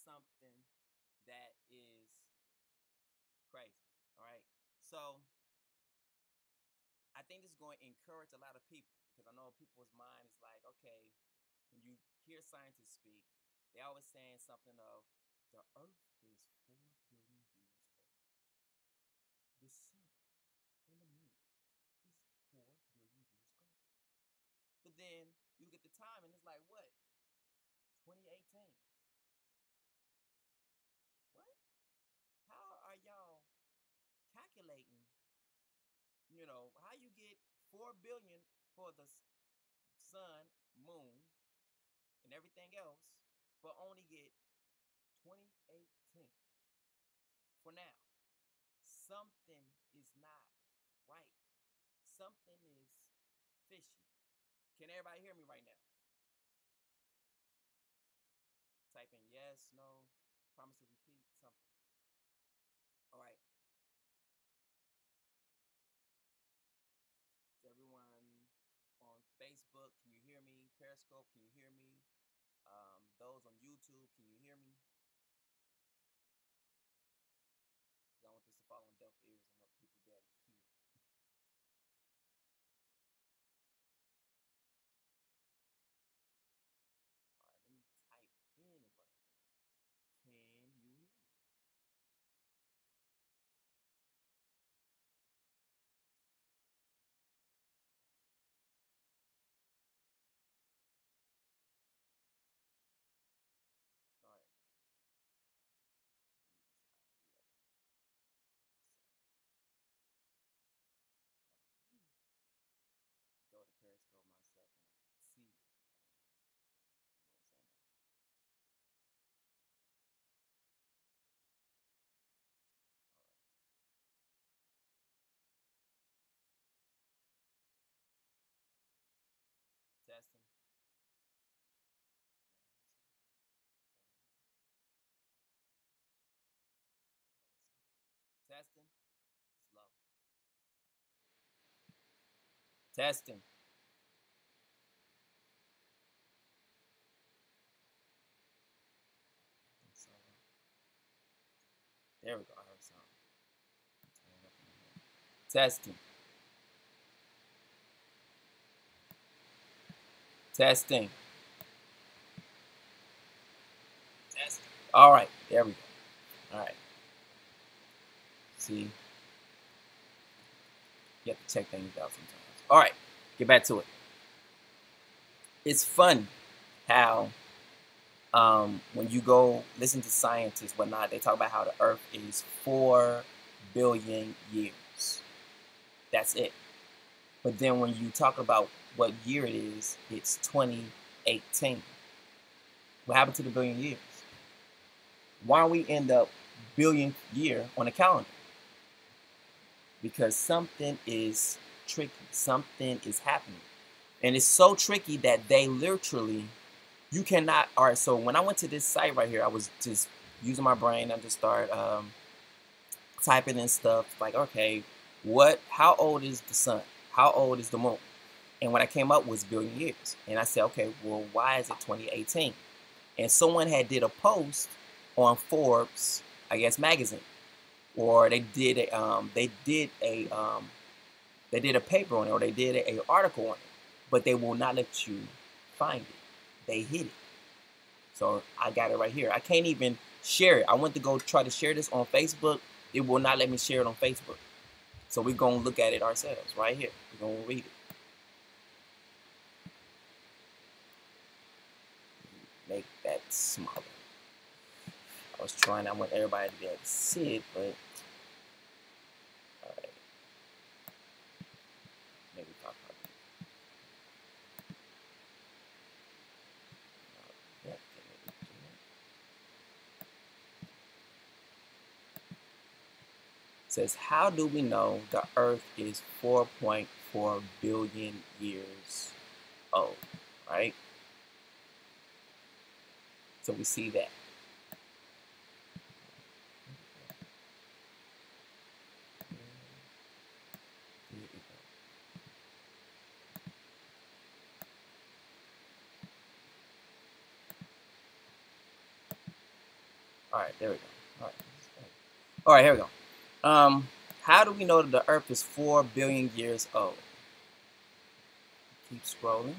something that is crazy. All right. So I think this is going to encourage a lot of people because I know people's mind is like, okay, when you hear scientists speak, they always saying something of the Earth is 4 billion years old. The sun and the moon is 4 billion years old. But then you look at the time and it's like, what? 2018. What? How are y'all calculating? How you get 4 billion for the sun, moon, and everything else, but only get 2018. For now, something is not right. Something is fishy. Can everybody hear me right now? Type in yes, no, promise to repeat something. All right. Is everyone on Facebook? Can you hear me? Periscope, can you hear me? Those on YouTube, can you hear me? Because I want this to fall on deaf ears. I want people to be able to hear. All right, let me type in what I want. Can you hear me? All right. Let me just hop through that. Hold on. Go to Periscope myself and I can see it. You know what I'm saying? All right. Testing. Can I hear myself? Can I hear me? Testing. Slow. Testing. So, there we go. I heard something. Testing. Testing. Testing. All right. There we go. All right. See, you have to check things out sometimes. All right. Get back to it. It's fun how when you go listen to scientists, whatnot, they talk about how the Earth is 4 billion years. That's it. But then when you talk about what year it is, it's 2018. What happened to the billion years? Why don't we end up billionth year on the calendar? Because something is tricky. Something is happening. And it's so tricky that they literally, you cannot. All right, so when I went to this site right here, I was just using my brain. I just started typing in stuff like, okay, how old is the sun? How old is the moon? And what I came up was billion years. And I said, okay, well, why is it 2018? And someone had did a post on Forbes, I guess, magazine, or they did a paper on it, or they did a article on it, but they will not let you find it. They hid it. So I got it right here. I can't even share it. I went to go try to share this on Facebook. It will not let me share it on Facebook. So we're going to look at it ourselves right here. We're going to read it. Make that smaller. I want everybody to be able to see it, but all right. Maybe talk about it. It says, how do we know the Earth is 4.4 billion years old? Right? So we see that. All right, there we go. All right, all right, here we go. How do we know that the Earth is 4 billion years old? Keep scrolling.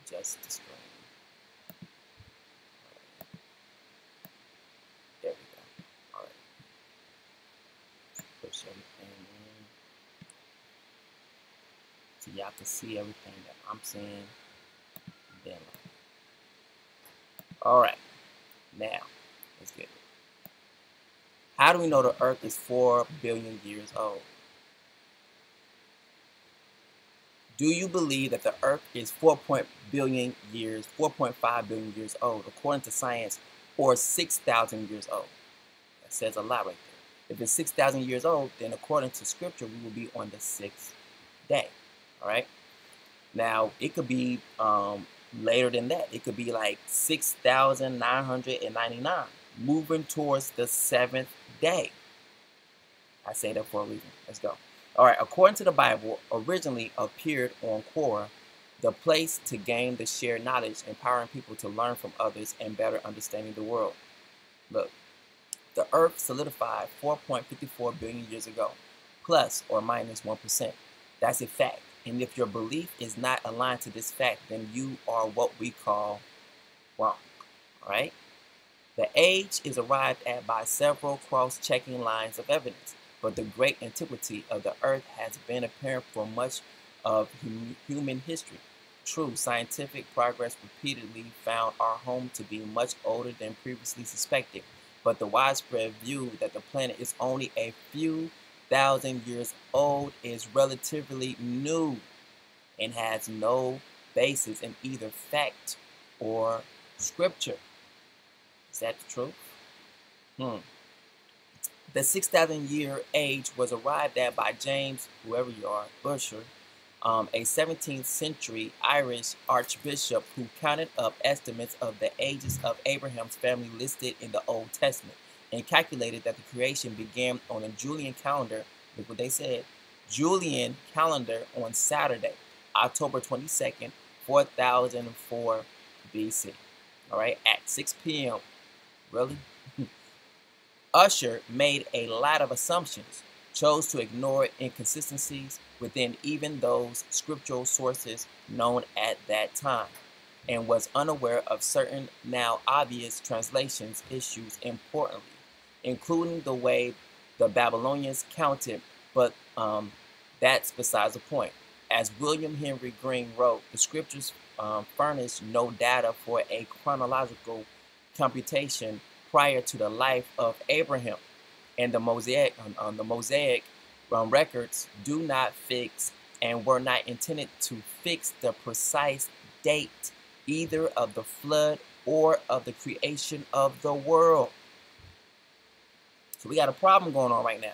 Adjust the screen. There we go. All right. Push everything in so y'all can see everything that I'm seeing. Then, all right. Now, let's get it. How do we know the Earth is 4 billion years old? Do you believe that the Earth is 4.5 billion years old, according to science, or 6,000 years old? That says a lot right there. If it's 6,000 years old, then according to Scripture, we will be on the 6th day. All right. Now, it could be later than that. It could be like 6,999, moving towards the 7th day. I say that for a reason. Let's go. All right. According to the Bible, originally appeared on Quora, the place to gain the shared knowledge, empowering people to learn from others and better understanding the world. Look, the Earth solidified 4.54 billion years ago, plus or minus 1%. That's a fact. And if your belief is not aligned to this fact, then you are what we call wrong. All right? The age is arrived at by several cross-checking lines of evidence, but the great antiquity of the Earth has been apparent for much of human history. True, scientific progress repeatedly found our home to be much older than previously suspected, but the widespread view that the planet is only a few thousand years old is relatively new and has no basis in either fact or scripture. Is that the truth? The 6,000 year age was arrived at by James, whoever you are, Ussher, a 17th century Irish archbishop who counted up estimates of the ages of Abraham's family listed in the Old Testament and calculated that the creation began on a Julian calendar. Look what they said. Julian calendar on Saturday, October 22nd, 4004 BC. All right, at 6 p.m. Really? Ussher made a lot of assumptions, chose to ignore inconsistencies within even those scriptural sources known at that time, and was unaware of certain now obvious translations issues importantly, including the way the Babylonians counted, but that's besides the point. As William Henry Green wrote, the scriptures furnish no data for a chronological computation prior to the life of Abraham, and the Mosaic records do not fix and were not intended to fix the precise date either of the flood or of the creation of the world. So we got a problem going on right now.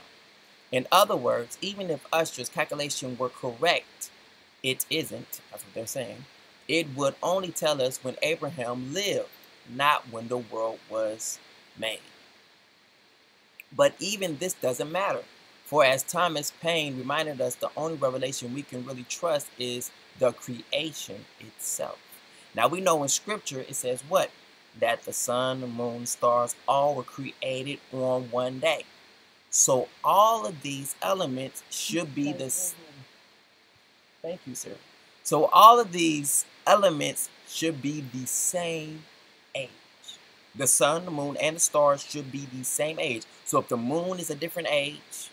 In other words, even if Ussher's calculation were correct, it isn't. That's what they're saying. It would only tell us when Abraham lived, not when the world was made. But even this doesn't matter. For as Thomas Paine reminded us, the only revelation we can really trust is the creation itself. Now we know in scripture it says what? That the sun, the moon, stars, all were created on one day. So all of these elements should be this. Thank you, sir. So all of these elements should be the same age. The sun, the moon, and the stars should be the same age. So if the moon is a different age,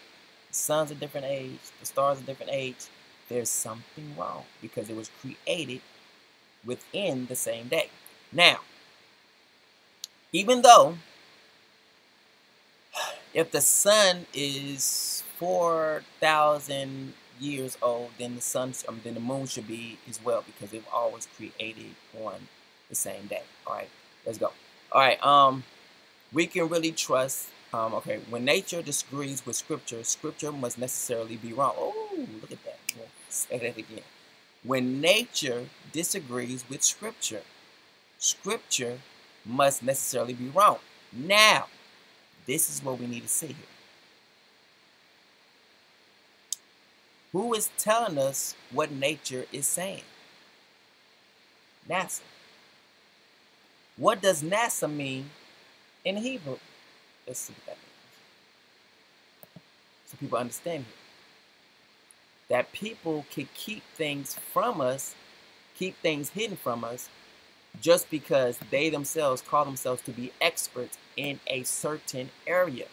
the sun's a different age, the stars a different age, there's something wrong because it was created within the same day. Now, even though if the sun is 4,000 years old, then then the moon should be as well because they've always created on the same day. All right, let's go. All right, we can really trust. Okay, when nature disagrees with scripture, scripture must necessarily be wrong. Oh, look at that. We'll say that again. When nature disagrees with scripture, scripture must necessarily be wrong. Now, this is what we need to see here. Who is telling us what nature is saying? NASA. What does NASA mean in Hebrew? Let's see what that means. So people understand here that people can keep things from us, keep things hidden from us, just because they themselves call themselves to be experts in a certain area.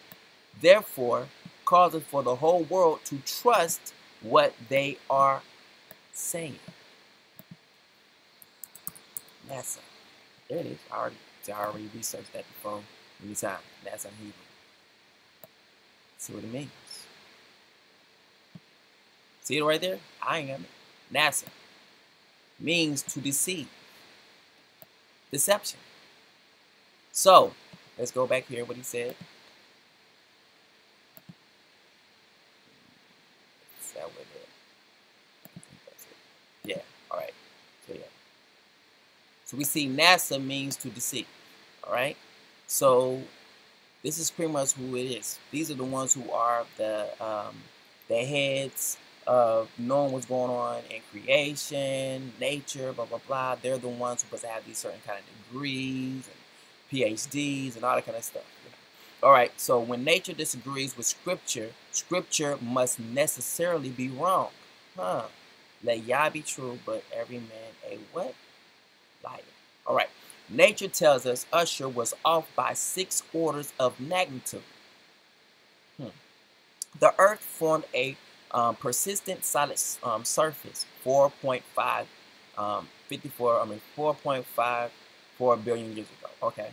Therefore, causes for the whole world to trust what they are saying. NASA. There it is. I already researched that before many times. NASA Hebrew. See what it means. See it right there? I ain't got it. NASA means to deceive. Deception. So, let's go back here what he said. Is that what it is? I think that's it. Yeah, alright. So yeah. So we see NASA means to deceive. Alright? So this is pretty much who it is. These are the ones who are the heads of knowing what's going on in creation, nature, blah, blah, blah. They're the ones who supposed to have these certain kind of degrees and PhDs and all that kind of stuff. All right, so when nature disagrees with scripture, scripture must necessarily be wrong. Let Yah be true, but every man a what? Liar. All right, nature tells us Usher was off by 6 orders of magnitude. The earth formed a persistent solid surface 4.54 billion years ago. Okay,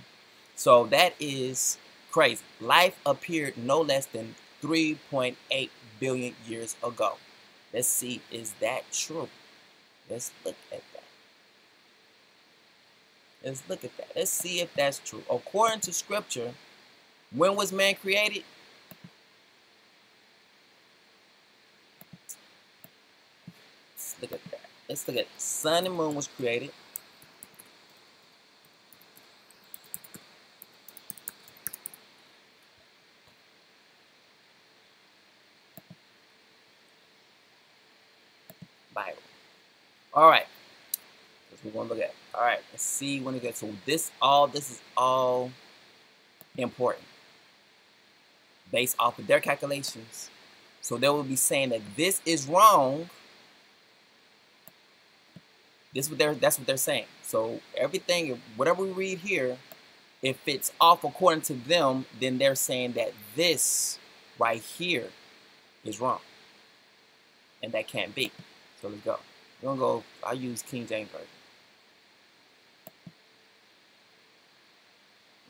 so that is crazy. Life appeared no less than 3.8 billion years ago. Let's see, is that true? Let's look at that. Let's look at that. Let's see if that's true. According to scripture, when was man created? Look at that. Let's look at it. Sun and moon was created. Bible. All right. That's what we're gonna look at. All right. Let's see when it gets. So this is all important based off of their calculations. So they will be saying that this is wrong. That's what they're saying. So everything, whatever we read here, if it's off according to them, then they're saying that this right here is wrong. And that can't be. So let's go. We're gonna go, I'll use King James Version.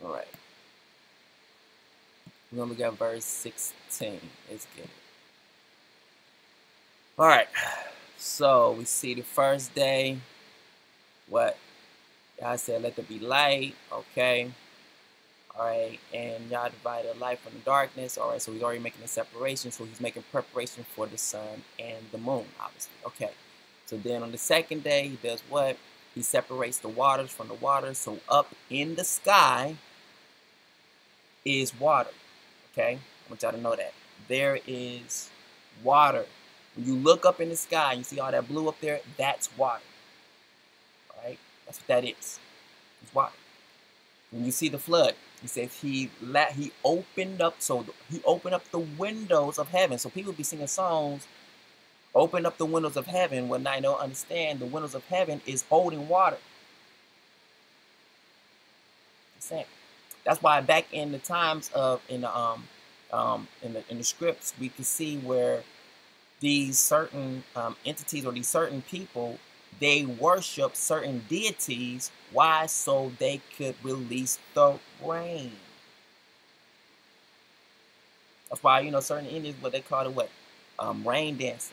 Alright. We're gonna look at verse 16. Let's get it. Alright. So we see the first day. What? God said, let there be light. Okay. Alright. And Yah divided light from the darkness. Alright. So he's already making a separation. So he's making preparation for the sun and the moon, obviously. Okay. So then on the second day, he does what? He separates the waters from the waters. So up in the sky is water. Okay. I want y'all to know that. There is water. When you look up in the sky, you see all that blue up there? That's water. Right? That's what that is. It's water. When you see the flood, he says he opened up, so he opened up the windows of heaven. So people be singing songs, open up the windows of heaven, when I don't understand the windows of heaven is holding water. That's why back in the times of in the scripts, we can see where these certain entities or these certain people, they worship certain deities. Why? So they could release the rain. That's why, certain Indians, what they call it, what? Rain dances.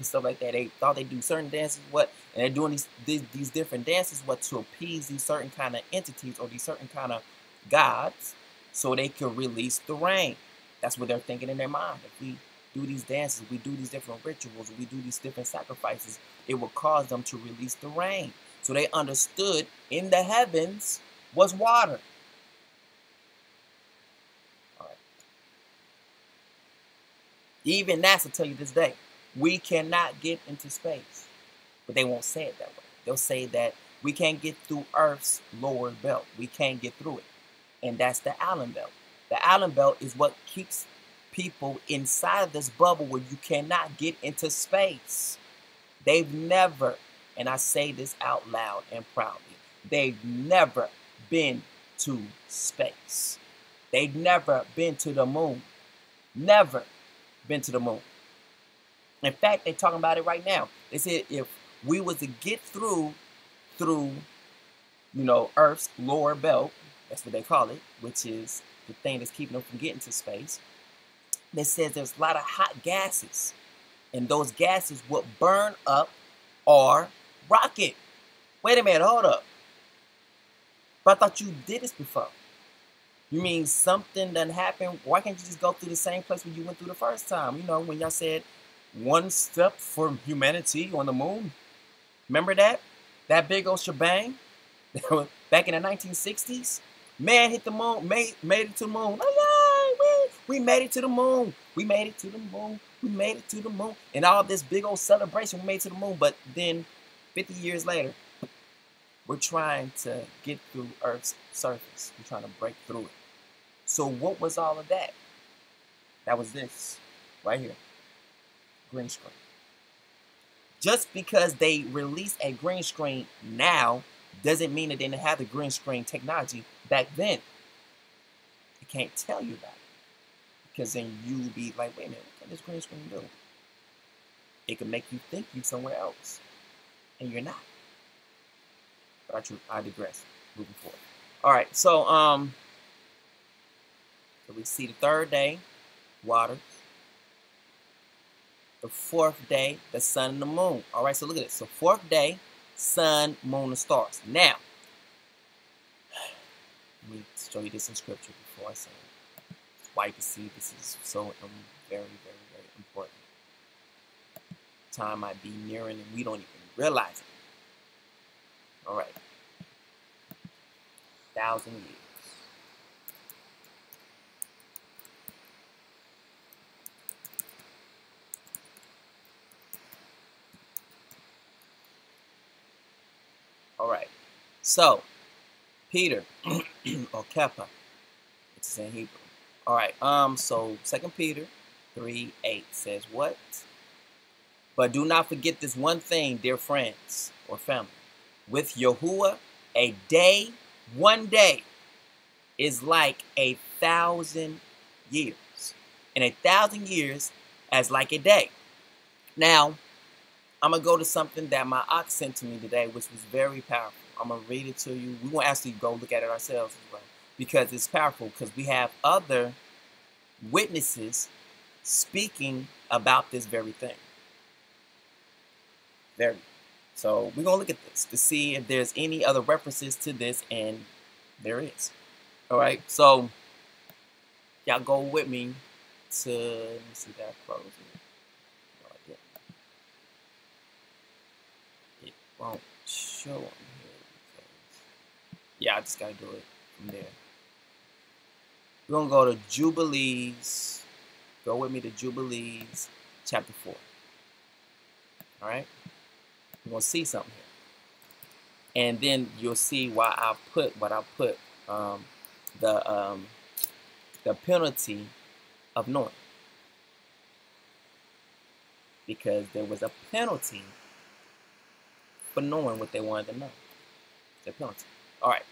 Stuff like that. They thought they do certain dances, what? And they're doing these different dances, what? To appease these certain kind of entities or these certain kind of gods so they could release the rain. That's what they're thinking in their mind. If we do these dances, we do these different rituals, we do these different sacrifices, it will cause them to release the rain. So they understood in the heavens was water. All right. Even NASA tell you this day, we cannot get into space. But they won't say it that way. They'll say that We can't get through Earth's lower belt. We can't get through it. And that's the Allen belt. The Allen belt is what keeps people inside of this bubble where you cannot get into space. They've never, and I say this out loud and proudly, they've never been to space. They've never been to the moon. Never been to the moon. In fact, they're talking about it right now. They said if we was to get through, Earth's lower belt, that's what they call it, which is the thing that's keeping them from getting to space. They says there's a lot of hot gases, and those gases would burn up our rocket. Wait a minute, hold up. But I thought you did this before. You mean something done happened? Why can't you just go through the same place where you went through the first time? You know, when y'all said one step for humanity on the moon. Remember that? That big old shebang? Back in the 1960s? Man hit the moon, made it to the moon. Oh, yeah, we made it to the moon. We made it to the moon. We made it to the moon. And all this big old celebration, we made it to the moon. But then 50 years later, we're trying to get through Earth's surface. We're trying to break through it. So what was all of that? That was this right here. Green screen. Just because they release a green screen now doesn't mean that they didn't have the green screen technology back then. I can't tell you that. Because then you'll be like, wait a minute, what can this green screen do? It can make you think you're somewhere else. And you're not. But I digress. Moving forward. Alright, so we see the third day, water. The fourth day, the sun and the moon. Alright, so look at this. So fourth day, sun, moon, and stars. Now, let me show you this in scripture before I say it. It's why you can see this is so very, very, very important. Time might be nearing and we don't even realize it. Alright. 1,000 years. Alright. So, Peter, or Kepha, it's in Hebrew. Alright, so 2 Peter 3:8 says what? But do not forget this one thing, dear friends or family. With Yahuwah, a day, one day, is like 1,000 years. And 1,000 years as like a day. Now, I'm going to go to something that my ox sent to me today, which was very powerful. I'm going to read it to you. We won't actually go look at it ourselves as well. Because it's powerful. Because we have other witnesses speaking about this very thing. So we're going to look at this to see if there's any other references to this. And there is. Alright. So y'all go with me to, let me see that close it. It won't show on here because, yeah, I just gotta do it from there. We're gonna go to Jubilees. Go with me to Jubilees chapter 4. Alright? We're gonna see something here. And then you'll see why I put what I put, the penalty of knowing. Because there was a penalty for knowing what they wanted to know. It's a penalty. Alright.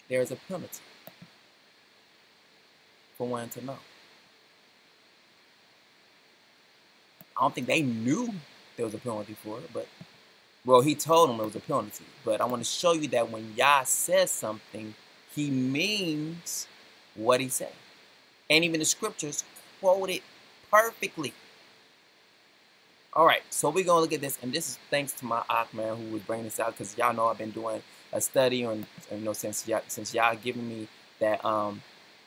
There is a penalty for wanting to know. I don't think they knew there was a penalty for it, but, well, he told them there was a penalty. But I want to show you that when Yah says something, he means what he said. And even the scriptures quote it perfectly. Alright, so we're going to look at this, and this is thanks to my Ak man who would bring this out, because y'all know I've been doing a study on, since y'all giving me that,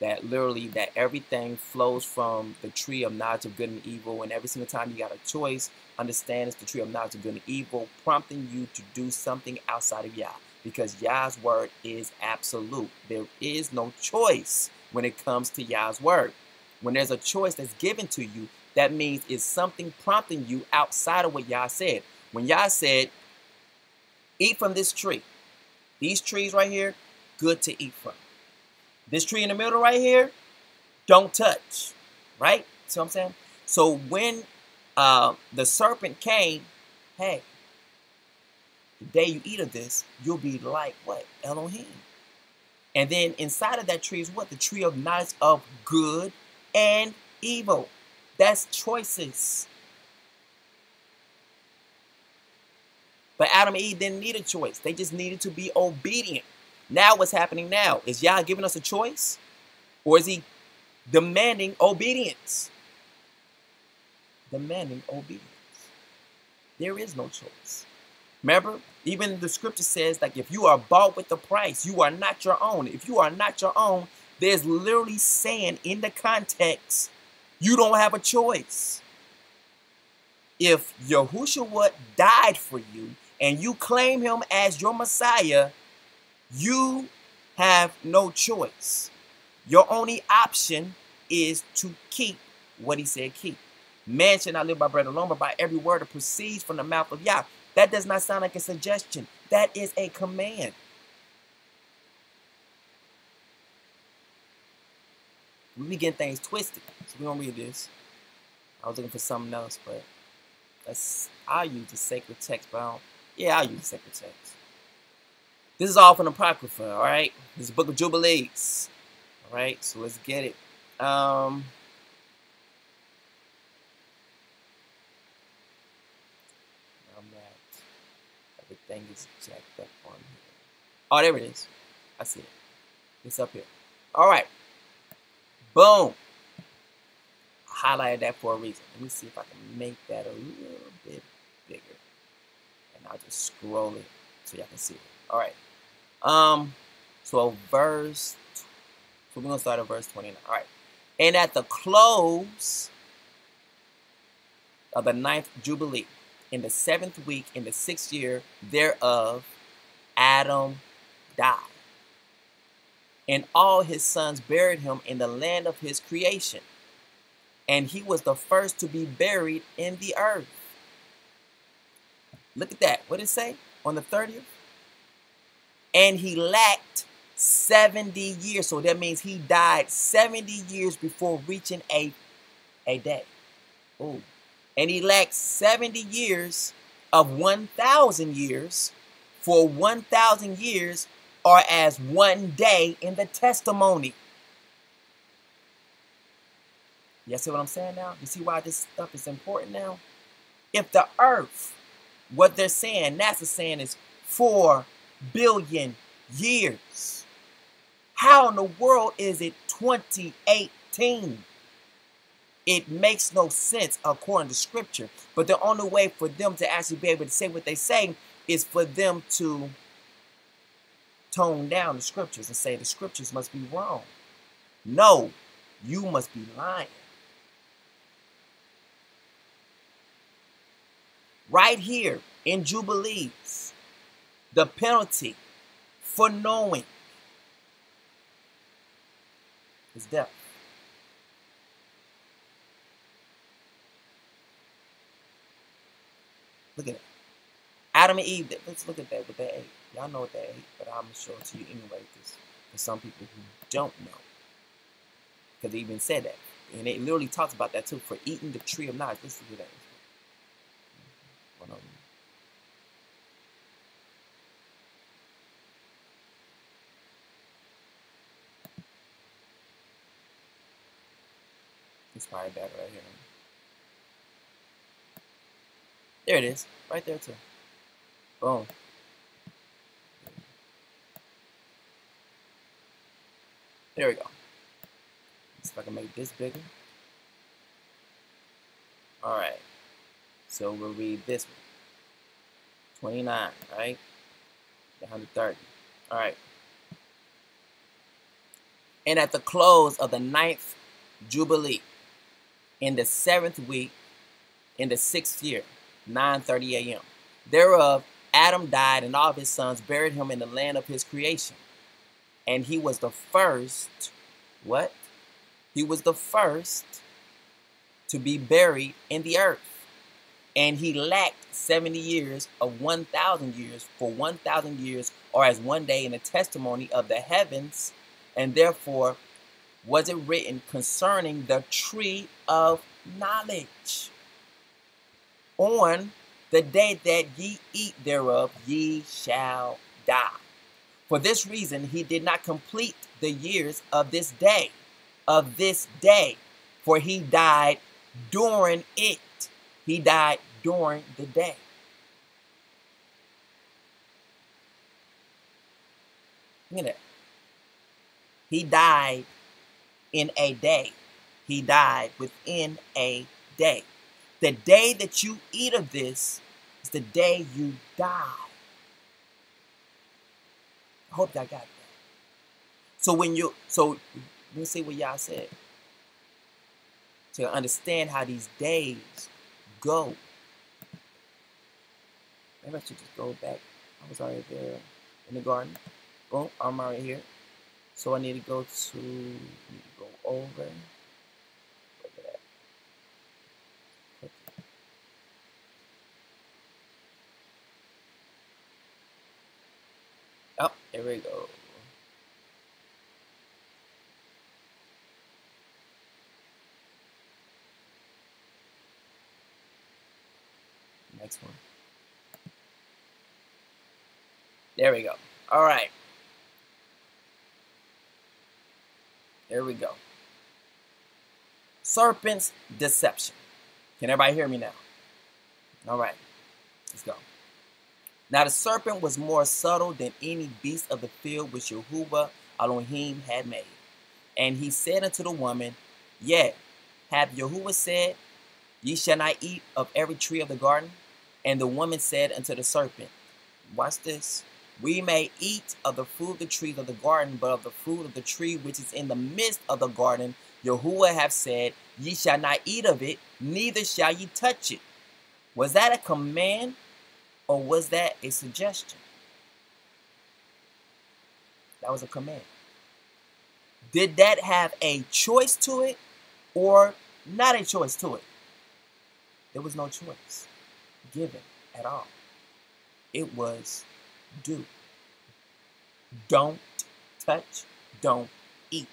that literally that everything flows from the tree of knowledge of good and evil, and every single time you got a choice, understand it's the tree of knowledge of good and evil, prompting you to do something outside of Yah, because Yah's word is absolute. There is no choice when it comes to Yah's word. When there's a choice that's given to you, that means it's something prompting you outside of what Yah said. When Yah said, eat from this tree. These trees right here, good to eat from. This tree in the middle right here, don't touch. Right? See what I'm saying? So when the serpent came, hey, the day you eat of this, you'll be like what? Elohim. And then inside of that tree is what? The tree of knowledge of good and evil. That's choices. But Adam and Eve didn't need a choice. They just needed to be obedient. Now what's happening now? Is Yah giving us a choice? Or is he demanding obedience? Demanding obedience. There is no choice. Remember, even the scripture says, like, if you are bought with a price, you are not your own. If you are not your own, there's literally saying in the context, you don't have a choice. If Yahushua died for you and you claim him as your Messiah, you have no choice. Your only option is to keep what he said keep. Man shall not live by bread alone, but by every word that proceeds from the mouth of Yah. That does not sound like a suggestion. That is a command. We be getting things twisted. So we don't read this. I was looking for something else, but I'll use the sacred text, bro. Yeah, I'll use the sacred text. This is all from the Apocrypha, all right? This is the Book of Jubilees. All right, so let's get it. I'm at, everything is jacked up on here. Oh, there it is. I see it. It's up here. All right. Boom. I highlighted that for a reason. Let me see if I can make that a little bit bigger. And I'll just scroll it so y'all can see it. All right. So we're going to start at verse 29. All right. And at the close of the 9th Jubilee, in the 7th week, in the 6th year thereof, Adam died. And all his sons buried him in the land of his creation. And he was the first to be buried in the earth. Look at that. What did it say on the 30th? And he lacked 70 years. So that means he died 70 years before reaching a day. Ooh. And he lacked 70 years of 1,000 years, for 1,000 years are as one day in the testimony. You see what I'm saying now? You see why this stuff is important now? If the earth, what they're saying, NASA's saying is 4 billion years. How in the world is it 2018? It makes no sense according to scripture. But the only way for them to actually be able to say what they say is for them to tone down the scriptures and say the scriptures must be wrong. No, you must be lying. Right here in Jubilees, the penalty for knowing is death. Look at it. Adam and Eve, let's look at that, what they ate. Y'all know what they ate, but I'm going to show it to you anyway, because for some people who don't know. Because they even said that. And it literally talks about that too, for eating the tree of knowledge. Let's look at that. Hold on. It's probably better right here. There it is. Right there too. Boom. There we go. Let's see if I can make this bigger. Alright. So we'll read this one. 29, right? 130. Alright. And at the close of the 9th Jubilee, in the 7th week, in the 6th year, 9:30 a.m. thereof, Adam died, and all of his sons buried him in the land of his creation. And he was the first, what? He was the first to be buried in the earth. And he lacked 70 years of 1,000 years, for 1,000 years are as one day in the testimony of the heavens, and therefore was it written concerning the tree of knowledge. On the day that ye eat thereof, ye shall die. For this reason, he did not complete the years of this day, for he died during it. He died during the day. Look at that. He died in a day. He died within a day. The day that you eat of this is the day you die. I hope y'all got that. So let me see what y'all said. To understand how these days go. Maybe I should just go back. I was already there in the garden. Boom, I'm already here. So I need to go over. Look at that. Oh, there we go. Next one. There we go. All right. There we go. Serpent's deception. Can everybody hear me now? All right. Let's go. Now the serpent was more subtle than any beast of the field which Yahuwah Elohim had made. And he said unto the woman, Yet hath Yahuwah said, Ye shall not eat of every tree of the garden? And the woman said unto the serpent, watch this, we may eat of the fruit of the trees of the garden, but of the fruit of the tree which is in the midst of the garden, Yahuwah hath said, Ye shall not eat of it, neither shall ye touch it. Was that a command, or was that a suggestion? That was a command. Did that have a choice to it, or not a choice to it? There was no choice given at all. It was do. Don't touch, don't eat.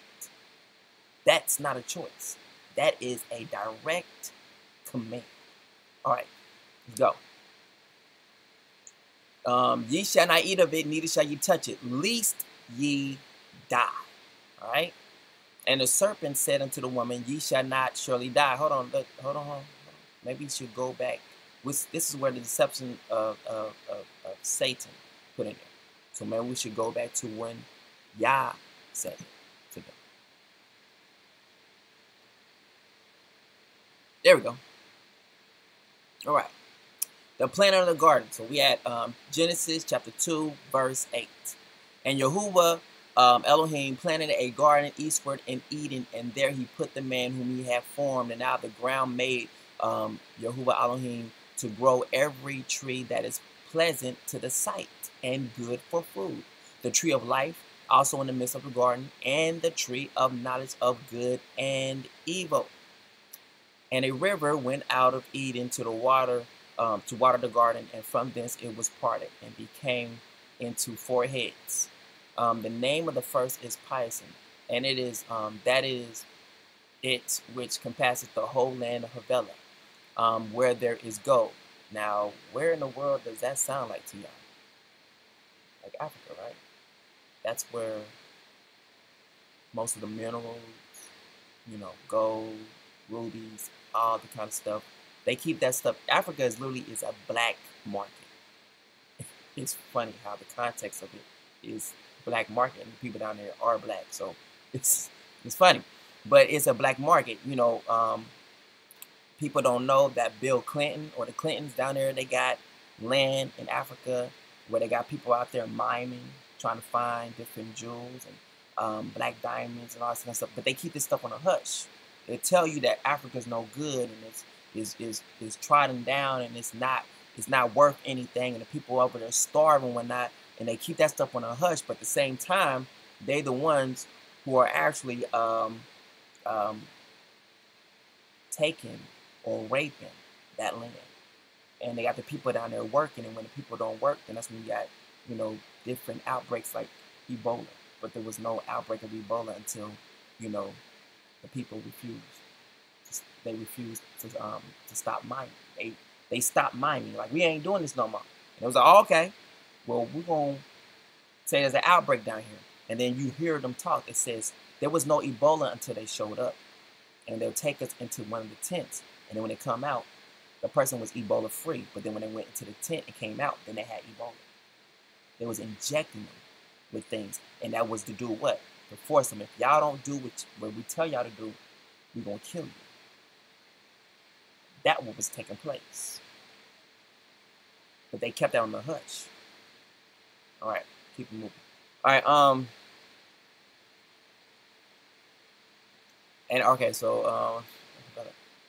That's not a choice. That is a direct command. All right, let's go. Ye shall not eat of it, neither shall ye touch it, lest ye die. All right. And the serpent said unto the woman, Ye shall not surely die. Hold on. Maybe you should go back. This is where the deception of Satan put in there. So maybe we should go back to when Yah said it to them. There we go. All right. The planting of the garden. So we had Genesis chapter 2, verse 8. And Yahuwah Elohim planted a garden eastward in Eden, and there he put the man whom he had formed. And out of the ground made Yahuwah Elohim to grow every tree that is pleasant to the sight and good for food. The tree of life also in the midst of the garden, and the tree of knowledge of good and evil. And a river went out of Eden to water the garden, and from thence it was parted and became into four heads. The name of the first is Pison, and it is that is it which compasseth the whole land of Havilah, where there is gold. Now, where in the world does that sound like to y'all? Like Africa, right? That's where most of the minerals, gold, rubies, all the kind of stuff. They keep that stuff. Africa is a black market. It's funny how the context of it is black market, and the people down there are black. So it's funny, but it's a black market. People don't know that Bill Clinton or the Clintons down there, they got land in Africa where they got people out there mining, trying to find different jewels and black diamonds and all that kind of stuff. But they keep this stuff on a hush. They tell you that Africa's no good and it's trodden down and it's not worth anything, and the people over there starving and whatnot, and they keep that stuff on a hush. But at the same time, they the ones who are actually taking or raping that land. and they got the people down there working, and when the people don't work, then that's when you got, you know, different outbreaks like Ebola. But there was no outbreak of Ebola until, you know, the people refused. They refused to stop mining. They stopped mining. Like, we ain't doing this no more. And it was like, oh, okay, well, we're going to say there's an outbreak down here. And then you hear them talk. It says there was no Ebola until they showed up. And they'll take us into one of the tents. And then when they come out, the person was Ebola free. But then when they went into the tent and came out, then they had Ebola. They was injecting them with things. And that was to do what? To force them. If y'all don't do what we tell y'all to do, we're going to kill you. That what was taking place. But they kept that on the hush. All right, keep it moving. All right, and okay, so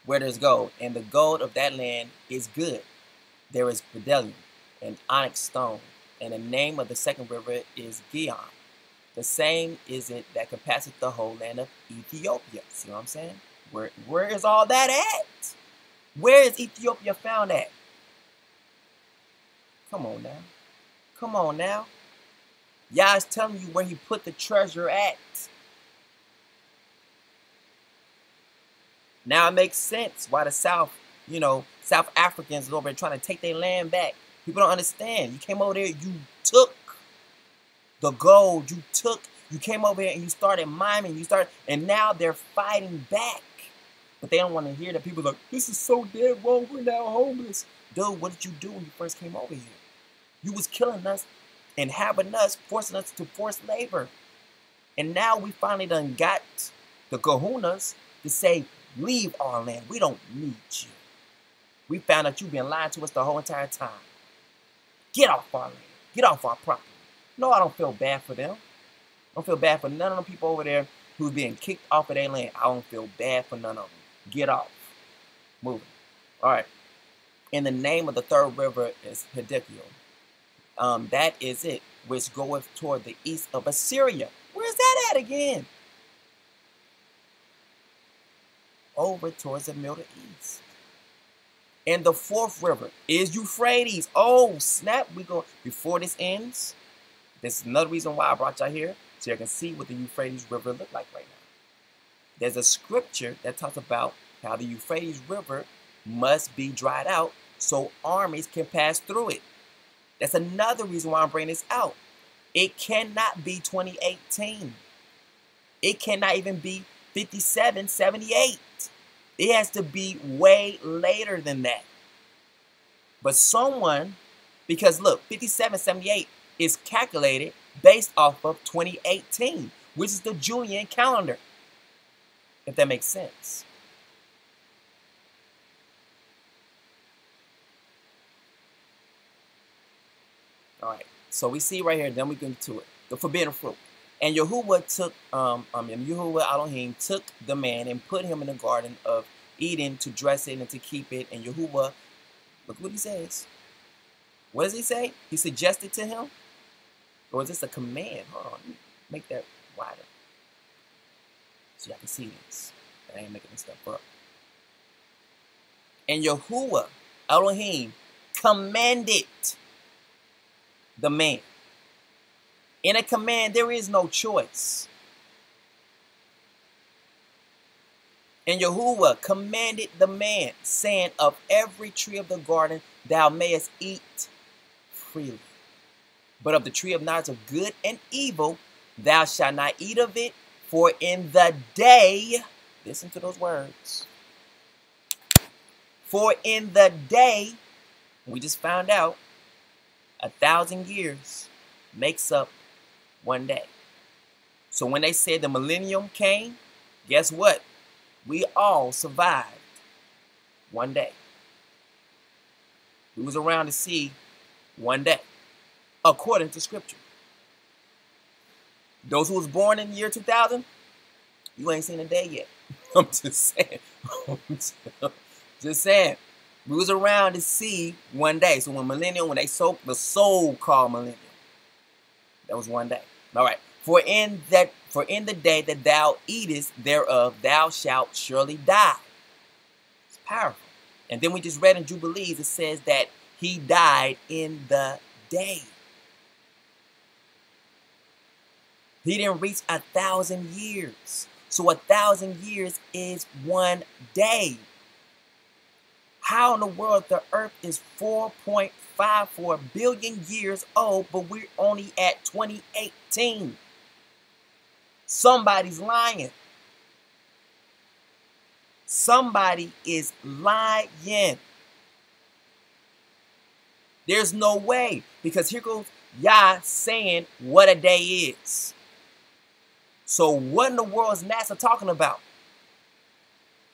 where there's gold, and the gold of that land is good. There is bdellium and onyx stone, and the name of the second river is Gihon. The same is it that compasseth the whole land of Ethiopia. See what I'm saying? Where is all that at? Where is Ethiopia found at? Come on now. Come on now. Yah is telling you where he put the treasure at. Now it makes sense why the South, you know, South Africans are over there trying to take their land back. People don't understand. You came over there, you took the gold, you came over here and you started miming, and now they're fighting back. But they don't want to hear that. People are like, this is so dead wrong, we're now homeless. Dude, what did you do when you first came over here? You was killing us and having us, forcing us to forced labor. And now we finally done got the kahunas to say, leave our land. We don't need you. We found out you've been lying to us the whole entire time. Get off our land. Get off our property. No, I don't feel bad for them. I don't feel bad for none of them people over there who's being kicked off of their land. I don't feel bad for none of them. Get off. Moving. All right. And the name of the third river is Hiddekel. That is it, which goeth toward the east of Assyria. Where's that at again? Over towards the Middle East. And the fourth river is Euphrates. Oh, snap. We go, before this ends, this is another reason why I brought y'all here, so you can see what the Euphrates River look like right now. There's a scripture that talks about how the Euphrates River must be dried out so armies can pass through it. That's another reason why I'm bringing this out. It cannot be 2018. It cannot even be 57, 78. It has to be way later than that. But someone, because look, 57, 78 is calculated based off of 2018, which is the Julian calendar. If that makes sense. All right, so we see right here, then we get to it. The forbidden fruit. And Yahuwah took, Yahuwah Elohim took the man and put him in the garden of Eden to dress it and to keep it. And Yahuwah, look what he says. What does he say? He suggested to him? Or is this a command? Hold on, let me make that wider. So y'all can see this. I ain't making this stuff up. And Yahuwah Elohim commanded the man. In a command, there is no choice. And Yahuwah commanded the man, saying, of every tree of the garden thou mayest eat freely. But of the tree of knowledge of good and evil, thou shalt not eat of it, for in the day, listen to those words, for in the day, we just found out, 1,000 years makes up one day. So when they said the millennium came, guess what? We all survived one day. We was around to see one day, according to scripture. Those who was born in the year 2000, you ain't seen a day yet. I'm just saying. Just saying. We was around to see one day. So when millennium, when they soaked the so-called millennium, that was one day. All right. For in the day that thou eatest thereof, thou shalt surely die. It's powerful. And then we just read in Jubilees, it says that he died in the day. He didn't reach 1,000 years. So 1,000 years is one day. How in the world the earth is 4.54 billion years old, but we're only at 2018? Somebody's lying. Somebody is lying. There's no way, because here goes Yah saying what a day is. So what in the world is NASA talking about?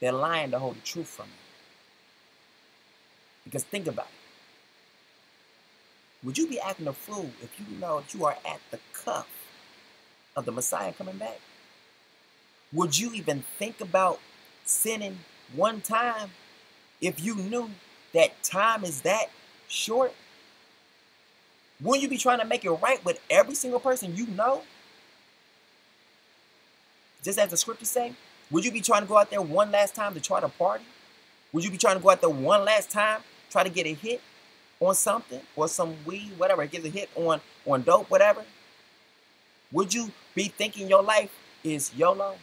They're lying to hold the truth from you. Because think about it. Would you be acting a fool if you know that you are at the cuff of the Messiah coming back? Would you even think about sinning one time if you knew that time is that short? Wouldn't you be trying to make it right with every single person you know? Just as the scriptures say, would you be trying to go out there one last time to try to party? Would you be trying to go out there one last time, try to get a hit on something or some weed, whatever, get a hit on dope, whatever? Would you be thinking your life is YOLO?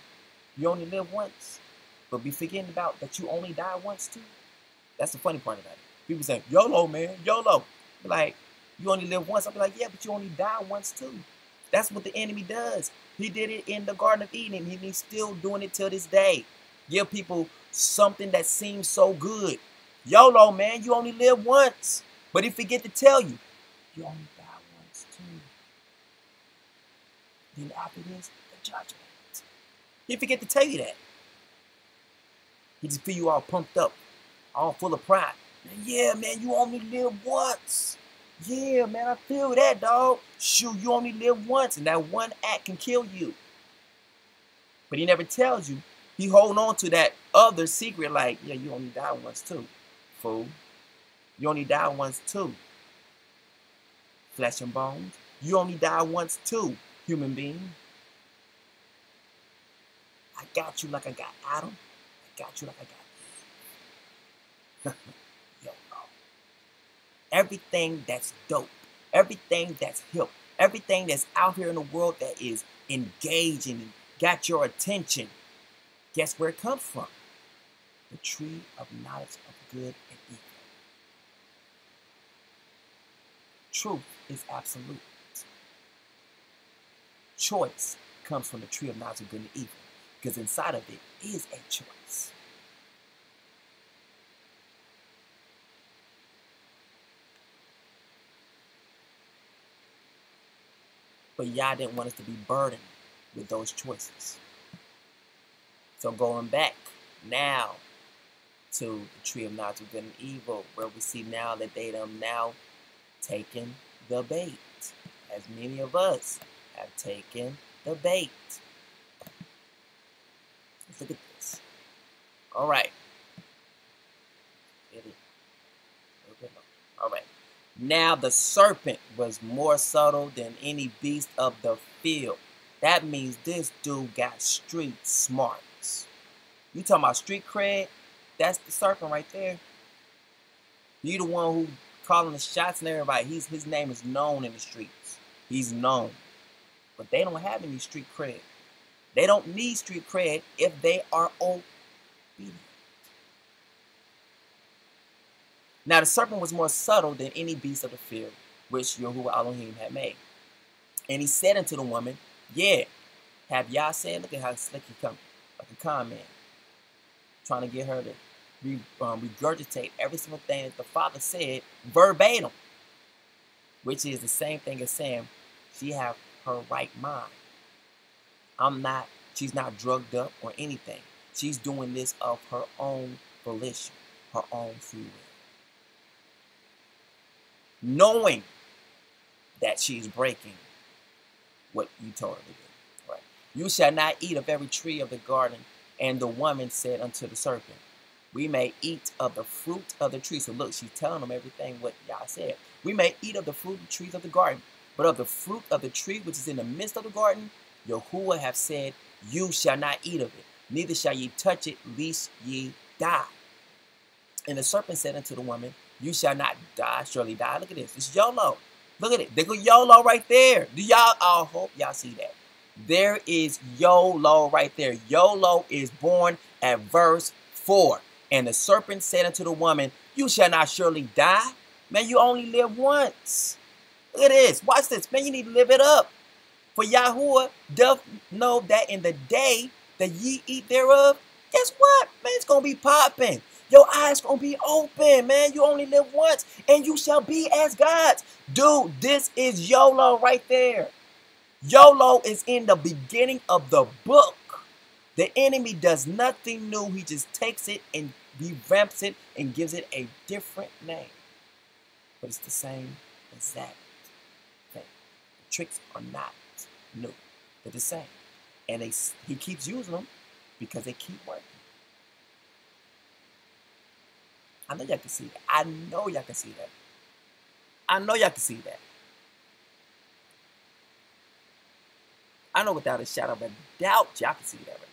You only live once, but be forgetting about that you only die once too? That's the funny part about it. People say, YOLO, man, YOLO. Like, you only live once. I'll be like, yeah, but you only die once too. That's what the enemy does. He did it in the Garden of Eden, and he's still doing it till this day. Give people something that seems so good. YOLO, man, you only live once. But he forget to tell you, you only die once too. Then after this, the judgment. He forget to tell you that. He just feel you all pumped up, all full of pride. Yeah, man, you only live once. Yeah, man, I feel that, dog. Shoot, you only live once, and that one act can kill you. But he never tells you. He hold on to that other secret like, yeah, you only die once too, fool. You only die once too. Flesh and bones. You only die once too, human being. I got you like I got Adam. I got you like I got Eve. Yo. Everything that's dope, everything that's hip, everything that's out here in the world that is engaging and got your attention, guess where it comes from? The tree of knowledge of good and evil. Truth is absolute. Choice comes from the tree of knowledge of good and evil, because inside of it is a choice. But Yah didn't want us to be burdened with those choices. So going back now to the tree of knowledge of good and evil, where we see now that they have now taken the bait, as many of us have taken the bait. Let's look at this. All right. All right. Now the serpent was more subtle than any beast of the field. That means this dude got street smarts. You talking about street cred? That's the serpent right there. You the one who calling the shots and everybody. His name is known in the streets. He's known. But they don't have any street cred. They don't need street cred if they are obedient. Now the serpent was more subtle than any beast of the field, which Yahuwah Elohim had made. And he said unto the woman, yeah, have Yah said, look at how slick he come, like a con man, trying to get her to regurgitate every single thing that the Father said verbatim, which is the same thing as saying she have her right mind. She's not drugged up or anything. She's doing this of her own volition, her own free will. Knowing that she's breaking what you told her to do. Right? You shall not eat of every tree of the garden. And the woman said unto the serpent, we may eat of the fruit of the tree. So look, she's telling them everything what Yah said. We may eat of the fruit of the trees of the garden, but of the fruit of the tree which is in the midst of the garden, Yahuwah have said, you shall not eat of it, neither shall ye touch it, lest ye die. And the serpent said unto the woman, you shall not die, surely die. Look at this. It's YOLO. Look at it. They go YOLO right there. Do y'all? I hope y'all see that. There is YOLO right there. YOLO is born at verse 4. And the serpent said unto the woman, you shall not surely die. Man, you only live once. Look at this. Watch this. Man, you need to live it up. For Yahuwah doth know that in the day that ye eat thereof, guess what? Man, it's going to be popping. Your eyes going to be open, man. You only live once, and you shall be as gods. Dude, this is YOLO right there. YOLO is in the beginning of the book. The enemy does nothing new. He just takes it and revamps it and gives it a different name. But it's the same exact thing. The tricks are not new. They're the same. And he keeps using them because they keep working. I know y'all can see that. I know y'all can see that. I know y'all can see that. I know without a shadow of a doubt y'all can see that right there.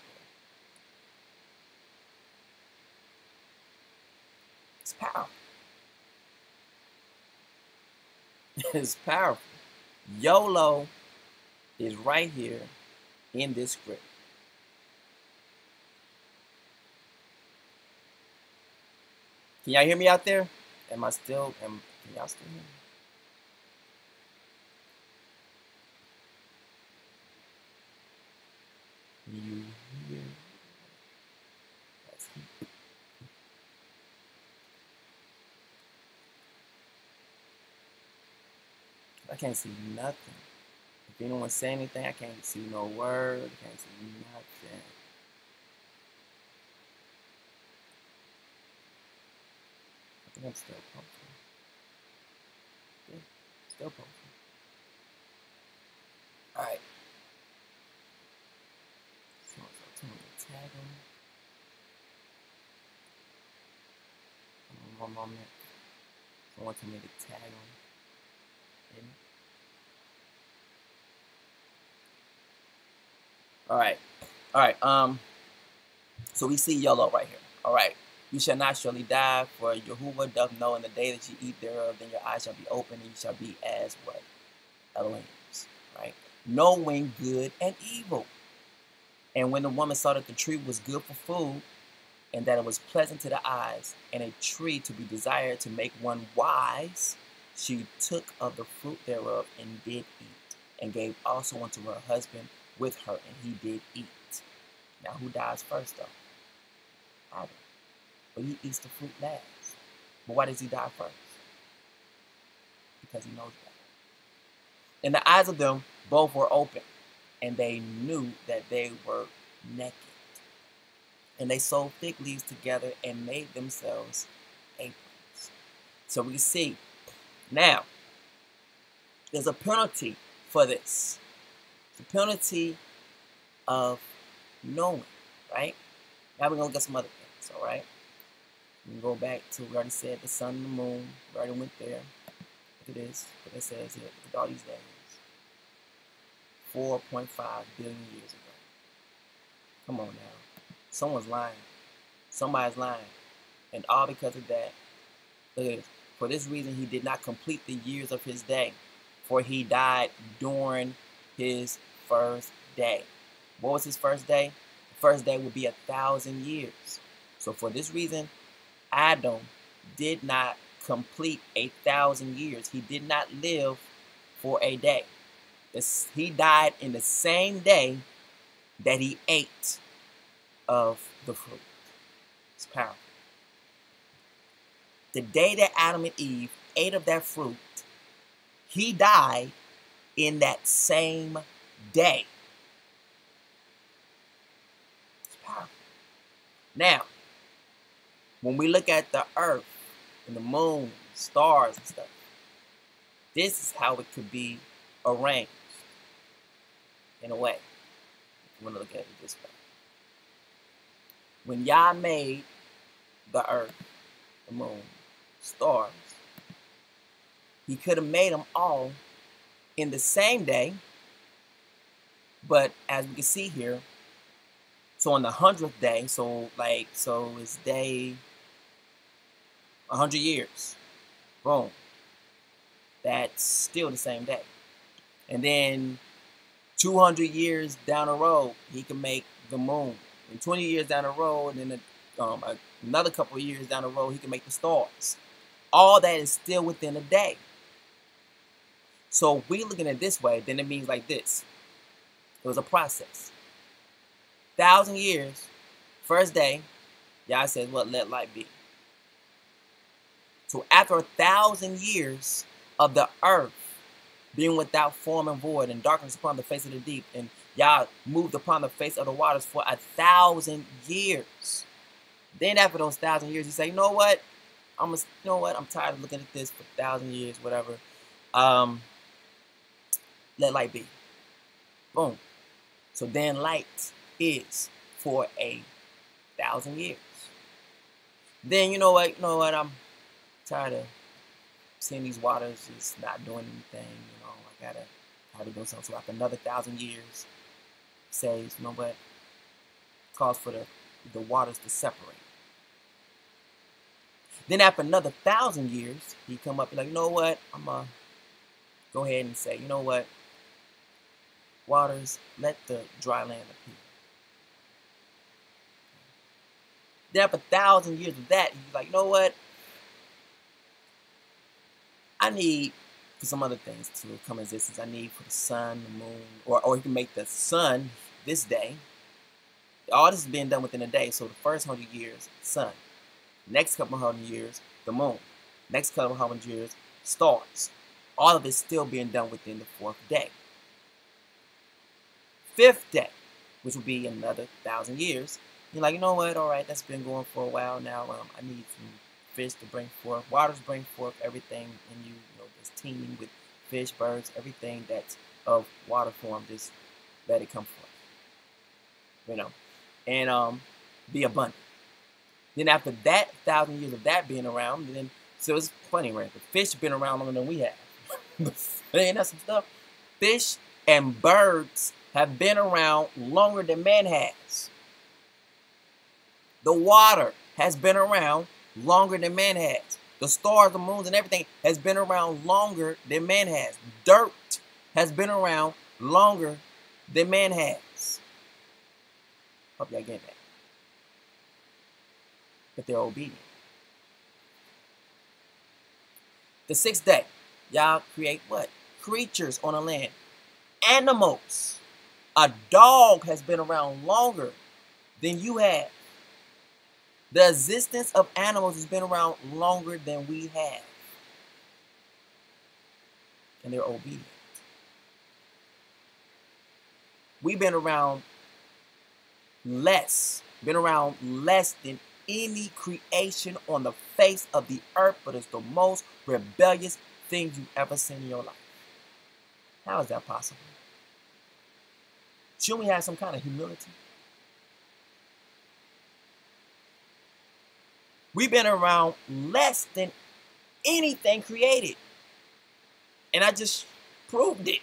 It's powerful. It's powerful. YOLO is right here in this script. Can y'all hear me out there? Can y'all still hear me? You hear? I can't see nothing. If anyone say anything, I can't see no word. I can't see nothing. I think I'm still posting. Yeah, still posting. Alright. So tell me to tag them. One moment. Someone told me to tag them. Alright. So we see YOLO right here. Alright. You shall not surely die, for Yahuwah doth know in the day that you eat thereof, then your eyes shall be opened, and you shall be as what? Elohims. Right? Knowing good and evil. And when the woman saw that the tree was good for food, and that it was pleasant to the eyes, and a tree to be desired to make one wise, she took of the fruit thereof and did eat, and gave also unto her husband with her, and he did eat. Now who dies first though? Adam. But he eats the fruit last. But why does he die first? Because he knows better. And the eyes of them both were open, and they knew that they were naked. And they sewed fig leaves together and made themselves aprons. So we see, now, there's a penalty for this. The penalty of knowing, right? Now we're going to look at some other things, all right? We can go back to, we already said the sun and the moon. We already went there. Look at this, what it says here. Look at all these days. 4.5 billion years ago. Come on now. Someone's lying. Somebody's lying. And all because of that. Look at this. For this reason he did not complete the years of his day, for he died during his first day. What was his first day? The first day would be 1,000 years. So for this reason, Adam did not complete 1,000 years. He did not live for a day. He died in the same day that he ate of the fruit. It's powerful. The day that Adam and Eve ate of that fruit, he died in that same day. It's powerful. Now, when we look at the earth and the moon, stars and stuff, this is how it could be arranged in a way. If you want to look at it this way. When Yah made the earth, the moon, stars, he could have made them all in the same day, but as we can see here, so on the 100th day, so it's day 100 years. Boom. That's still the same day. And then 200 years down the road, he can make the moon. And 20 years down the road, and then another couple of years down the road, he can make the stars. All that is still within a day. So if we looking at it this way, then it means like this. It was a process. 1,000 years, first day, Yah says, well, let light be. So after 1,000 years of the earth being without form and void, and darkness upon the face of the deep, and Yah moved upon the face of the waters for 1,000 years. Then after those 1,000 years, he say, you know what? I'm tired of looking at this for 1,000 years, whatever. Let light be. Boom. So then light is for 1,000 years. Then you know what? I'm tired of seeing these waters just not doing anything. I gotta do something. So after another 1,000 years, says, you know what? Calls for the waters to separate. Then after another 1,000 years, he come up and like, you know what? I'm gonna go ahead and say, you know what? Waters, let the dry land appear. Then after 1,000 years of that, he's like, you know what? I need for some other things to come into existence. I need for the sun, the moon, or he can make the sun this day. All this is being done within a day. So the first 100 years, sun. Next couple 100 years, the moon. Next couple 100 years, stars. All of it still being done within the fourth day. Fifth day, which will be another 1,000 years. You're like, you know what? All right, that's been going for a while now. I need some fish to bring forth. Waters bring forth everything in you. That's teeming with fish, birds, everything that's of water form. Just let it come forth. And be abundant. Then after that 1,000 years of that being around, so it's funny, right? The fish have been around longer than we have. Ain't that some stuff? Fish and birds have been around longer than man has. The water has been around longer than man has. The stars, the moons, and everything has been around longer than man has. Dirt has been around longer than man has. Hope y'all get that. But they're obedient. The sixth day, y'all create what? Creatures on the land. Animals. A dog has been around longer than you have. The existence of animals has been around longer than we have. And they're obedient. We've been around less than any creation on the face of the earth, but it's the most rebellious thing you've ever seen in your life. How is that possible? Shouldn't we have some kind of humility? We've been around less than anything created. And I just proved it.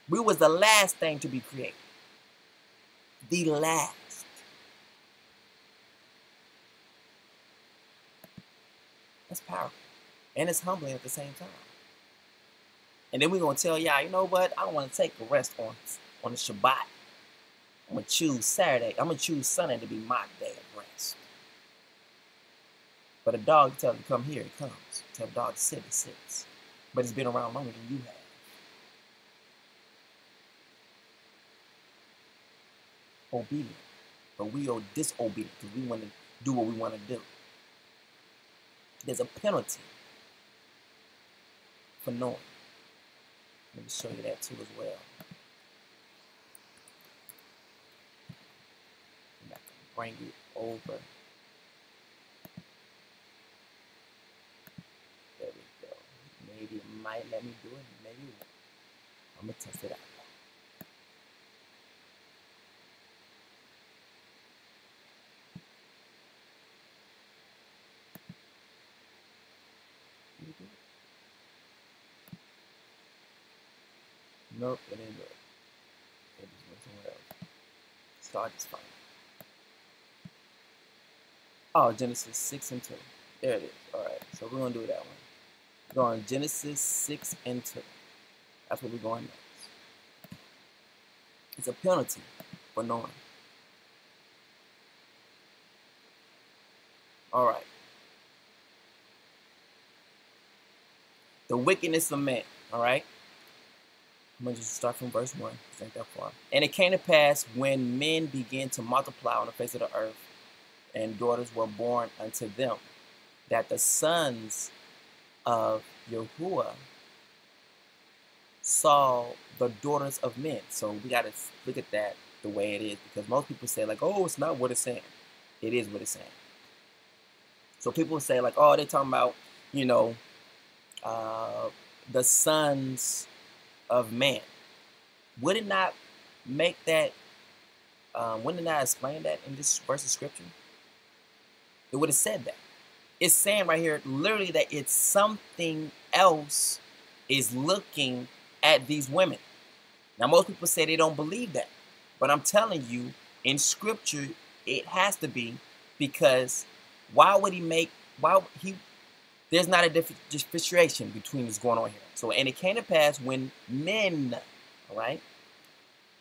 We was the last thing to be created. The last. That's powerful. And it's humbling at the same time. And then we're going to tell y'all, you know what? I don't want to take a rest on the Shabbat. I'm going to choose Saturday. I'm going to choose Sunday to be my day of rest. But a dog, you tell him to come here, it comes. Tell the dog to sit, it sits. But it's been around longer than you have. Obedient. But we are disobedient because we want to do what we want to do. There's a penalty for knowing. Let me show you that too as well. I'm going to bring it over. There we go. Maybe it might let me do it. Maybe it won't. I'm going to test it out. Nope, it didn't do it. It just went somewhere else. Start this fine. Oh, Genesis 6 and 2. There it is. All right. So we're going to do that one. We're going Genesis 6 and 2. That's where we're going next. It's a penalty for knowing. All right. The wickedness of men. All right. I'm going to just start from verse 1. It's ain't that far. And it came to pass when men began to multiply on the face of the earth, and daughters were born unto them, that the sons of Yahuwah saw the daughters of men. So we got to look at that the way it is, because most people say like, oh, it's not what it's saying. It is what it's saying. So people say like, oh, they're talking about, you know, the sons of man. Would it not make that, wouldn't it not explain that in this verse of scripture? It would have said that. It's saying right here, literally, that it's something else is looking at these women. Now, most people say they don't believe that. But I'm telling you, in scripture, it has to be, because why would he make, there's not a differentiation between what's going on here. So, and it came to pass when men, all right,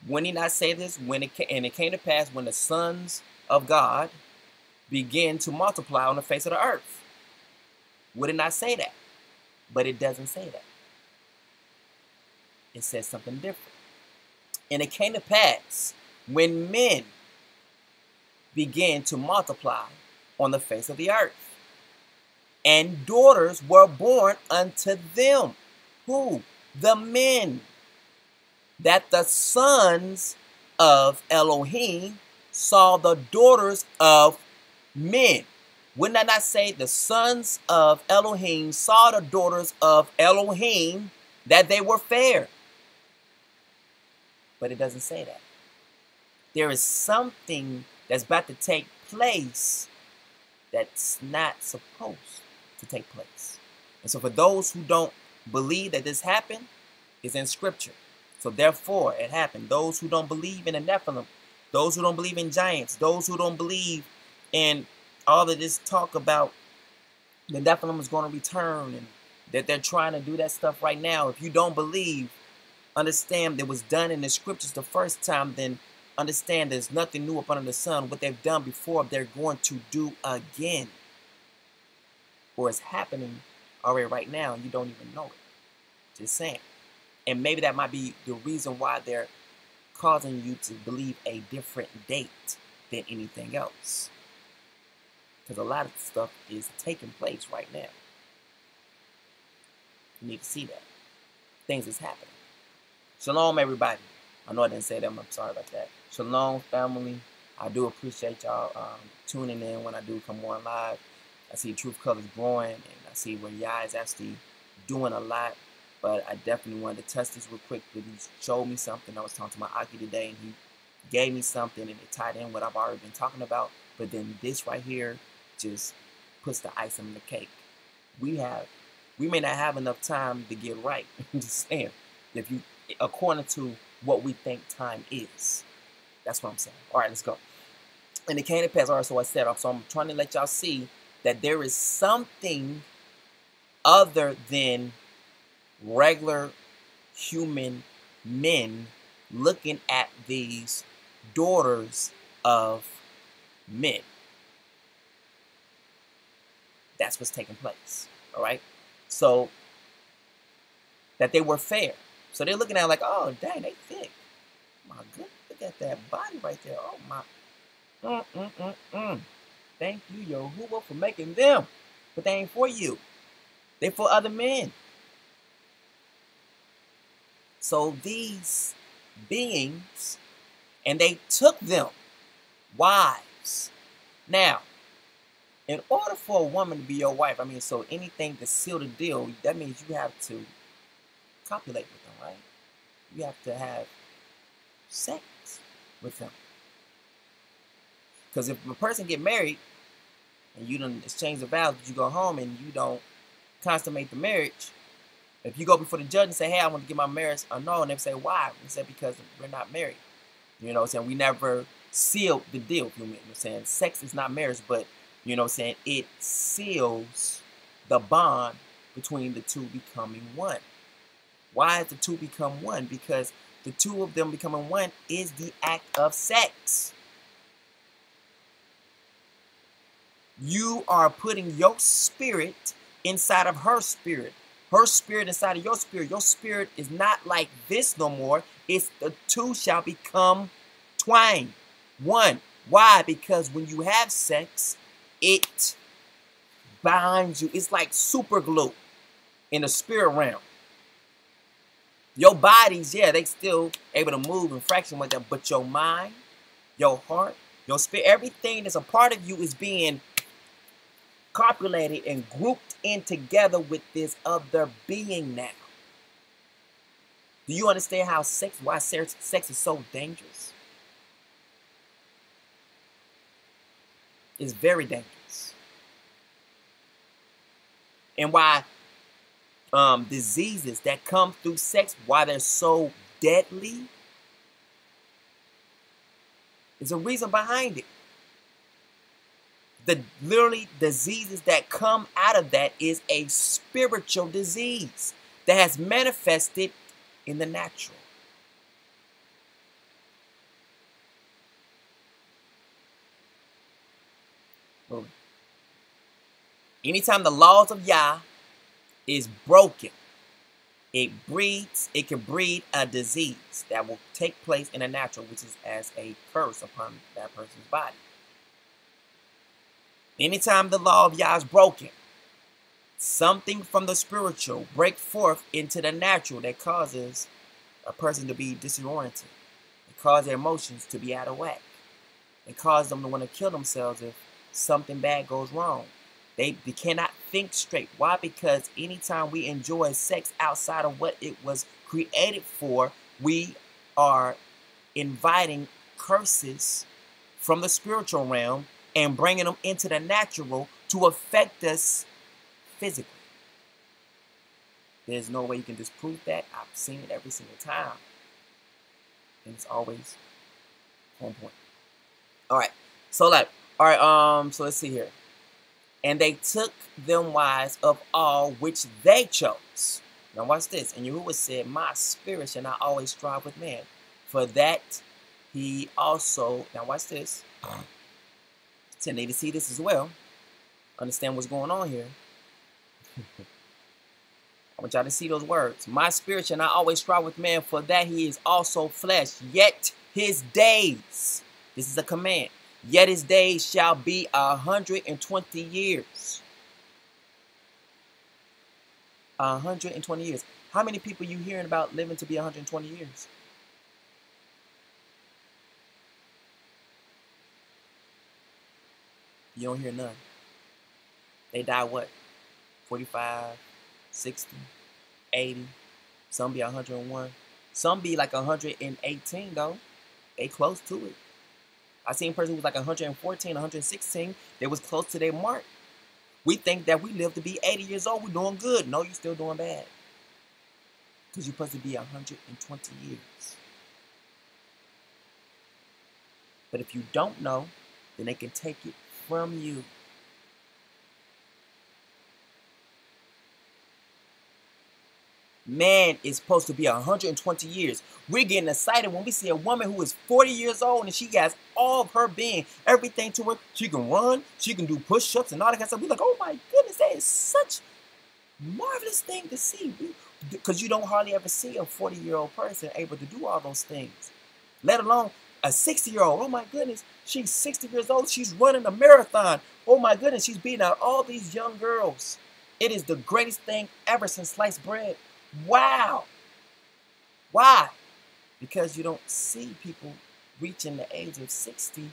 when he not say this, and it came to pass when the sons of God begin to multiply on the face of the earth. Would it not say that? But it doesn't say that. It says something different. And it came to pass when men began to multiply on the face of the earth, and daughters were born unto them. Who? The men. That the sons of Elohim saw the daughters of men. Wouldn't that not say the sons of Elohim saw the daughters of Elohim, that they were fair? But it doesn't say that. There is something that's about to take place that's not supposed to take place. And so for those who don't believe that this happened, it's in scripture. So therefore it happened. Those who don't believe in the Nephilim, those who don't believe in giants, those who don't believe in all of this talk about the Nephilim is going to return and that they're trying to do that stuff right now. If you don't believe, understand it was done in the scriptures the first time, then understand there's nothing new up under the sun. What they've done before, they're going to do again. Or it's happening already right now and you don't even know it. Just saying. And maybe that might be the reason why they're causing you to believe a different date than anything else. Because a lot of stuff is taking place right now. You need to see that. Things is happening. Shalom, everybody. I know I didn't say that. I'm sorry about that. Shalom, family. I do appreciate y'all tuning in when I do come on live. I see Truth Colors growing, and I see where Yah is actually doing a lot. But I definitely wanted to test this real quick, because he showed me something. I was talking to my Aki today, and he gave me something, and it tied in what I've already been talking about. But then this right here just puts the icing on the cake. We may not have enough time to get right. I'm just saying, if you, according to what we think time is, that's what I'm saying. All right, let's go. And it came to pass. All right, so I said, so I'm trying to let y'all see that there is something other than regular human men looking at these daughters of men. That's what's taking place. All right. So that they were fair. So they're looking at it like, oh, dang, they thick. My goodness, look at that body right there. Oh, my. Thank you, Yahuwah, for making them. But they ain't for you. They're for other men. So these beings, and they took them wives. Now, in order for a woman to be your wife, I mean, so anything to seal the deal, that means you have to copulate with them, right? You have to have sex with them. Because if a person get married and you don't exchange the vows, but you go home and you don't consummate the marriage, if you go before the judge and say, hey, I want to get my marriage annulled, and they say, why? We say, because we're not married. You know what I'm saying? We never sealed the deal. You know what I'm saying? Sex is not marriage, but You know what I'm saying? It seals the bond between the two becoming one. Why is the two become one? Because the two of them becoming one is the act of sex. You are putting your spirit inside of her spirit inside of your spirit. Your spirit is not like this no more. It's the two shall become twine, one. Why? Because when you have sex, it binds you. It's like super glue in the spirit realm. Your bodies, yeah, they still able to move and fraction with them, but your mind, your heart, your spirit, everything that's a part of you is being copulated and grouped in together with this other being now. Do you understand how why sex is so dangerous? It's very dangerous. And why diseases that come through sex, why they're so deadly, there's a reason behind it. The literally diseases that come out of that is a spiritual disease that has manifested in the natural. Anytime the laws of Yah is broken, it can breed a disease that will take place in the natural, which is as a curse upon that person's body. Anytime the law of Yah is broken, something from the spiritual break forth into the natural that causes a person to be disoriented. It causes their emotions to be out of whack. It causes them to want to kill themselves if something bad goes wrong. They cannot think straight. Why? Because anytime we enjoy sex outside of what it was created for, we are inviting curses from the spiritual realm and bringing them into the natural to affect us physically. There's no way you can disprove that. I've seen it every single time. And it's always on point. Alright. So so let's see here. And they took them wives of all which they chose. Now watch this. And Yahuwah said, my spirit shall not always strive with man. For that he also, now watch this. So I need to see this as well. Understand what's going on here. I want y'all to see those words. My spirit shall not always strive with man, for that he is also flesh. Yet his days, this is a command, yet his days shall be 120 years. 120 years. How many people you hearing about living to be 120 years? You don't hear none. They die what? 45, 60, 80. Some be 101. Some be like 118 though. They close to it. I seen a person who was like 114, 116. They was close to their mark. We think that we live to be 80 years old. We're doing good. No, you're still doing bad. Because you're supposed to be 120 years. But if you don't know, then they can take it from you. Man is supposed to be 120 years. We're getting excited when we see a woman who is 40 years old and she has all of her being, everything to her. She can run, she can do push-ups and all that kind of stuff. We're like, oh my goodness, that is such a marvelous thing to see. Because you don't hardly ever see a 40-year-old person able to do all those things. Let alone a 60-year-old. Oh my goodness, she's 60 years old. She's running a marathon. Oh my goodness, she's beating out all these young girls. It is the greatest thing ever since sliced bread. Wow. Why? Because you don't see people reaching the age of 60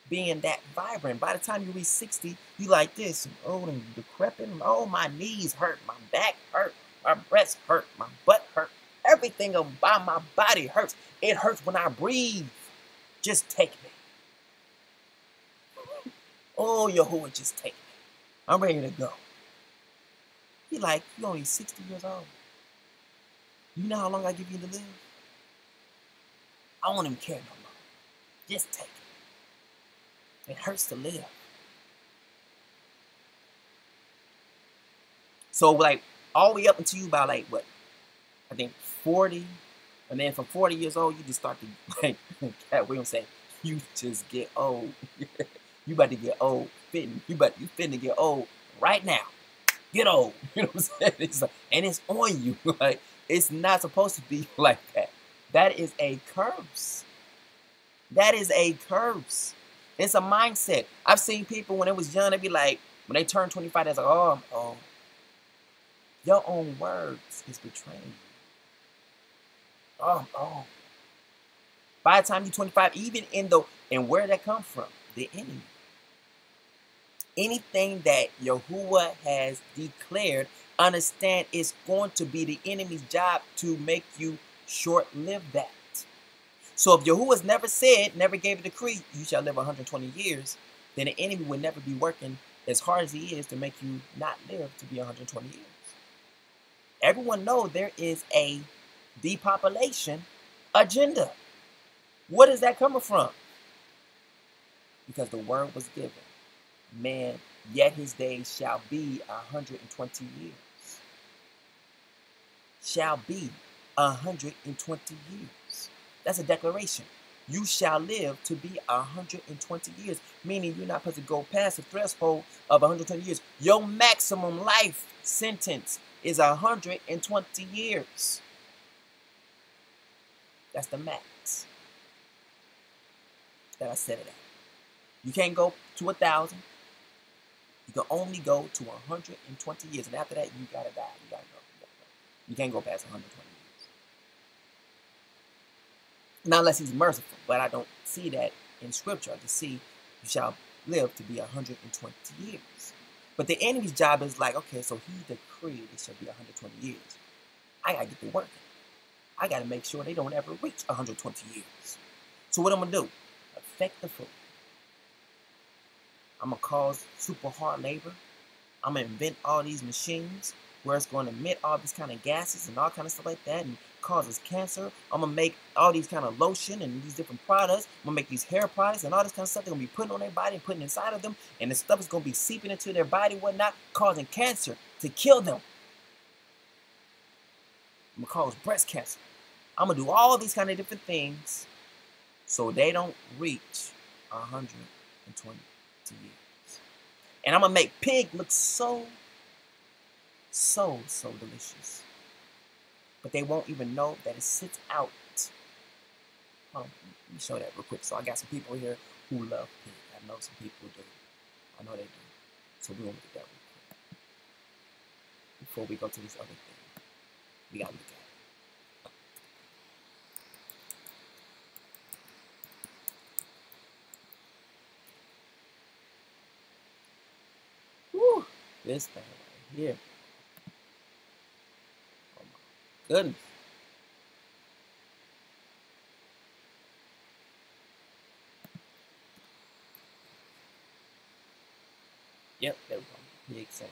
being that vibrant. By the time you reach 60, you like this, old and decrepit. Oh, my knees hurt, my back hurt, my breasts hurt, my butt hurt. Everything about my body hurts. It hurts when I breathe. Just take me. Oh, Yahuwah, just take me. I'm ready to go. You're like, you're only 60 years old. You know how long I give you to live? I won't even care no more. Just take it. It hurts to live. So like all the way up until you about like what? I think 40. And then from 40 years old, you just start to, like Cat Williams said, you just get old. You about to get old. You finna get old right now. Get old. You know what I'm saying? It's like, and it's on you. Like, it's not supposed to be like that. That is a curse. That is a curse. It's a mindset. I've seen people when they was young, they be like, when they turn 25, they're like, oh, I'm old. Your own words is betraying you. Oh. By the time you're 25, even and where did that come from? The enemy. Anything that Yahuwah has declared, understand it's going to be the enemy's job to make you short-live that. So if Yahuwah's never gave a decree, you shall live 120 years, then the enemy will never be working as hard as he is to make you not live to be 120 years. Everyone knows there is a depopulation agenda. What is that coming from? Because the word was given. Man, yet his days shall be 120 years. Shall be 120 years. That's a declaration. You shall live to be 120 years. Meaning you're not supposed to go past the threshold of 120 years. Your maximum life sentence is 120 years. That's the max that I set it at. You can't go to 1,000. You can only go to 120 years. And after that, you gotta die. You gotta go. You can't go past 120 years. Not unless he's merciful. But I don't see that in scripture. I just see you shall live to be 120 years. But the enemy's job is like, okay, so he decreed it shall be 120 years. I gotta get to working. I gotta make sure they don't ever reach 120 years. So what I'm gonna do? Affect the food. I'm gonna cause super hard labor. I'm gonna invent all these machines where it's gonna emit all these kind of gases and all kind of stuff like that and causes cancer. I'm gonna make all these kind of lotion and these different products. I'm gonna make these hair products and all this kind of stuff they're gonna be putting on their body and putting inside of them. And the stuff is gonna be seeping into their body, whatnot, causing cancer to kill them. I'm gonna cause breast cancer. I'm gonna do all these kind of different things so they don't reach 120 years. And I'm gonna make pig look so delicious. But they won't even know that it sits out. Let me show that real quick. So I got some people here who love pig. I know some people do. I know they do. So we're gonna look at that real quick. Before we go to this other thing, we gotta look at it. This thing right here. Oh my goodness. Yep, there we go. Pig saying.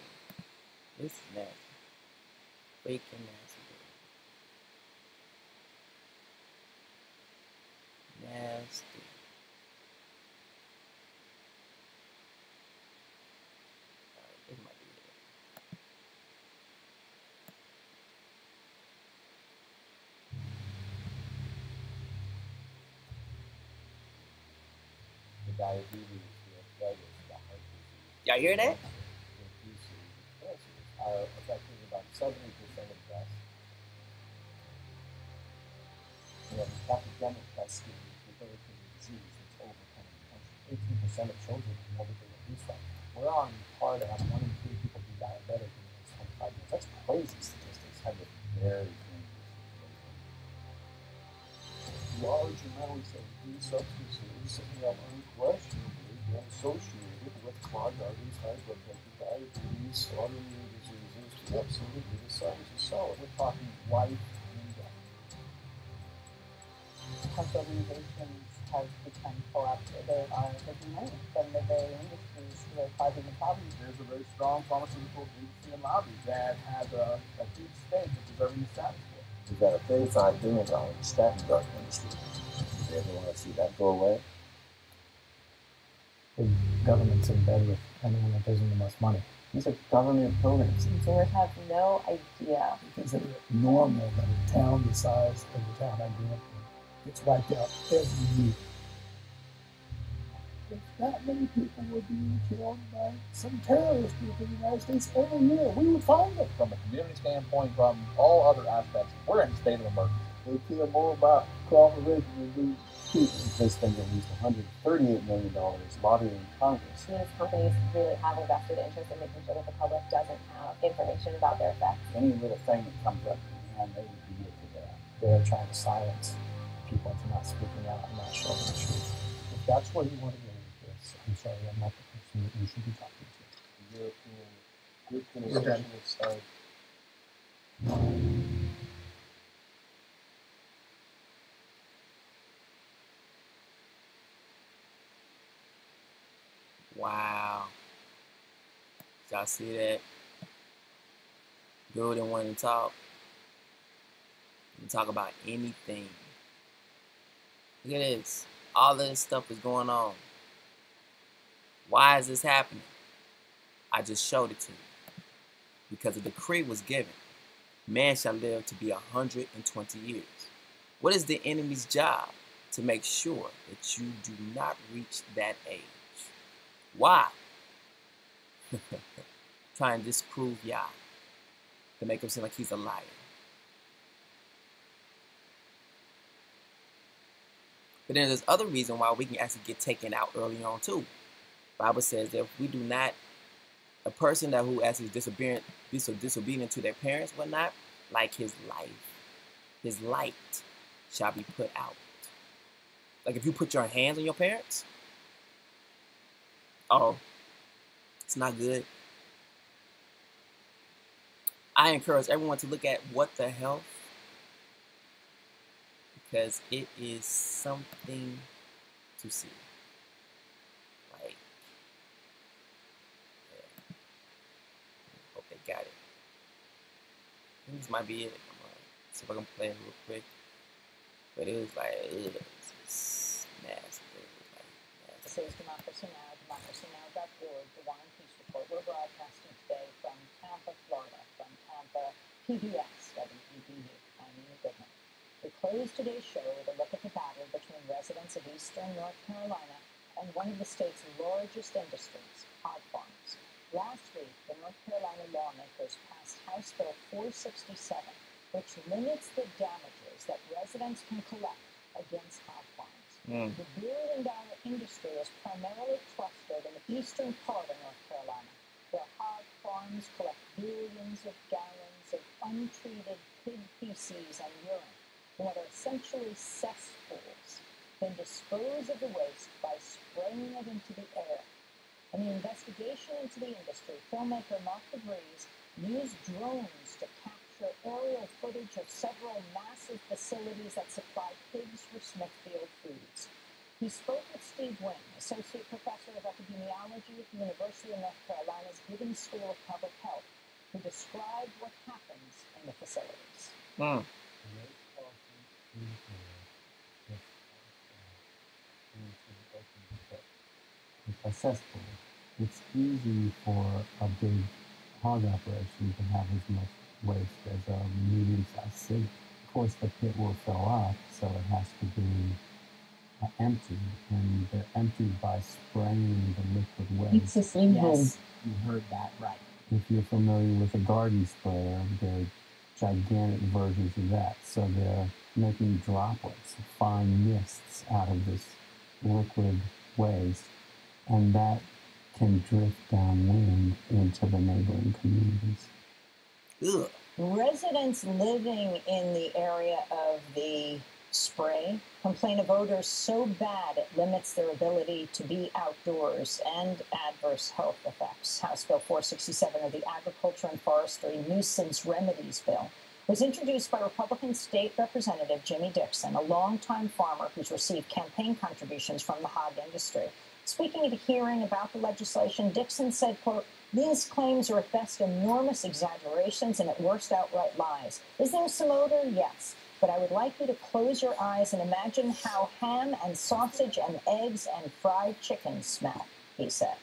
This is nasty. Freaking nasty. Nasty. This might be it. The diabetes, the heart disease. Y'all hear that? Are affecting about 70% of deaths. We have epidemic breast debilitating disease that's overcoming the country. 18% of children have everything obese like. We're on par to have 1 in 3 people be diabetic in the next 25 years. That's crazy statistics. Have a very dangerous situation. Large amounts of these substances have unquestionably been associated with clogged arteries, high blood pressure, diabetes, autoimmune diseases. Absolutely, the science is solid. We're talking life and death. Health organizations have become co-opted. There are taking money from the very industries who are causing the problems. There's a very strong pharmaceutical industry and lobby that has a huge stake in preserving the status quo. We've got a $35 billion statin drug industry. Do you ever want to see that go away? The government's in bed with anyone that gives them the most money. These are government programs. Consumers have no idea. They consider it normal that a town the size of the town I grew up in gets wiped out every year. If that many people were being killed by some terrorist group in the United States every year, we would find them. From a community standpoint, from all other aspects, we're in a state of emergency. They care more about cooperation than these people. They spend at least $138 million lobbying Congress. These companies really have a vested interest in making sure that the public doesn't have information about their effects. Any little thing that comes up, and they would be it to that. They're trying to silence people from not speaking out and not showing the truth. If that's where you want to go with this, I'm sorry, I'm not the person that you should be talking to. European Socialist side. Wow. Y'all see that? Girl didn't want to talk. Didn't talk about anything. Look at this. All of this stuff is going on. Why is this happening? I just showed it to you. Because a decree was given. Man shall live to be 120 years. What is the enemy's job? To make sure that you do not reach that age. Why? Trying to disprove Yah. To make him seem like he's a liar. But then there's other reason why we can actually get taken out early on too. Bible says that if we do not, a person that who actually is disobedient to their parents, whatnot, like his light shall be put out. Like if you put your hands on your parents, oh, it's not good. I encourage everyone to look at What the Health, because it is something to see. Like, yeah. Hope they got it. I think this might be it. I'm gonna see if I can play it real quick. But it was like, it's nasty. This is Democracy Now!, democracynow.org, the War and Peace Report. We're broadcasting today from Tampa, Florida, from Tampa PBS, WPTV. I'm Nina Goodman. We close today's show with a look at the battle between residents of eastern North Carolina and one of the state's largest industries, hog farms. Last week, the North Carolina lawmakers passed House Bill 467, which limits the damages that residents can collect against hog farms. The billion-dollar industry is primarily clustered in the eastern part of North Carolina, where hog farms collect billions of gallons of untreated pig feces and urine in what are essentially cesspools, then dispose of the waste by spraying it into the air. In the investigation into the industry, filmmaker Mark DeVries used drones to capture aerial footage of several massive facilities that supply pigs for Smithfield Foods. He spoke with Steve Wynn, Associate Professor of Epidemiology at the University of North Carolina's Gibbons School of Public Health, who described what happens in the facilities. A cesspool. It's easy for a big hog operation to have as much waste as a medium-sized city. Of course, the pit will fill up, so it has to be emptied, and they're emptied by spraying the liquid waste. Yes, you heard that right. If you're familiar with a garden sprayer, they're gigantic versions of that. So they're making droplets, fine mists out of this liquid waste, and that can drift downwind into the neighboring communities. Ugh. Residents living in the area of the spray complain of odors so bad it limits their ability to be outdoors and adverse health effects. House Bill 467 of the Agriculture and Forestry Nuisance Remedies Bill was introduced by Republican State Representative Jimmy Dixon, a longtime farmer who's received campaign contributions from the hog industry. Speaking at a hearing about the legislation, Dixon said, quote, "These claims are at best enormous exaggerations and at worst outright lies. Is there some odor? Yes. But I would like you to close your eyes and imagine how ham and sausage and eggs and fried chicken smell," he said.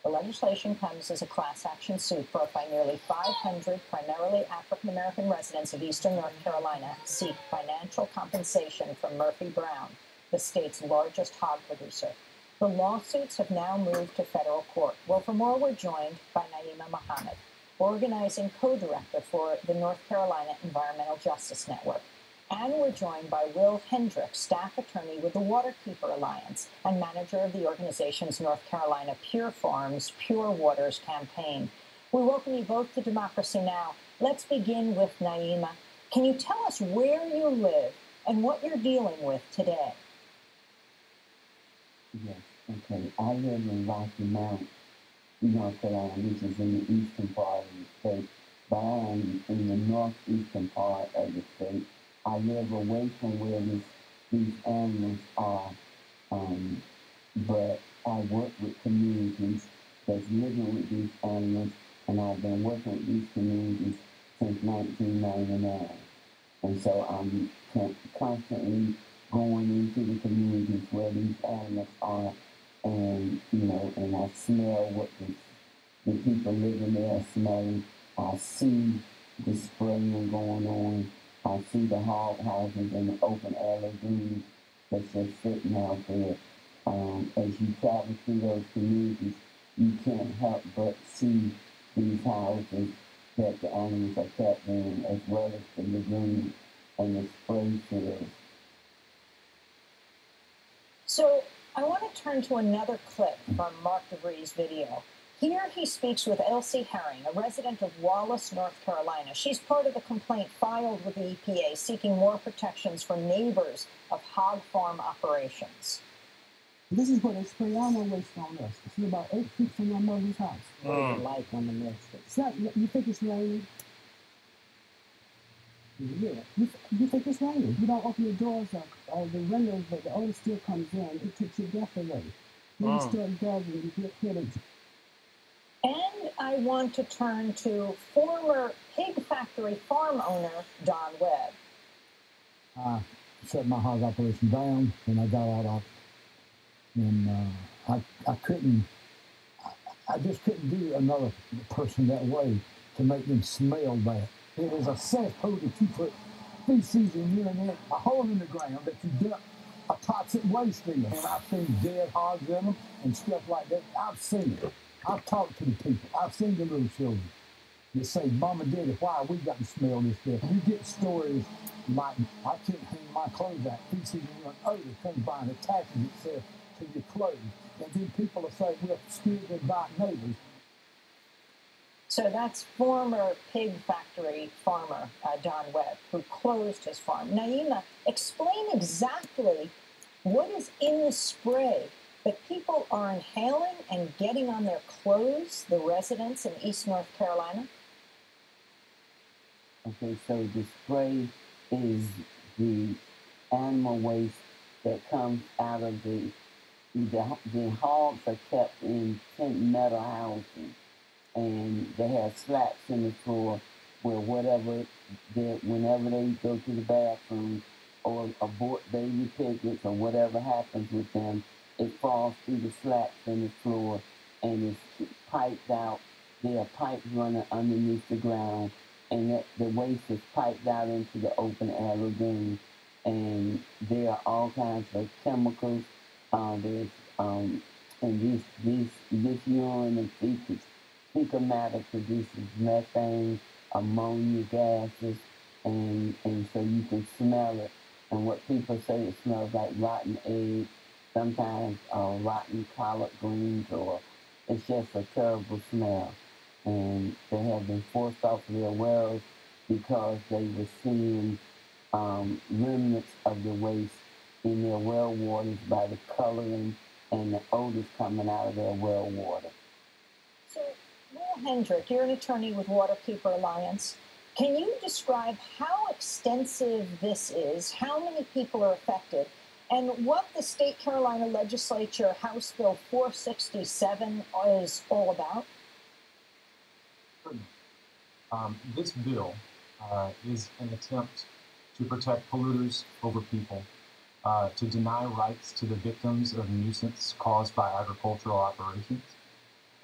The legislation comes as a class action suit brought by nearly 500 primarily African American residents of eastern North Carolina seek financial compensation from Murphy Brown, the state's largest hog producer. The lawsuits have now moved to federal court. Well, for more, we're joined by Naima Muhammad, organizing co-director for the North Carolina Environmental Justice Network. And we're joined by Will Hendrick, staff attorney with the Waterkeeper Alliance and manager of the organization's North Carolina Pure Farms, Pure Waters campaign. We welcome you both to Democracy Now! Let's begin with Naima. Can you tell us where you live and what you're dealing with today? Yes, okay. I live in Rocky Mount, North Carolina, which is in the eastern part of the state, but I am in the northeastern part of the state. I live away from where these animals are, but I work with communities that's living with these animals, and I've been working with these communities since 1999. And so I'm constantly going into the communities where these animals are, and and I smell what the people living there are smelling. I see the spraying going on. I see the hog houses and the open air lagoons that's just sitting out there. As you travel through those communities, you can't help but see these houses that the animals are kept in, as well as the lagoons and the spray fields. So I want to turn to another clip from Mark DeVries' video. Here he speaks with Elsie Herring, a resident of Wallace, North Carolina. She's part of the complaint filed with the EPA seeking more protections for neighbors of hog farm operations. This is what they spray animal waste on us. It's about 8 feet from my mother's house. Like on the next. It's not, you think it's raining? Yeah. You think it's raining. You don't open the doors up or the windows, but the odor still comes in. It takes your breath away. Then you start gathering, you get headaches. And I want to turn to former pig factory farm owner Don Webb. I shut my hog operation down and I got out of it. And I couldn't, I just couldn't do another person that way to make them smell bad. It was a cesspool that you put feces and urine in, a hole in the ground that you dump a toxic waste in. And I've seen dead hogs in them and stuff like that. I've seen it. I've talked to the people. I've seen the little children that say, Mom and Daddy, why we got to smell this stuff? You get stories like, I can't hang my clothes out. Feces and urine odor comes by and attaches itself to your clothes. And then people will say, we're scared to invite neighbors. So that's former pig factory farmer Don Webb, who closed his farm. Naima, explain exactly what is in the spray that people are inhaling and getting on their clothes, the residents in East North Carolina? Okay, so the spray is the animal waste that comes out of the hogs are kept in tent metal housing, and they have slats in the floor where whenever they go to the bathroom or abort baby piglets or whatever happens with them, it falls through the slats in the floor and it's piped out. There are pipes running underneath the ground, and the waste is piped out into the open air lagoon. And there are all kinds of chemicals. There's and this urine and fecal matter produces methane, ammonia gases, and so you can smell it. And what people say, it smells like rotten eggs, sometimes rotten collard greens, or it's just a terrible smell. And they have been forced off of their wells because they were seeing remnants of the waste in their well waters by the coloring and the odors coming out of their well water. So, Will Hendrick, you're an attorney with Waterkeeper Alliance. Can you describe how extensive this is, how many people are affected, and what the State Carolina Legislature House Bill 467 is all about? This bill is an attempt to protect polluters over people, to deny rights to the victims of nuisance caused by agricultural operations,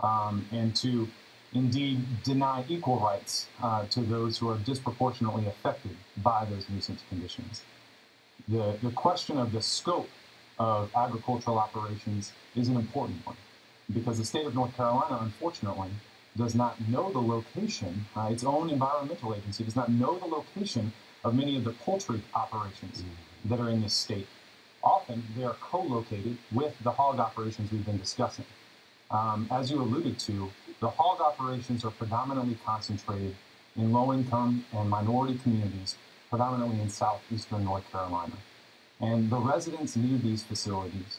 and to indeed deny equal rights to those who are disproportionately affected by those nuisance conditions. The question of the scope of agricultural operations is an important one, because the state of North Carolina, unfortunately, does not know the location, its own environmental agency does not know the location of many of the poultry operations that are in this state. Often, they are co-located with the hog operations we've been discussing. As you alluded to, the hog operations are predominantly concentrated in low-income and minority communities, predominantly in southeastern North Carolina. And the residents near these facilities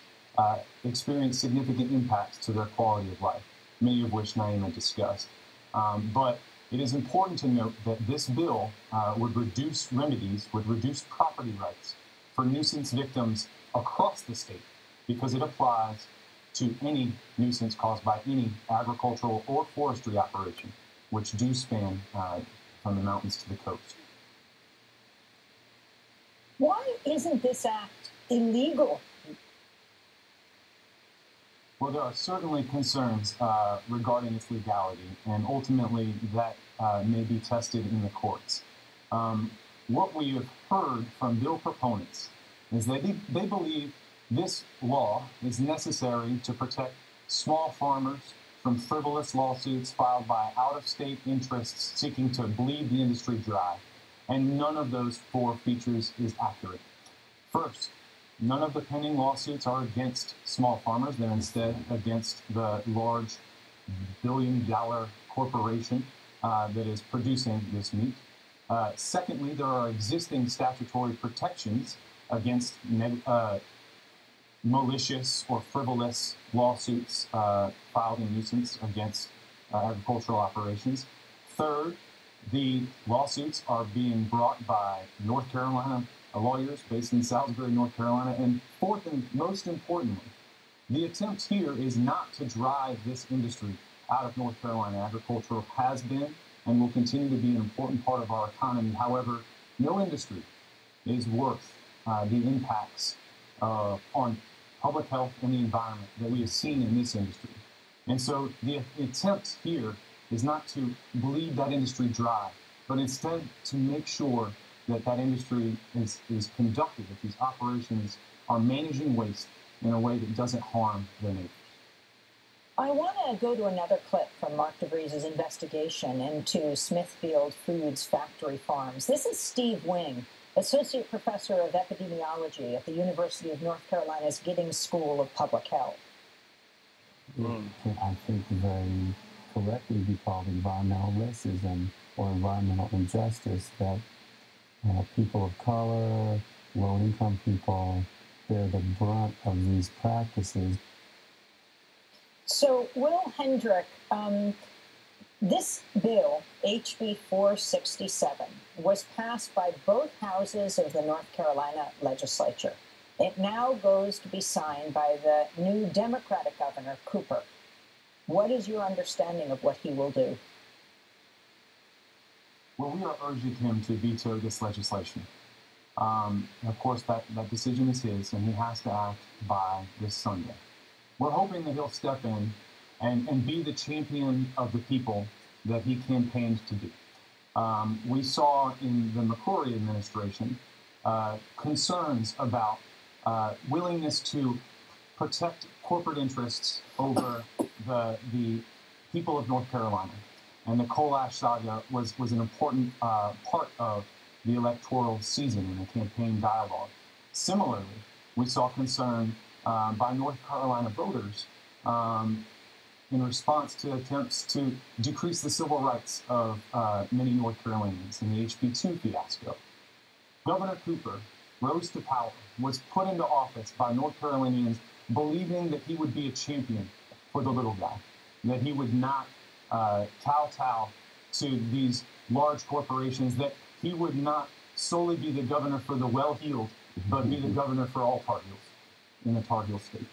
experience significant impacts to their quality of life, many of which Naima discussed. But it is important to note that this bill would reduce property rights for nuisance victims across the state, because it applies to any nuisance caused by any agricultural or forestry operation, which do span from the mountains to the coast. Why isn't this act illegal? Well, there are certainly concerns regarding its legality, and ultimately that may be tested in the courts. What we have heard from bill proponents is that they believe this law is necessary to protect small farmers from frivolous lawsuits filed by out-of-state interests seeking to bleed the industry dry. And none of those four features is accurate. First, none of the pending lawsuits are against small farmers. They're instead against the large billion-dollar corporation that is producing this meat. Secondly, there are existing statutory protections against malicious or frivolous lawsuits filed in nuisance against agricultural operations. Third, the lawsuits are being brought by North Carolina lawyers based in Salisbury, North Carolina. And fourth, and most importantly, the attempt here is not to drive this industry out of North Carolina. Agriculture has been and will continue to be an important part of our economy. However, no industry is worth the impacts on public health and the environment that we have seen in this industry. And so the attempt here is not to bleed that industry dry, but instead to make sure that that industry is conducted, that these operations are managing waste in a way that doesn't harm their neighbors. I want to go to another clip from Mark DeVries' investigation into Smithfield Foods factory farms. This is Steve Wing, Associate Professor of Epidemiology at the University of North Carolina's Giddings School of Public Health. I think very correctly be called environmental racism or environmental injustice, that people of color, low-income people, bear the brunt of these practices. So, Will Hendrick, this bill, HB 467, was passed by both houses of the North Carolina legislature. It now goes to be signed by the new Democratic governor, Cooper. What is your understanding of what he will do? Well, we are urging him to veto this legislation. Of course, that decision is his, and he has to act by this Sunday. We're hoping that he'll step in and be the champion of the people that he campaigned to be. We saw in the McCrory administration concerns about willingness to protect corporate interests over the people of North Carolina. And the coal ash saga was an important part of the electoral season and the campaign dialogue. Similarly, we saw concern by North Carolina voters in response to attempts to decrease the civil rights of many North Carolinians in the HB2 fiasco. Governor Cooper rose to power, was put into office by North Carolinians believing that he would be a champion for the little guy, that he would not kowtow to these large corporations, that he would not solely be the governor for the well-heeled, but be the governor for all Tar Heels in the Tar Heel state.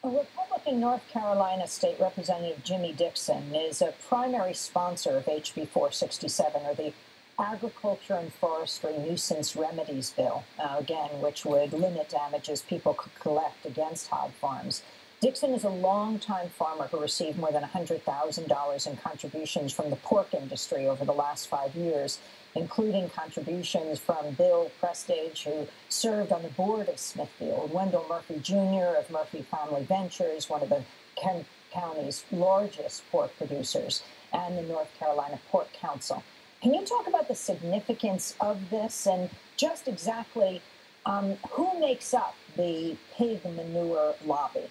A Republican North Carolina State Representative Jimmy Dixon is a primary sponsor of HB 467, or the Agriculture and Forestry Nuisance Remedies Bill, again, which would limit damages people could collect against hog farms. Dixon is a longtime farmer who received more than $100,000 in contributions from the pork industry over the last 5 years, including contributions from Bill Prestage, who served on the board of Smithfield, Wendell Murphy Jr. of Murphy Family Ventures, one of the Kent County's largest pork producers, and the North Carolina Pork Council. Can you talk about the significance of this and just exactly who makes up the pig manure lobby?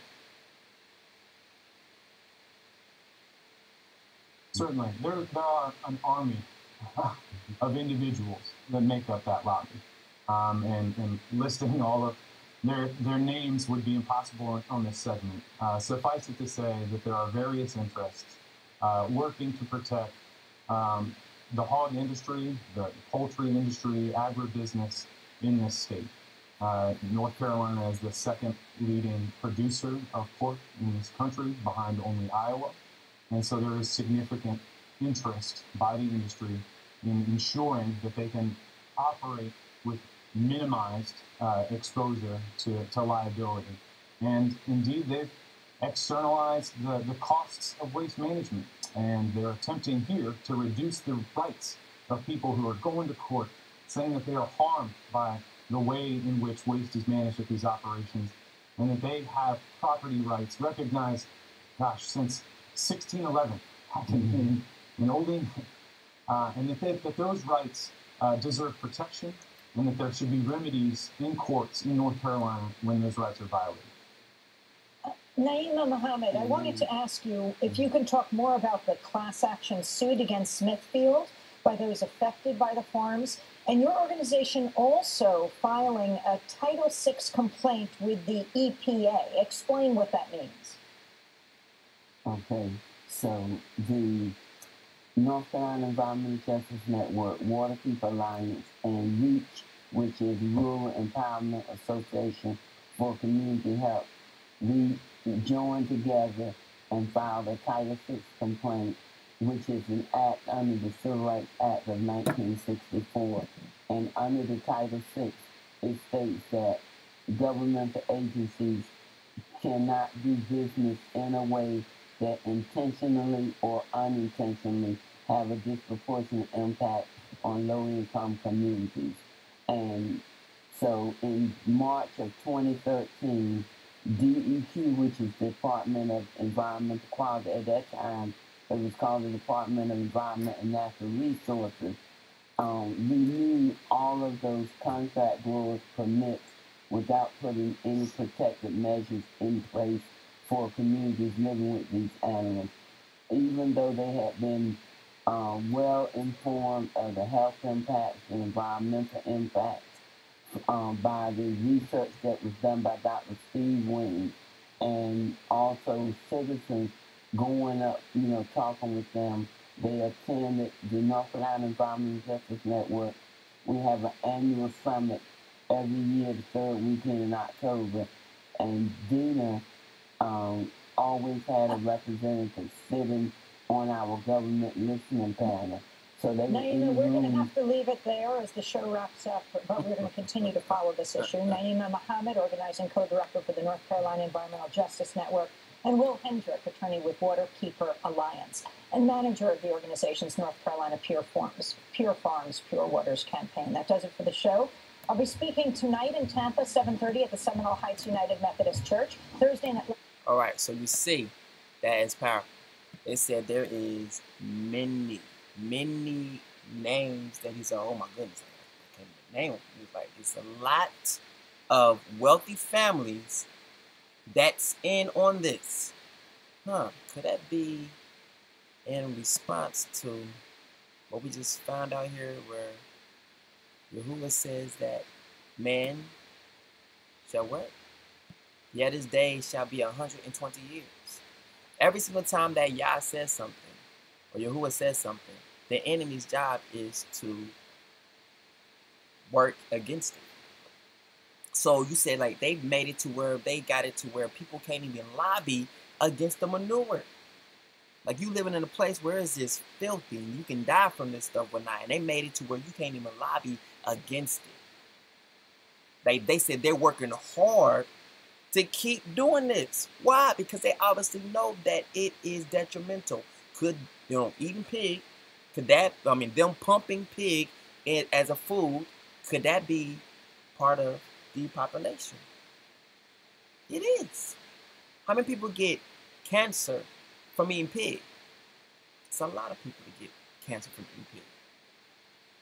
Certainly. There are an army of individuals that make up that lobby. And listing all of their names would be impossible on this segment. Suffice it to say that there are various interests working to protect the hog industry, the poultry industry, agribusiness in this state. North Carolina is the second leading producer of pork in this country, behind only Iowa. And so there is significant interest by the industry in ensuring that they can operate with minimized exposure to liability. And indeed, they've externalized the costs of waste management. And they're attempting here to reduce the rights of people who are going to court, saying that they are harmed by the way in which waste is managed at these operations, and that they have property rights recognized, since 1611, happened in Old England, and that those rights deserve protection, and that there should be remedies in courts in North Carolina when those rights are violated. Naima Muhammad, I wanted to ask you if you can talk more about the class action suit against Smithfield by those affected by the farms, and your organization also filing a Title VI complaint with the EPA. Explain what that means. Okay, so the North Carolina Environmental Justice Network, Waterkeeper Alliance, and REACH, which is Rural Empowerment Association for Community Health, we joined together and filed a Title VI complaint, which is an act under the Civil Rights Act of 1964. And under the Title VI, it states that governmental agencies cannot do business in a way that intentionally or unintentionally have a disproportionate impact on low-income communities. And so in March of 2013, DEQ, which is the Department of Environmental Quality, at that time it was called the Department of Environment and Natural Resources, renewed all of those contract rules permits without putting any protective measures in place for communities living with these animals, even though they had been well informed of the health impacts and environmental impacts by the research that was done by Dr. Steve Wing, and also citizens going up, talking with them. They attended the North Carolina Environmental Justice Network. We have an annual summit every year, the third weekend in October, and Dina always had a representative sitting on our government listening panel. So they Naima, we're going to have to leave it there as the show wraps up, but we're going to continue to follow this issue. Naima Muhammad, organizing co-director for the North Carolina Environmental Justice Network, and Will Hendrick, attorney with Waterkeeper Alliance, and manager of the organization's North Carolina Pure Farms, Pure Waters campaign. That does it for the show. I'll be speaking tonight in Tampa, 7:30 at the Seminole Heights United Methodist Church. Thursday night. All right, so you see, that is powerful. It said there is many names that he said, oh my goodness, I can't even name them. He was like, it's a lot of wealthy families that's in on this. Could that be in response to what we just found out here, where Yahuwah says that man shall what? Yet his days shall be 120 years. Every single time that Yah says something, or Yahuwah says something, the enemy's job is to work against it. So you said like they've made it to where they got it to where people can't even lobby against the manure. Like you living in a place where it's just filthy and you can die from this stuff or not. And they made it to where you can't even lobby against it. They said they're working hard to keep doing this. Why? Because they obviously know that it is detrimental. Could, eating pig, could that, them pumping pig as a food, could that be part of depopulation? It is. How many people get cancer from eating pig? It's a lot of people that get cancer from eating pig.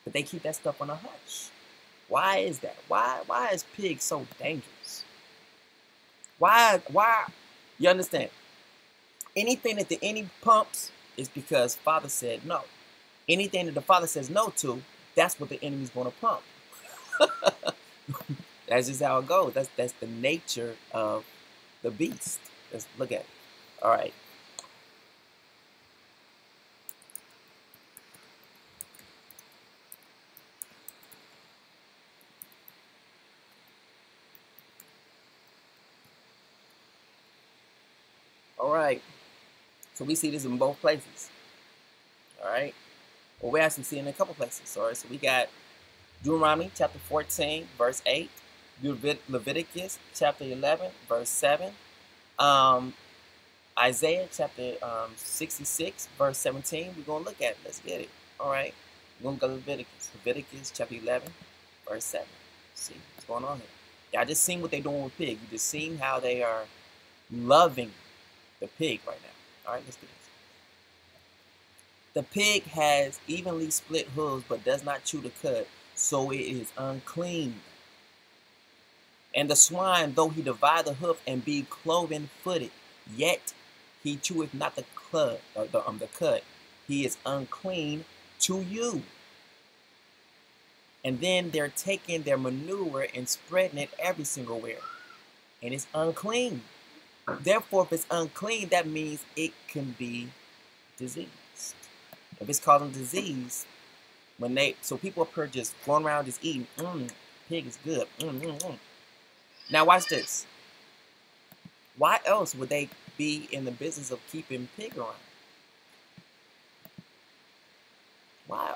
But they keep that stuff on a hush. Why is that? Why is pig so dangerous? Why? You understand? Anything that the enemy pumps is because Father said no. Anything that the Father says no to, that's what the enemy's going to pump. That's just how it goes. That's the nature of the beast. Let's look at it. All right. All right. So we see this in both places. All right. Well, we actually see it in a couple places. All right. So we got Deuteronomy chapter 14, verse 8. Leviticus chapter 11, verse 7. Isaiah chapter 66, verse 17. We're going to look at it. Let's get it. All right. We're going to go to Leviticus. Leviticus chapter 11, verse 7. See what's going on here. Y'all just seen what they're doing with pig. You just seen how they are loving the pig right now. All right, let's do this. The pig has evenly split hooves, but does not chew the cud, so it is unclean. And the swine, though he divide the hoof and be cloven-footed, yet he cheweth not the cud. He is unclean to you. And then they're taking their manure and spreading it every single where, and it's unclean. Therefore, if it's unclean, that means it can be diseased. If it's causing disease, so people up here just going around just eating, pig is good. Now watch this. Why else would they be in the business of keeping pig around? Why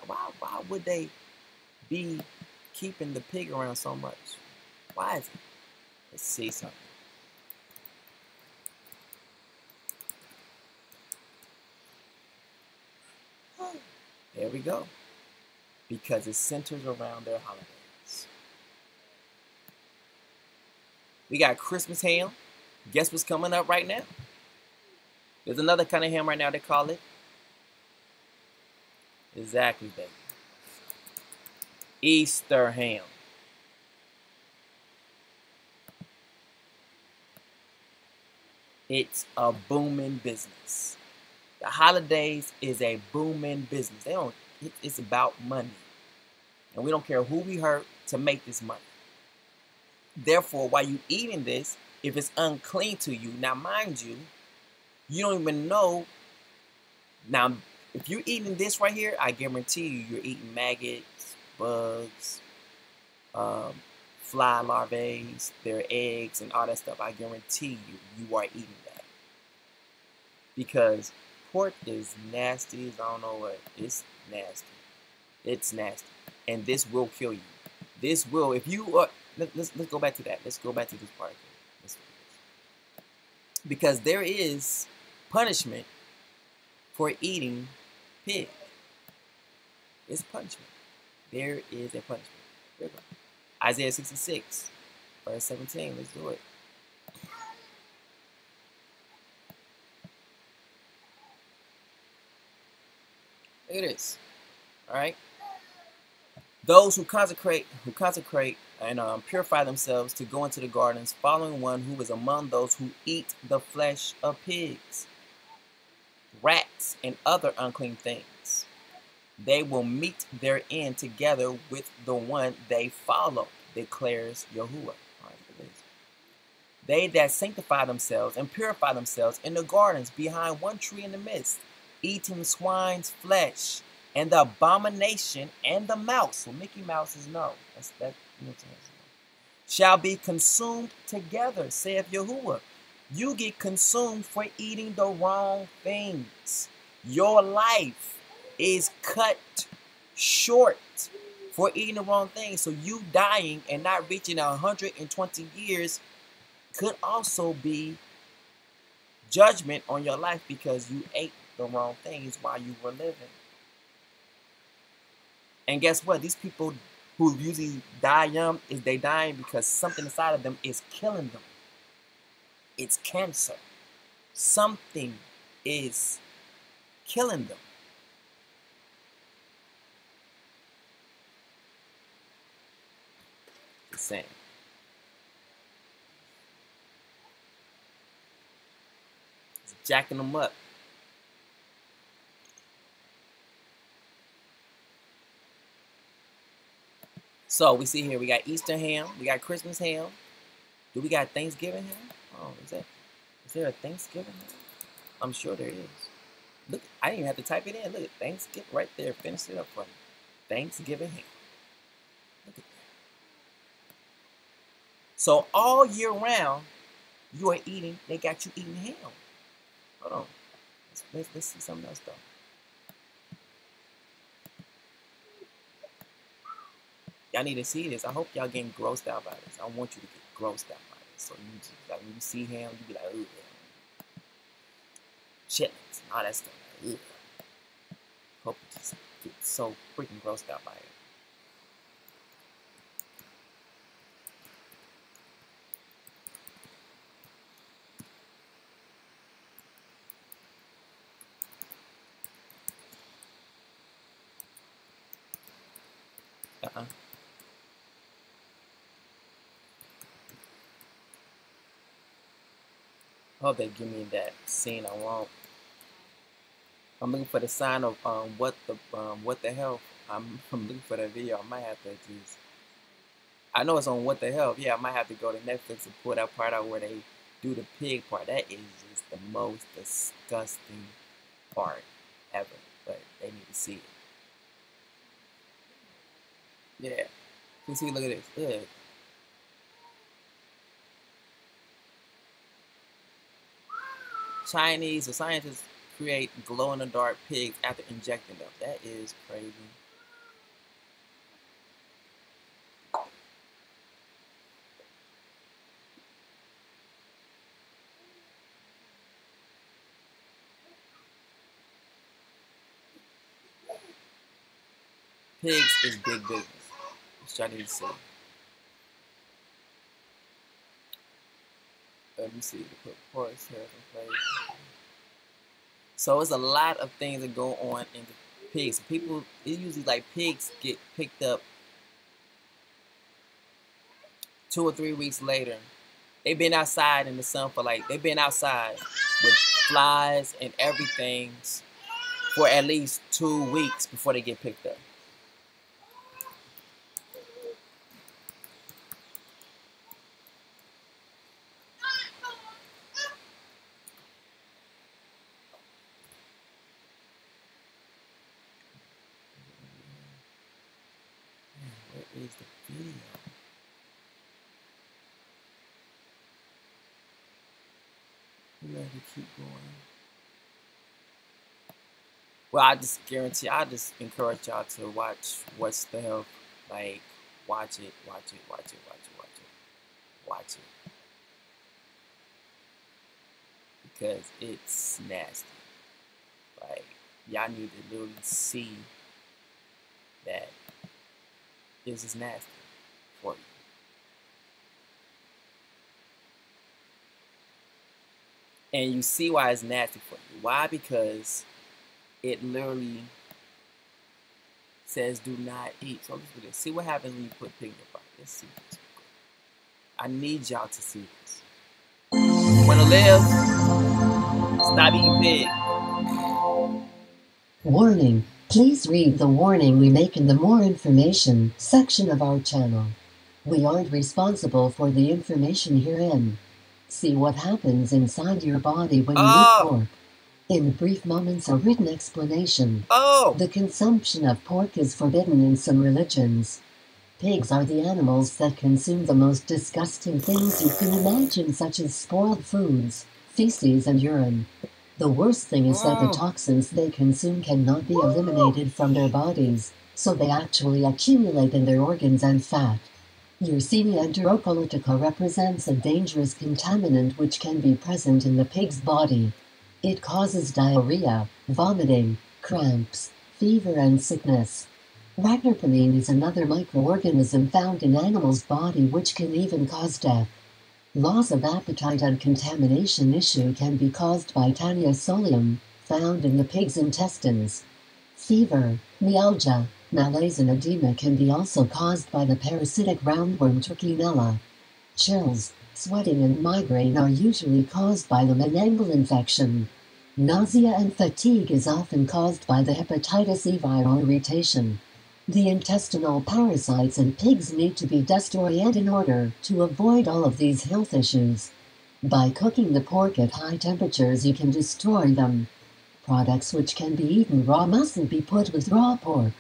would they be keeping the pig around so much? Why is it? Let's see something. There we go. Because it centers around their holidays. We got Christmas ham. Guess what's coming up right now? There's another kind of ham right now they call it. Exactly, baby. Easter ham. It's a booming business. The holidays is a booming business. It's about money. And we don't care who we hurt to make this money. Therefore, while you eating this, if it's unclean to you, now mind you, you don't even know. Now, if you're eating this right here, I guarantee you, you're eating maggots, bugs, fly larvae, their eggs, and all that stuff. I guarantee you are eating that. Because pork is nasty as I don't know what. It's nasty. It's nasty. And this will kill you. This will, if you are, let's go back to that. Let's go back to this part. Because there is punishment for eating pig. It's punishment. There is a punishment. There we go. Isaiah 66, verse 17. Let's do it. Look at this. All right. Those who consecrate and purify themselves to go into the gardens, following one who is among those who eat the flesh of pigs, rats, and other unclean things. They will meet their end together with the one they follow, declares Yahuwah. All right, they that sanctify themselves and purify themselves in the gardens behind one tree in the midst, eating swine's flesh, and the abomination and the mouse. So Mickey Mouse is no. Shall be consumed together, saith Yahuwah. You get consumed for eating the wrong things. Your life is cut short for eating the wrong things. So you dying and not reaching 120 years could also be judgment on your life because you ate the wrong things while you were living. And guess what? These people who usually die young, is they dying because something inside of them is killing them. It's cancer. Something is killing them. Just saying. It's jacking them up. So we see here, we got Easter ham, we got Christmas ham. Do we got Thanksgiving ham? Oh, is there a Thanksgiving ham? I'm sure there is. Look, I didn't even have to type it in. Look at Thanksgiving right there. Finish it up for me. Thanksgiving ham. Look at that. So all year round, you are eating. They got you eating ham. Hold on. Let's see something else though. Y'all need to see this. I hope y'all getting grossed out by this. I want you to get grossed out by this. So you just, like, when you see ham, you be like, ugh. Chitlins and all that stuff. Ugh. Hope you just get so freaking grossed out by it. I hope they give me that scene I want. I'm looking for the sign of what the hell. I'm looking for that video. I might have to just. I know it's on What the Hell. Yeah, I might have to go to Netflix and pull that part out where they do the pig part. That is just the most disgusting part ever. But they need to see it. Yeah. You see, look at this. Ugh. Chinese or scientists create glow-in-the-dark pigs after injecting them. That is crazy. Pigs is big business. Which I need to see. Let me see. Put ports here in place. So it's a lot of things that go on in the pigs. People, it usually like pigs get picked up 2 or 3 weeks later. They've been outside in the sun for they've been outside with flies and everything for at least 2 weeks before they get picked up. Where is the video? We have to keep going. Well, I just guarantee, I just encourage y'all to watch What's the Hell. Like, watch it. Because it's nasty. Like, y'all need to literally see that this is nasty for you. And you see why it's nasty for you. Why? Because it literally says do not eat. So let's do this. See what happens when you put pig in your body. Let's see this. I need y'all to see this. Want to live? Stop eating pig. Warning. Please read the warning we make in the More Information section of our channel. We aren't responsible for the information herein. See what happens inside your body when you eat pork. In brief moments, a written explanation. The consumption of pork is forbidden in some religions. Pigs are the animals that consume the most disgusting things you can imagine, such as spoiled foods, feces, and urine. The worst thing is that the toxins they consume cannot be eliminated from their bodies, so they actually accumulate in their organs and fat. Yersinia enteropolitica represents a dangerous contaminant which can be present in the pig's body. It causes diarrhea, vomiting, cramps, fever, and sickness. Arachnopamine is another microorganism found in animals' body which can even cause death. Loss of appetite and contamination issue can be caused by Tania solium, found in the pig's intestines. Fever, myalgia, malaise, and edema can be also caused by the parasitic roundworm Trichinella. Chills, sweating, and migraine are usually caused by the meninggal infection. Nausea and fatigue is often caused by the hepatitis E viral irritation. The intestinal parasites in pigs need to be destroyed in order to avoid all of these health issues. By cooking the pork at high temperatures, you can destroy them. Products which can be eaten raw mustn't be put with raw pork.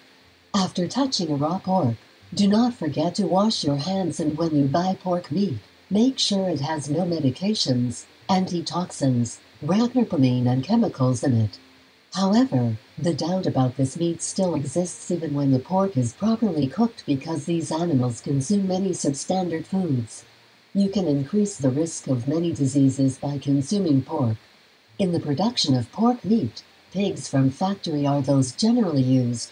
After touching a raw pork, do not forget to wash your hands, and when you buy pork meat, make sure it has no medications, antitoxins, arachnopamine, and chemicals in it. However, the doubt about this meat still exists even when the pork is properly cooked because these animals consume many substandard foods. You can increase the risk of many diseases by consuming pork. In the production of pork meat, pigs from factory are those generally used.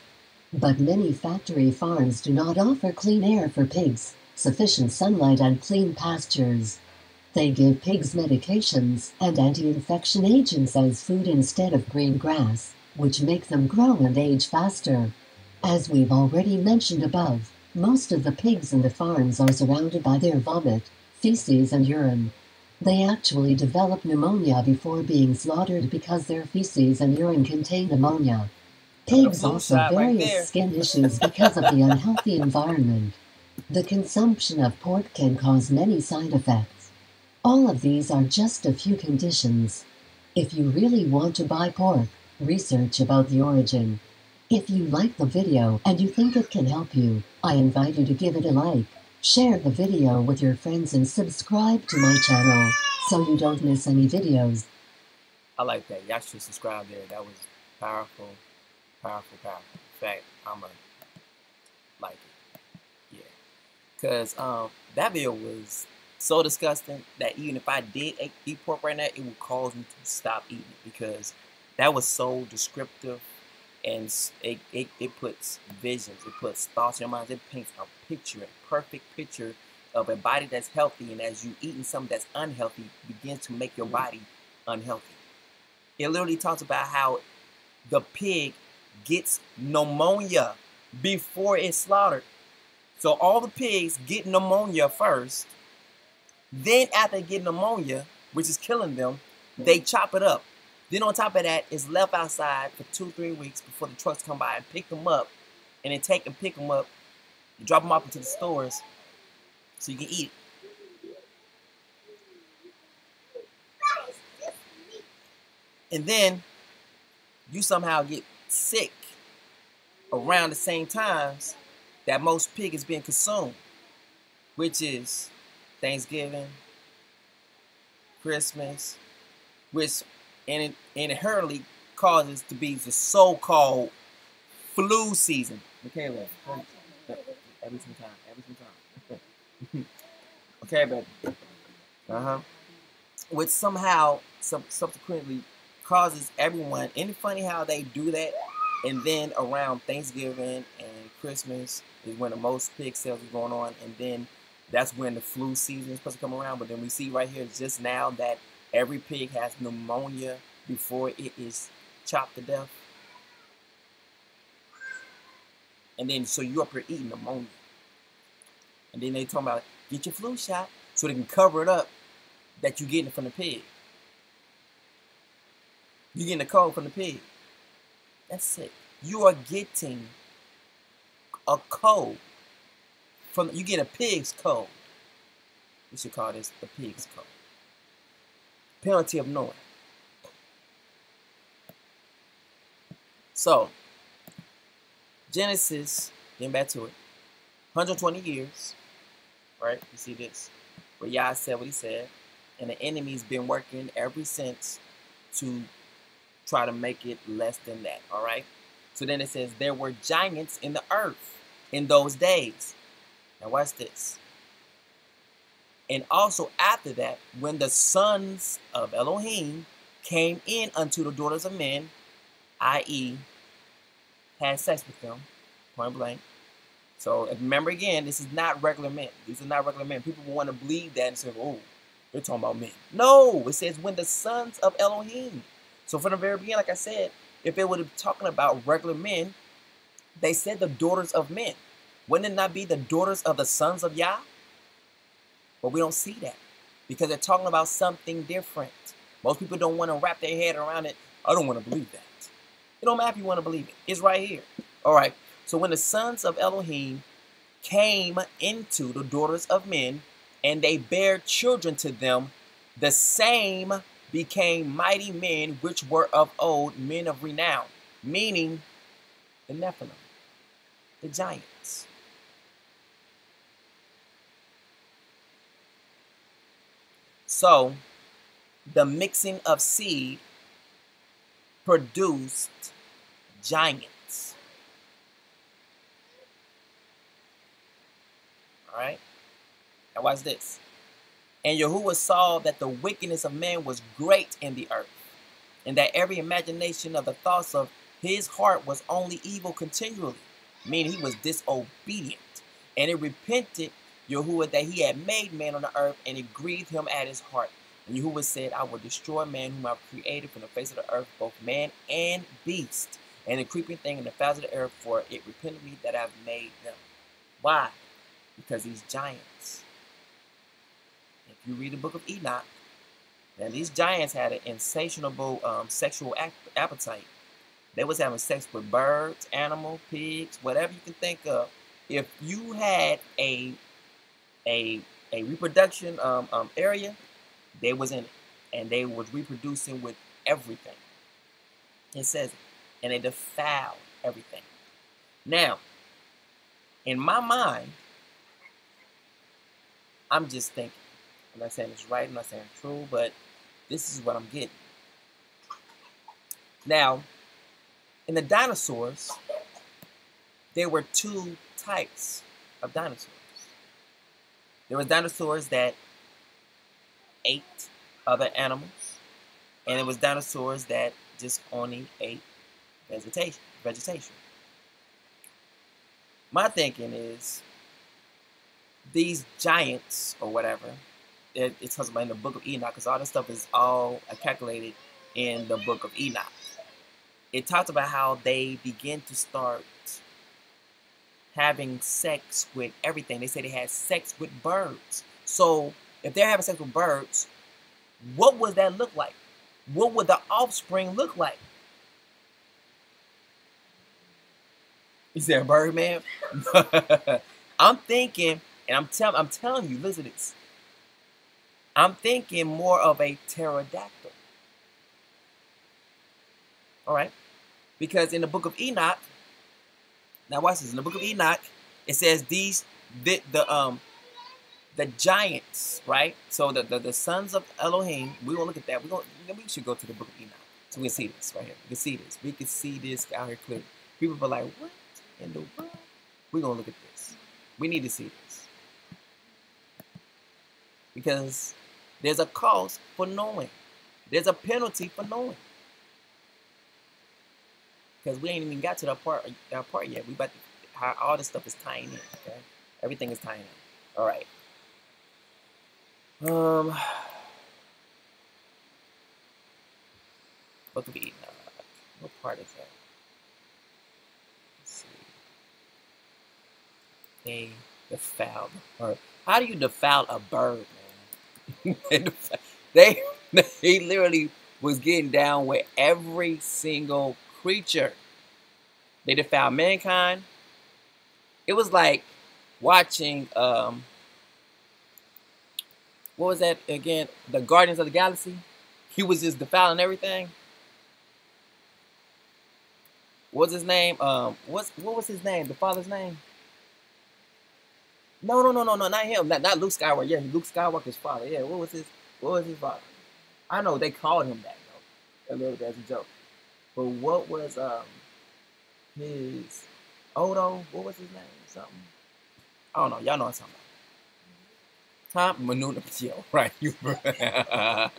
But many factory farms do not offer clean air for pigs, sufficient sunlight, and clean pastures. They give pigs medications and anti-infection agents as food instead of green grass, which make them grow and age faster. As we've already mentioned above, most of the pigs in the farms are surrounded by their vomit, feces, and urine. They actually develop pneumonia before being slaughtered because their feces and urine contain ammonia. Pigs also have various skin issues because of the unhealthy environment. The consumption of pork can cause many side effects. All of these are just a few conditions. If you really want to buy pork, research about the origin. If you like the video and you think it can help you, I invite you to give it a like, share the video with your friends, and subscribe to my channel so you don't miss any videos. I like that. Y'all should subscribe there. That was powerful, powerful, powerful. In fact, I'ma like it. Yeah. Because that video was so disgusting that even if I did eat pork right now, it would cause me to stop eating it, because that was so descriptive, and it puts visions, it puts thoughts in your mind, it paints a picture, a perfect picture of a body that's healthy, and as you eating something that's unhealthy, begins to make your body unhealthy. It literally talks about how the pig gets pneumonia before it's slaughtered. So all the pigs get pneumonia first. Then after they get pneumonia, which is killing them, they chop it up. Then on top of that, it's left outside for 2-3 weeks before the trucks come by and pick them up. And then take and pick them up, and drop them off into the stores so you can eat it. And then you somehow get sick around the same times that most pig is being consumed, which is Thanksgiving, Christmas, which inherently causes to be the so-called flu season. Okay, every time. Okay, baby. Which somehow, subsequently causes everyone. Isn't it funny how they do that? And then around Thanksgiving and Christmas is when the most pig sales is going on, and then that's when the flu season is supposed to come around. But then we see right here just now that every pig has pneumonia before it is chopped to death. And then so you're up here eating pneumonia. And then they talking about get your flu shot so they can cover it up that you're getting it from the pig. You're getting the cold from the pig. That's it. You are getting a cold from, you get a pig's cold. We should call this the pig's cold. Penalty of knowing. So, Genesis, getting back to it, 120 years, right? You see this, where Yah said what he said, and the enemy's been working ever since to try to make it less than that, all right? So then it says, there were giants in the earth in those days. Now watch this. And also after that, when the sons of Elohim came in unto the daughters of men, i.e., had sex with them, point blank. So remember again, this is not regular men. These are not regular men. People want to believe that and say, oh, they're talking about men. No, it says when the sons of Elohim. So from the very beginning, like I said, if it would have been talking about regular men, they said the daughters of men. Wouldn't it not be the daughters of the sons of Yah? But we don't see that because they're talking about something different. Most people don't want to wrap their head around it. I don't want to believe that. It don't matter if you want to believe it. It's right here. All right. So when the sons of Elohim came into the daughters of men, and they bare children to them, the same became mighty men which were of old, men of renown, meaning the Nephilim, the giants. So the mixing of seed produced giants. All right. Now watch this. And Yahuwah saw that the wickedness of man was great in the earth, and that every imagination of the thoughts of his heart was only evil continually, meaning he was disobedient. And it repented Yahuwah that he had made man on the earth, and it grieved him at his heart. And Yahuwah said, I will destroy man whom I have created from the face of the earth, both man and beast, and the creeping thing in the fowls of the earth, for it repented me that I have made them. Why? Because these giants. If you read the book of Enoch, now these giants had an insatiable sexual appetite. They was having sex with birds, animals, pigs, whatever you can think of. If you had a reproduction area, they was in it, and they was reproducing with everything. It says it, and they defiled everything. Now, in my mind, I'm just thinking. I'm not saying it's right, I'm not saying it's true, but this is what I'm getting. Now, in the dinosaurs, there were two types of dinosaurs. There were dinosaurs that ate other animals, and there was dinosaurs that just only ate vegetation. My thinking is these giants or whatever, it talks about in the book of Enoch, because all this stuff is all calculated in the book of Enoch. It talks about how they begin to start having sex with everything. They say they had sex with birds. So if they're having sex with birds, what would that look like? What would the offspring look like? Is there a bird, man? I'm thinking, and I'm telling you, listen to this. I'm thinking more of a pterodactyl. All right, because in the book of Enoch, now watch this. In the book of Enoch, it says the giants, right? So the sons of Elohim. We gonna look at that. We should go to the book of Enoch so we can see this right here. We can see this. We can see this out here clearly. People are like, what in the world? We're gonna look at this. We need to see this because there's a cost for knowing. There's a penalty for knowing. Because we ain't even got to that part yet. We about to, how all this stuff is tying in. Okay, everything is tying in. All right. Book of Enoch. What part is that? Let's see. They defiled a bird. How do you defile a bird, man? they literally was getting down with every single creature. They defiled mankind. It was like watching what was that again? The Guardians of the Galaxy. He was just defiling everything. What was his name? What was his name? The father's name? No, not him. Not Luke Skywalker. Yeah, Luke Skywalker's father. Yeah, what was his father? I know they called him that though. A little bit as a joke. But what was his Odo? What was his name? Something. I don't know. Y'all know what I'm talking Huh? Manuna, yo, right. You. Let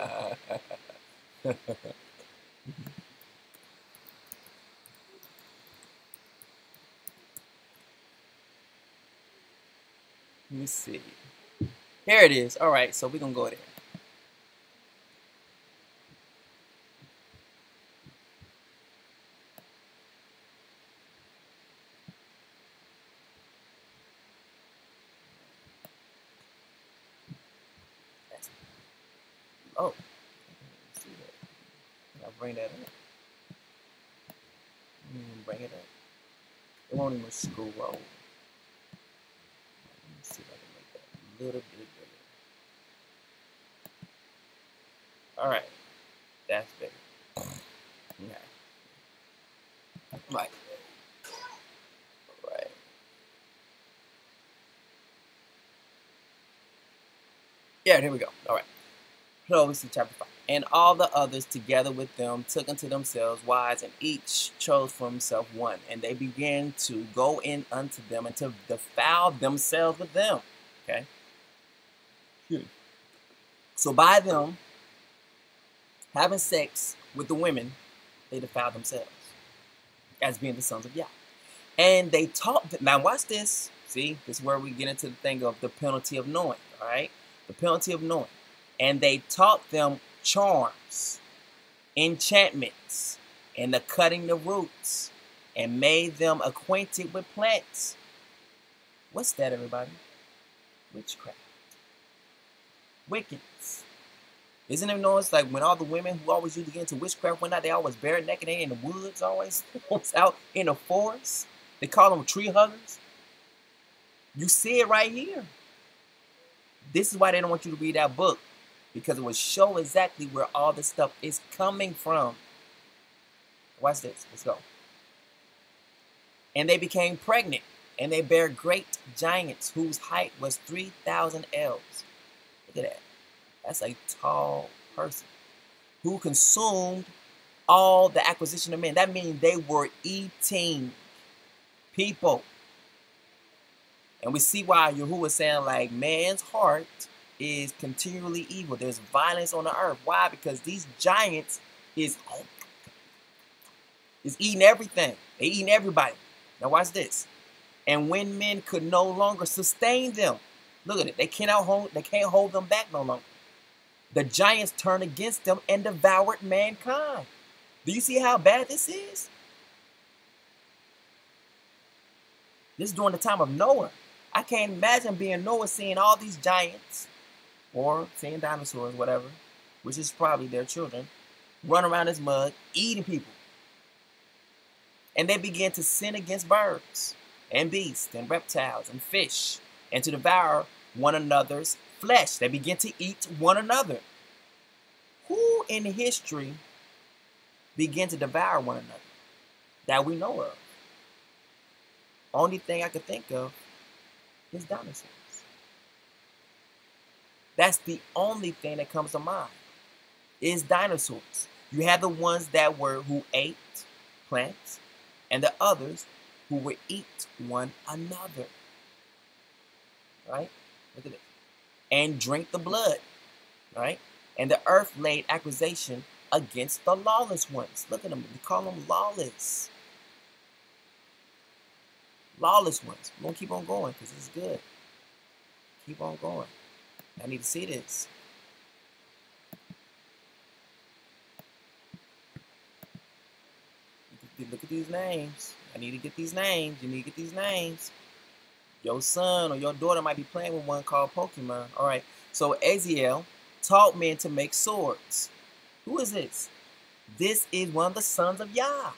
me see. Here it is. All right, so we're going to go there. Oh. Let's see that. I'll bring that up. Bring it up. It won't even scroll. Let me see if I can make that a little bit bigger. Alright. That's better. Okay. Right. Right. Yeah, here we go. Alright. So we see chapter 5. And all the others together with them took unto themselves wives, and each chose for himself one. And they began to go in unto them and to defile themselves with them. Okay. So by them having sex with the women, they defiled themselves as being the sons of Yah. And they taught them. Now watch this. See, this is where we get into the thing of the penalty of knowing. All right. The penalty of knowing. And they taught them charms, enchantments, and the cutting the roots, and made them acquainted with plants. What's that, everybody? Witchcraft. Wickedness. Isn't it noticed like when all the women who always used to get into witchcraft went out, they always bare naked, they in the woods, always out in the forest. They call them tree huggers. You see it right here. This is why they don't want you to read that book, because it will show exactly where all this stuff is coming from. Watch this. Let's go. And they became pregnant, and they bare great giants whose height was 3,000 ells. Look at that. That's a tall person who consumed all the acquisition of men. That means they were eating people. And we see why Yahuwah was saying, like, man's heart is continually evil. There's violence on the earth. Why? Because these giants is eating everything. They eating everybody. Now watch this. And when men could no longer sustain them, look at it. They can't hold them back no longer. The giants turned against them and devoured mankind. Do you see how bad this is? This is during the time of Noah. I can't imagine being Noah seeing all these giants, or seeing dinosaurs, whatever, which is probably their children, run around this mud, eating people. And they began to sin against birds and beasts and reptiles and fish, and to devour one another's flesh. They begin to eat one another. Who in history began to devour one another that we know of? Only thing I could think of is dinosaurs. That's the only thing that comes to mind, is dinosaurs. You have the ones who ate plants, and the others who would eat one another. Right? Look at it. And drink the blood. Right? And the earth laid accusation against the lawless ones. Look at them. They call them lawless. Lawless ones. We're going to keep on going because it's good. Keep on going. I need to see this. Look at these names. I need to get these names. You need to get these names. Your son or your daughter might be playing with one called Pokemon. All right. So Azazel taught men to make swords. Who is this? This is one of the sons of Yah.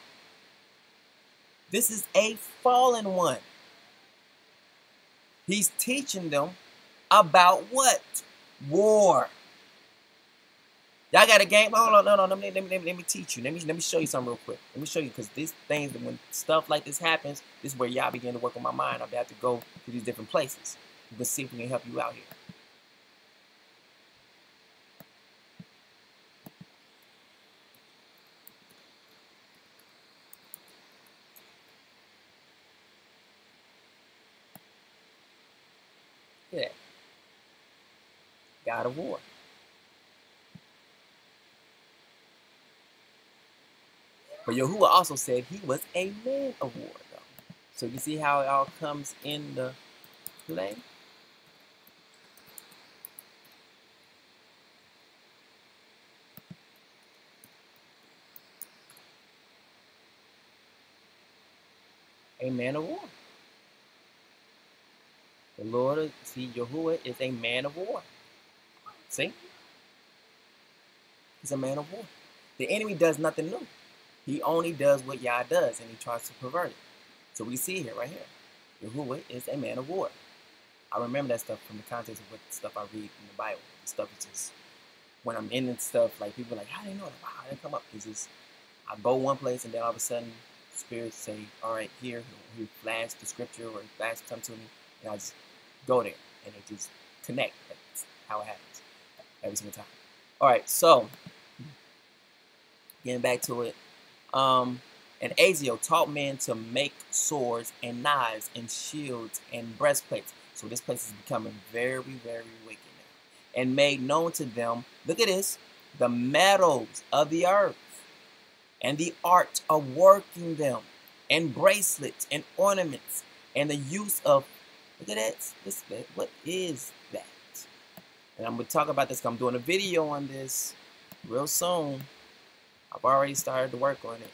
This is a fallen one. He's teaching them about what? War. Y'all got a game? Hold on, no. Let me teach you. Let me show you something real quick. Let me show you, because these things, when stuff like this happens, this is where y'all begin to work on my mind. I'll have to go to these different places. We can see if we can help you out here. Yeah. God of war. But Yahuwah also said he was a man of war, though. So you see how it all comes into play? A man of war. The Lord, see, Yahuwah is a man of war. See? He's a man of war. The enemy does nothing new. He only does what Yah does, and he tries to pervert it. So we see here, right here. Yahuwah is a man of war. I remember that stuff from the context of what stuff I read in the Bible. The stuff is just, when I'm in and stuff, like people are like, how do they know that? Wow, how did it come up? It's just, I go one place and then all of a sudden, spirits say, all right, here, he flash the scripture or flash come to me, and I just go there, and it just connect. That's how it happens every single time. All right, so getting back to it, and Azazel taught men to make swords and knives and shields and breastplates. So this place is becoming very, very wicked now. And made known to them, look at this, the metals of the earth and the art of working them, and bracelets and ornaments, and the use of, look at that, what is that? And I'm going to talk about this, 'cause I'm doing a video on this real soon. I've already started to work on it.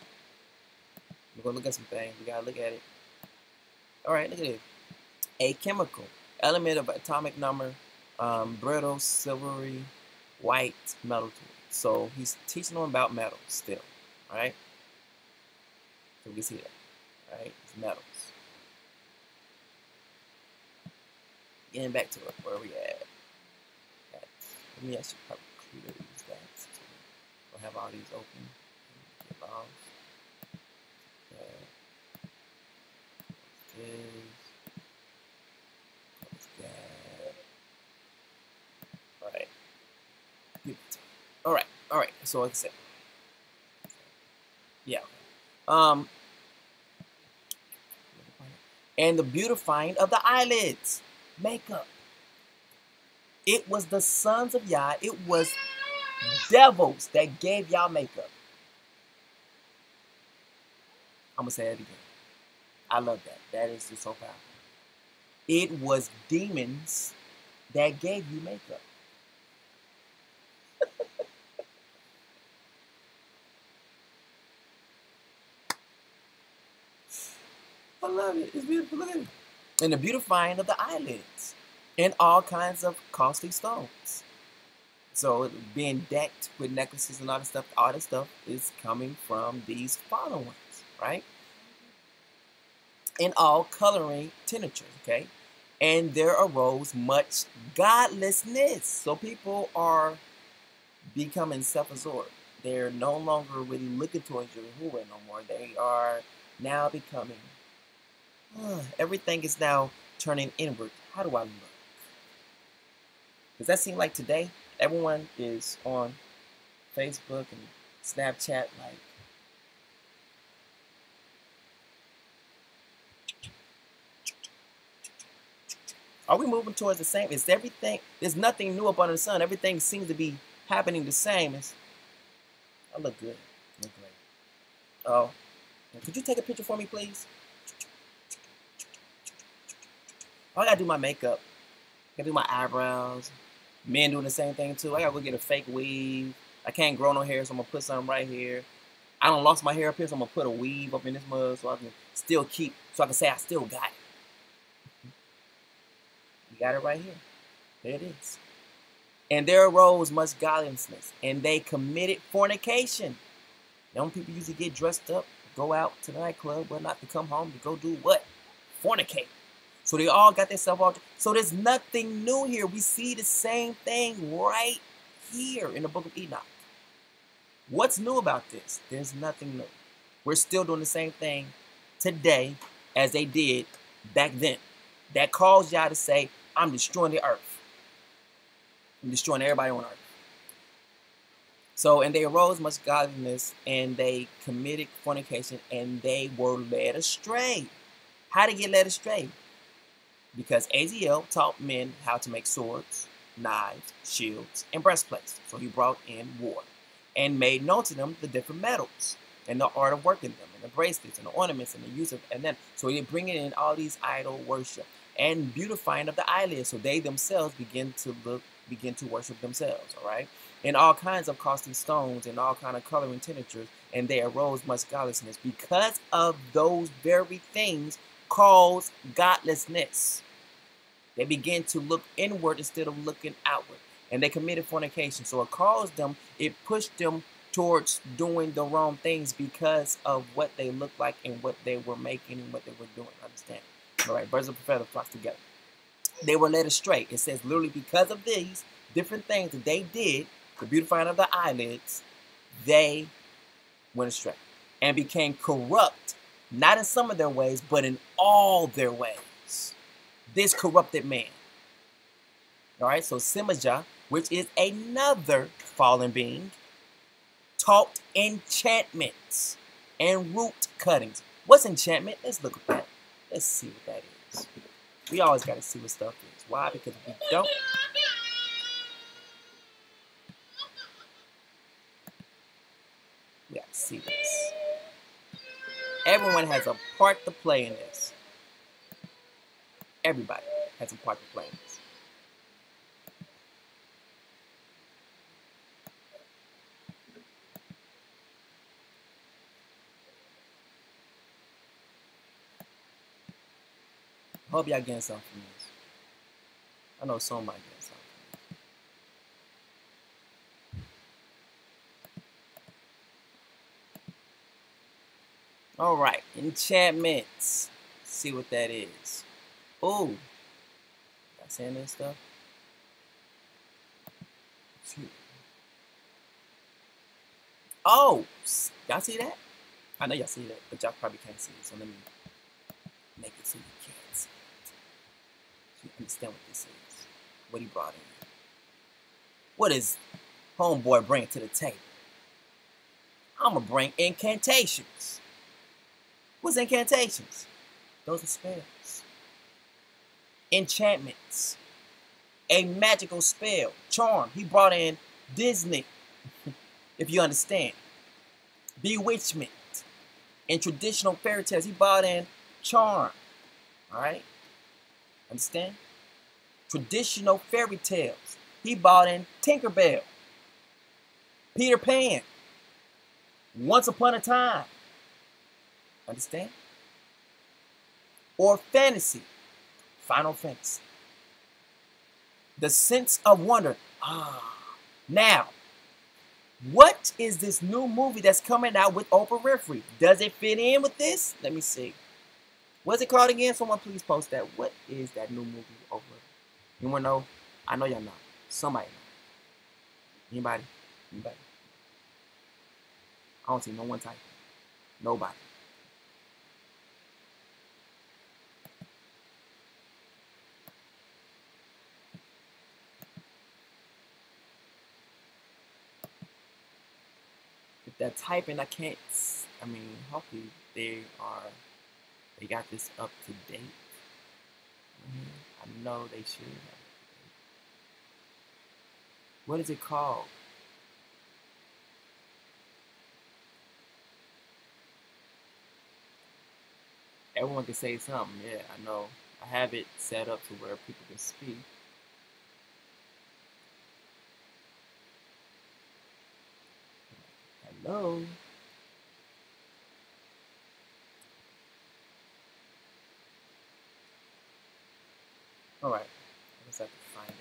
We're going to look at some things. We got to look at it. All right, look at it. A chemical element of atomic number, brittle, silvery, white metal. So he's teaching them about metals still. All right? So we see that. All right? It's metals. Getting back to it. Where are we at? Let me actually probably clear these guys. So we'll have all these open. Get off. All right. So like I said, yeah. And the beautifying of the eyelids, makeup. It was the sons of Yah. It was devils that gave y'all makeup. I'm gonna say that again. I love that. That is just so powerful. It was demons that gave you makeup. I love it. It's beautiful. Look at it. And the beautifying of the eyelids and all kinds of costly stones. So being decked with necklaces and all this stuff is coming from these fallen ones, right? In all coloring tinctures, okay? And there arose much godlessness. So people are becoming self-absorbed. They're no longer really looking towards Yahuwah no more. They are now becoming, everything is now turning inward. How do I look? Does that seem like today? Everyone is on Facebook and Snapchat like, are we moving towards the same? Is everything, there's nothing new up under the sun. Everything seems to be happening the same. I look good. I look great. Oh, could you take a picture for me, please? I gotta do my makeup. I gotta do my eyebrows. Men doing the same thing too. I gotta go get a fake weave. I can't grow no hair, so I'm gonna put something right here. I don't lost my hair up here, so I'm gonna put a weave up in this mud so I can still keep, so I can say I still got it. You got it right here. There it is. And there arose much godlessness, and they committed fornication. Young people usually get dressed up, go out to the nightclub, but not to come home to go do what? Fornicate. So they all got themselves all. So there's nothing new here. We see the same thing right here in the book of Enoch. What's new about this? There's nothing new. We're still doing the same thing today as they did back then. That caused y'all to say, I'm destroying the earth. I'm destroying everybody on earth. So, and they arose much godliness, and they committed fornication, and they were led astray. How to get led astray? Because Azazel taught men how to make swords, knives, shields, and breastplates. So he brought in war and made known to them the different metals and the art of working them, and the bracelets and the ornaments and the use of, and then so he bringing in all these idol worship and beautifying of the eyelids, so they themselves begin to worship themselves. All right, and all kinds of costly stones and all kind of coloring tinctures, and there arose much godlessness because of those very things caused godlessness. They began to look inward instead of looking outward, and they committed fornication. So it caused them, it pushed them towards doing the wrong things because of what they looked like and what they were making and what they were doing. Understand? All right, birds of a feather flock together. They were led astray. It says literally because of these different things that they did, the beautifying of the eyelids, they went astray and became corrupt, not in some of their ways, but in all their ways. This corrupted man. All right, so Semajah, which is another fallen being, taught enchantments and root cuttings. What's enchantment? Let's look at that. Let's see what that is. We always got to see what stuff is. Why? Because if we don't, we got to see this. Everyone has a part to play in this. Everybody has a part to play in this. I hope y'all getting something from this. I know somebody getting something. All right, enchantments. Let's see what that is. Oh, y'all saying this stuff? Oh, y'all see that? I know y'all see that, but y'all probably can't see it. So let me make it so you can see it. So you understand what this is. What he brought in. What is homeboy bringing to the table? I'm going to bring incantations. What's incantations? Those are spells. Enchantments. A magical spell. Charm. He brought in Disney. If you understand. Bewitchment. In traditional fairy tales, he brought in charm. Alright? Understand? Traditional fairy tales. He brought in Tinkerbell. Peter Pan. Once Upon a Time. Understand? Or fantasy. Final Fantasy. The sense of wonder. Now, what is this new movie that's coming out with Oprah Winfrey? Does it fit in with this? Let me see. What's it called again? Someone please post that. What is that new movie Oprah? You want to know? I know y'all know. Somebody know. Anybody? Anybody? I don't see no one type. Nobody. If they're typing, I can't. I mean, hopefully they got this up to date. I know they should have. What is it called? Everyone can say something. Yeah, I know. I have it set up to where people can speak. Hello? Alright. I guess I have to find it.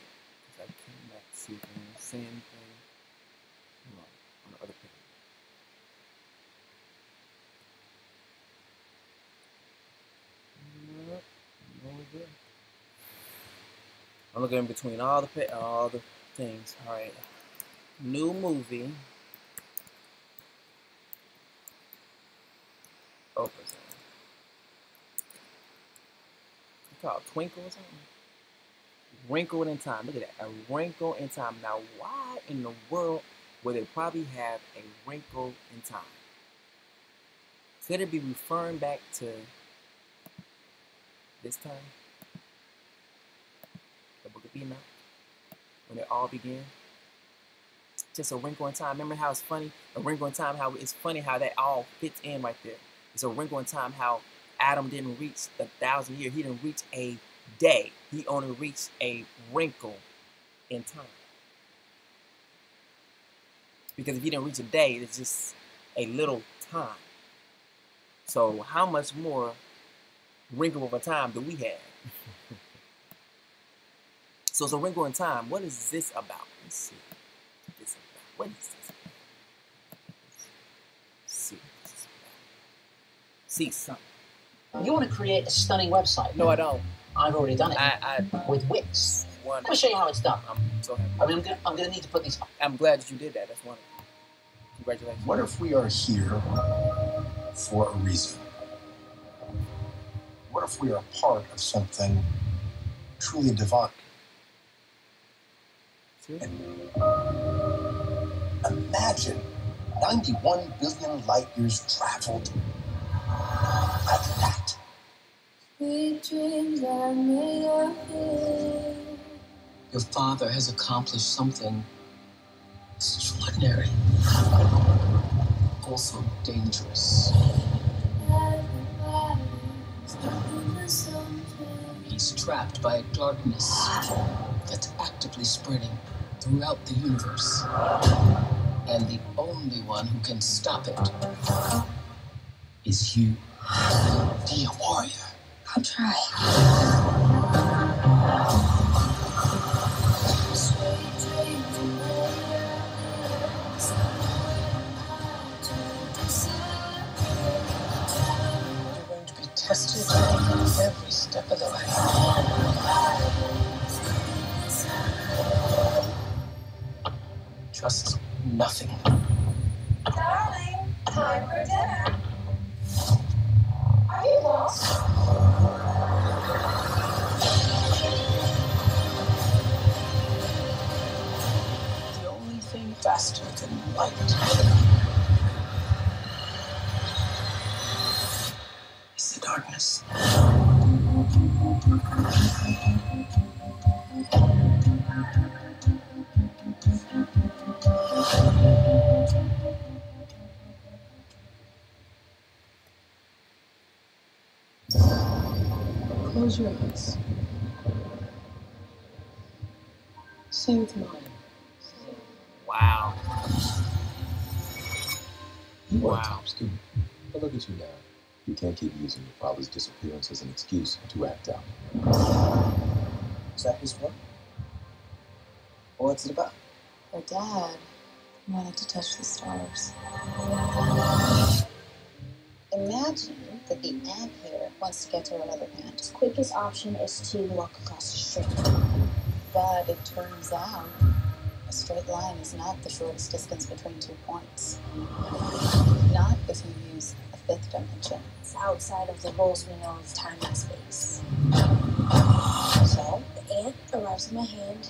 Because I came back to see if anyone's saying anything. Hold on the other page. I'm looking in between all the things. All right, new movie. Oprah's in. It's called Twinkle or something. Wrinkle in Time. Look at that, a wrinkle in time. Now, why in the world would they probably have a wrinkle in time? Could it be referring back to this time? The Book of Enoch? when it all began? Just a wrinkle in time. Remember how it's funny? A wrinkle in time, how it's funny how that all fits in right there. It's a wrinkle in time how Adam didn't reach the 1,000 years. He didn't reach a day. He only reached a wrinkle in time. Because if he didn't reach a day, it's just a little time. So how much more wrinkle of a time do we have? So it's a wrinkle in time. What is this about? Let's see. What is this about? Let's see what this is about. See something. You want to create a stunning website? No, I don't. I've already done it. With Wix. Let me show you how it's done. I'm so happy. I mean, I'm gonna need to put these. I'm glad that you did that. That's wonderful. Congratulations. What if we are here for a reason? What if we are part of something truly divine? Imagine 91 billion light years traveled like that. Sweet dreams are made of this. Your father has accomplished something extraordinary, also dangerous. He's trapped by a darkness that's actively spreading throughout the universe. And the only one who can stop it is you. Be a warrior. I'll try. You're going to be tested every step of the way. Trust nothing. Darling, time for dinner. Are you lost? The only thing faster than light is the darkness. Close your eyes. Say with mine. Wow. You are a top student, but look at you now. You can't keep using your father's disappearance as an excuse to act out. Is that his work? What's it about? Your dad wanted to touch the stars. Imagine that the ant here wants to get to another ant. The quickest option is to walk across the street. But it turns out a straight line is not the shortest distance between 2 points. Not if you use a fifth dimension. It's outside of the rules we know of time and space. So, the ant arrives in my hand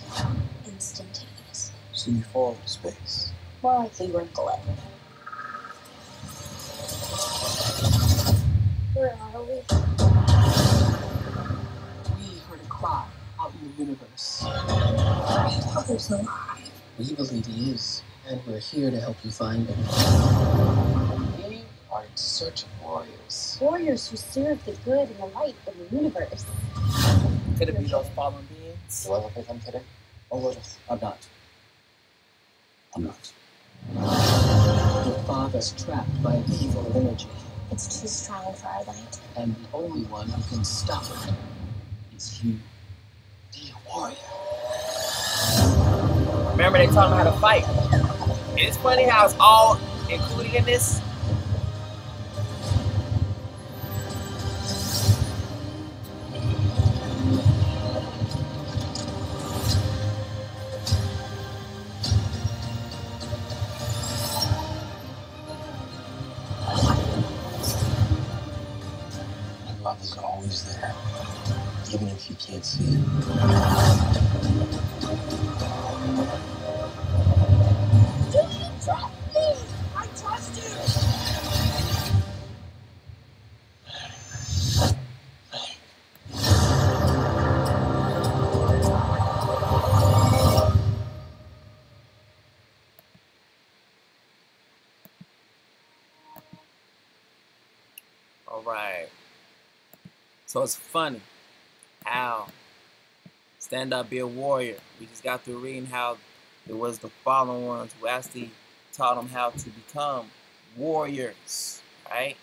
instantaneously. So you fall into space. More likely wrinkle it. Where are we? We heard a cry out in the universe. My father's alive. We believe he is, and we're here to help you find him. We are in search of warriors. Warriors who serve the good and the light of the universe. Could it be those fallen beings? Do I look like I'm kidding? A little. I'm not. I'm not. Your father's trapped by evil energy. It's too strong for our light. And the only one who can stop it is you. Be a warrior. Remember they taught him how to fight. And it's funny how it's all included in this. Love is always there, even if you can't see it. Don't trust me! I trust you! All right. So it's funny how stand up, be a warrior. We just got through reading how it was the fallen ones who actually taught them how to become warriors, right?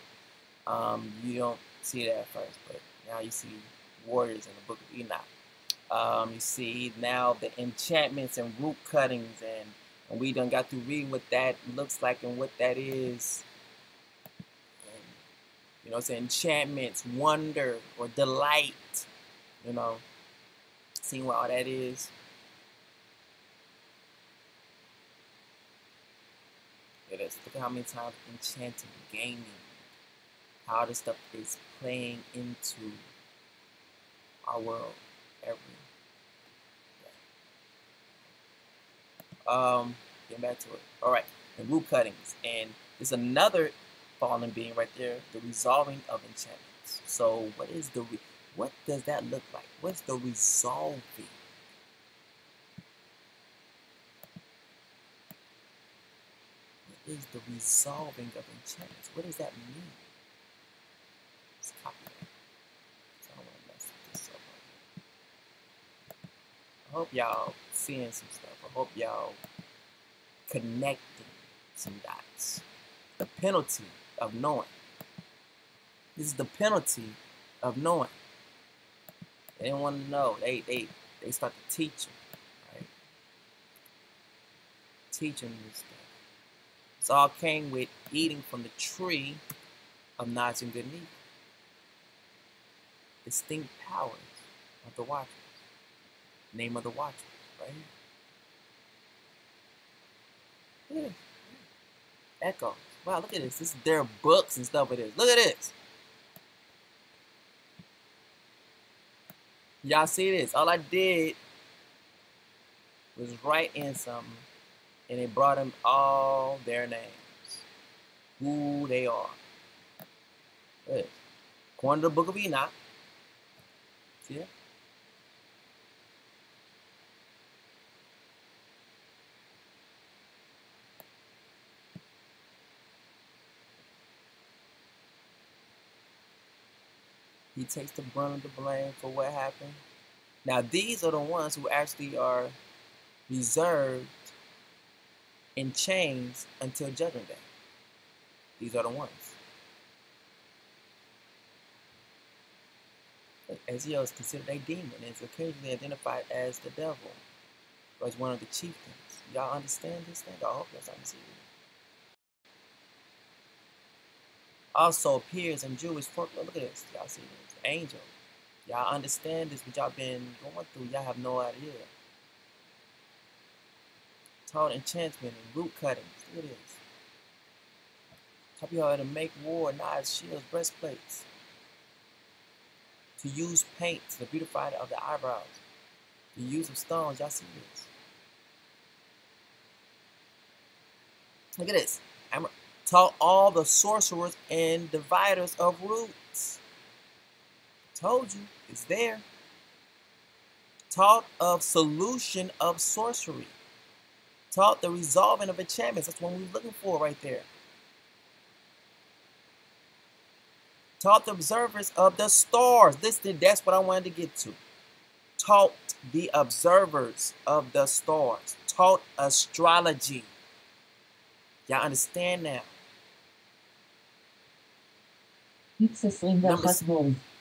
You don't see that at first, but now you see warriors in the book of Enoch. You see now the enchantments and root cuttings, and we done got through reading what that looks like and what that is. And, you know, it's enchantments, wonder, or delight, you know, seeing what all that is. It is. Look at how many times enchanting, gaming, how this stuff is playing into our world every day. Getting back to it. All right, the root cuttings, and there's another fallen being right there, the resolving of enchantments. So, what is what does that look like? What's the resolving? What is the resolving of enchantments? What does that mean? Let's copy that. So I don't want to mess this up right here. I hope y'all seeing some stuff. I hope y'all connecting some dots. The penalty of knowing. This is the penalty of knowing. They didn't want to know. They start to teach them, right? Teach them this stuff. This all came with eating from the tree of knowledge and good and evil. Distinct powers of the Watchers. Name of the Watchers, right here. Yeah. Echoes. Wow, look at this. This is their books and stuff. It is. Look at this. Y'all see this? All I did was write in something, and it brought them all their names, who they are. Look at this. According to the book of Enoch. See it? He takes the brunt of the blame for what happened. Now, these are the ones who actually are reserved in chains until Judgment Day. These are the ones. Ezekiel is considered a demon and is occasionally identified as the devil or as one of the chieftains. Y'all understand this thing? I hope that's understood. Also appears in Jewish folklore. Look at this. Y'all see this? Angel. Y'all understand this, what y'all been going through. Y'all have no idea. Taught enchantment and root cuttings. Look at this. Taught you how to make war, knives, shields, breastplates. To use paint to beautify of the eyebrows. The use of stones. Y'all see this. Look at this. Taught all the sorcerers and dividers of roots. Told you, it's there. Taught of solution of sorcery. Taught the resolving of enchantments. That's what we're looking for right there. Taught the observers of the stars. That's what I wanted to get to. Taught the observers of the stars. Taught astrology. Y'all understand now?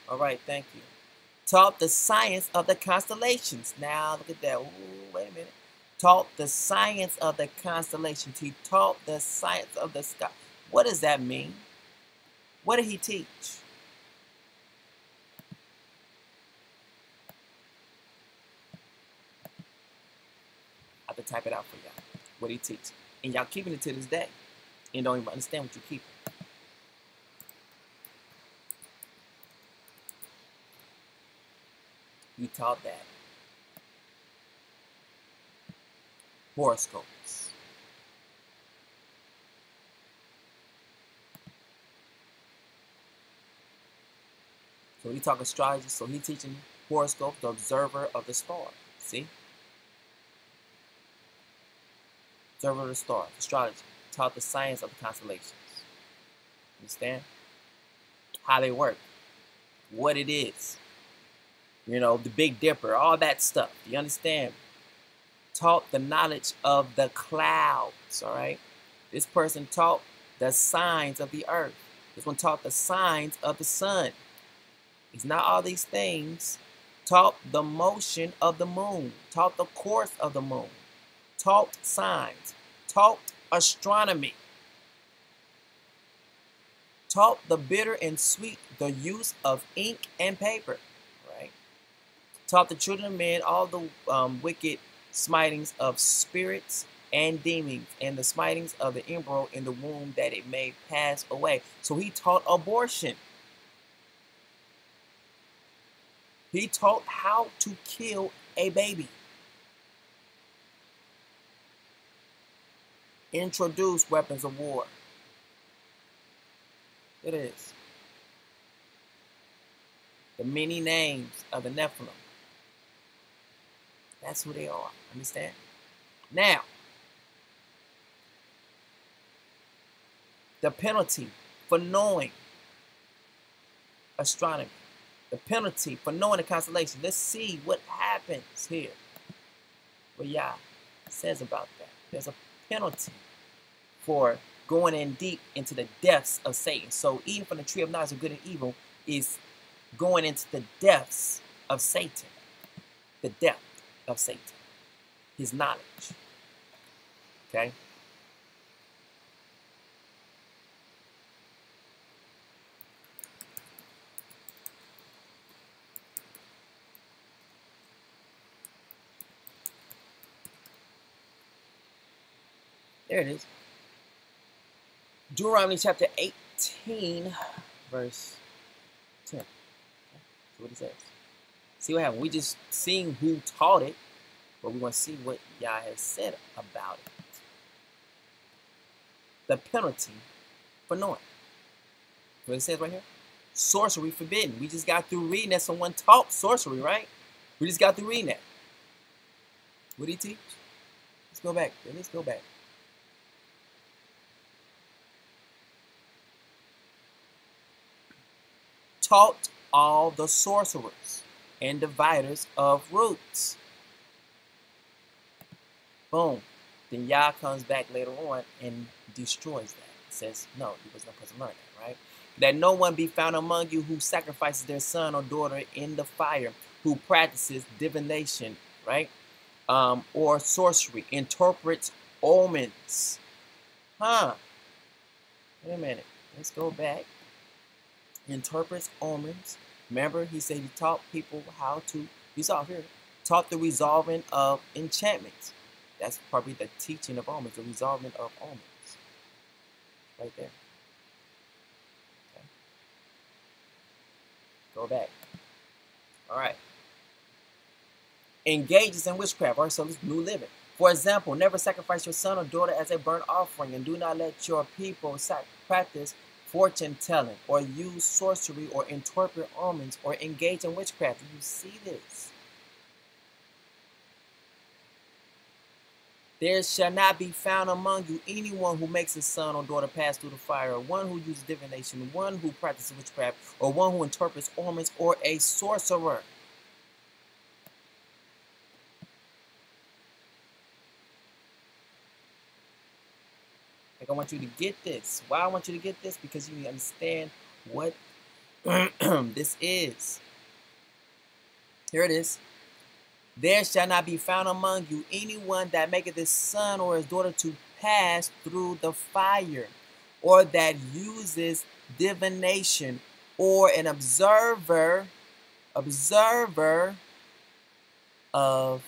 All right, thank you. Taught the science of the constellations. Now, look at that. Ooh, wait a minute. Taught the science of the constellations. He taught the science of the sky. What does that mean? What did he teach? I have to type it out for y'all. What did he teach? And y'all keeping it to this day. And don't even understand what you keep. He taught that. Horoscopes. So he talk astrology, so he teaching horoscope, the observer of the star. See? Observer of the stars, astrology. Taught the science of the constellations. Understand? how they work, what it is. You know, the Big Dipper, all that stuff. You understand? Taught the knowledge of the clouds, all right? This person taught the signs of the earth. This one taught the signs of the sun. It's not all these things. Taught the motion of the moon. Taught the course of the moon. Taught signs. Taught astronomy. Taught the bitter and sweet, the use of ink and paper, right? Taught the children of men all the wicked smitings of spirits and demons, and the smitings of the embryo in the womb, that it may pass away. So he taught abortion. He taught how to kill a baby. Introduce weapons of war. It is. The many names of the Nephilim. That's who they are. Understand? Now, the penalty for knowing astronomy. The penalty for knowing the constellation. Let's see what happens here. What Yah says about that. There's a penalty for going in deep into the depths of Satan. So even from the tree of knowledge of good and evil is going into the depths of Satan. The depth of Satan. His knowledge. Okay? There it is. Deuteronomy chapter 18, verse 10. Okay. See what it says. See what happened. We just seeing who taught it, but we want to see what Yah has said about it. The penalty for knowing. What it says right here. Sorcery forbidden. We just got through reading that someone taught sorcery, right? We just got through reading that. What did he teach? Let's go back. Let's go back. Taught all the sorcerers and dividers of roots. Boom. Then Yah comes back later on and destroys that. Says, no, he was not supposed to learn that, right? That no one be found among you who sacrifices their son or daughter in the fire, who practices divination, right? Or sorcery, interprets omens. Wait a minute. Let's go back. Interprets omens. Remember, he said he taught people how to resolve here. Taught the resolving of enchantments. That's probably the teaching of omens, the resolving of omens. Right there. Okay. Go back. All right. Engages in witchcraft. All right, so this is New Living. For example, never sacrifice your son or daughter as a burnt offering, and do not let your people practice fortune telling, or use sorcery, or interpret omens, or engage in witchcraft. Do you see this? There shall not be found among you anyone who makes his son or daughter pass through the fire, or one who uses divination, one who practices witchcraft, or one who interprets omens, or a sorcerer. I want you to get this. Why I want you to get this? Because you understand what this is. Here it is. There shall not be found among you anyone that maketh his son or his daughter to pass through the fire, or that uses divination, or an observer of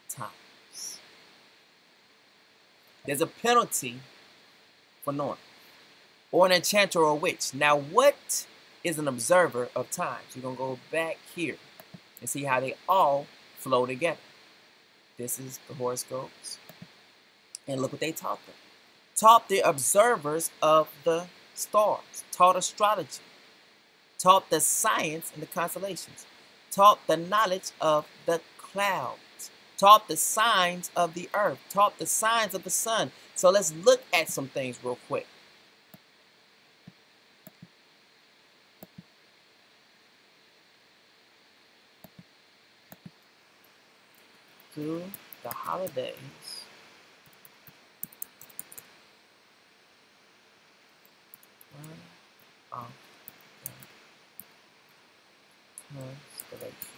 times. There's a penalty for knowing, or an enchanter or a witch. Now, what is an observer of times? We're going to go back here and see how they all flow together. This is the horoscopes. And look what they taught them. Taught the observers of the stars. Taught astrology. Taught the science and the constellations. Taught the knowledge of the clouds. Taught the signs of the earth. Taught the signs of the sun. So let's look at some things real quick. to the holidays. Run off the constellations.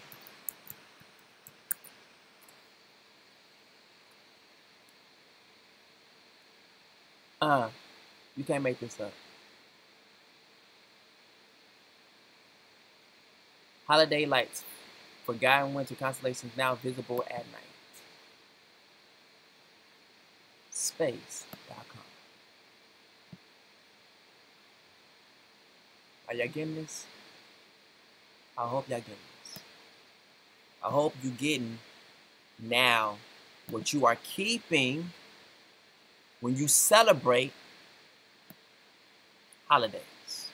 You can't make this up. Holiday lights for Guy and Winter constellations now visible at night. Space.com. Are y'all getting this? I hope y'all getting this. I hope you getting now what you are keeping when you celebrate holidays.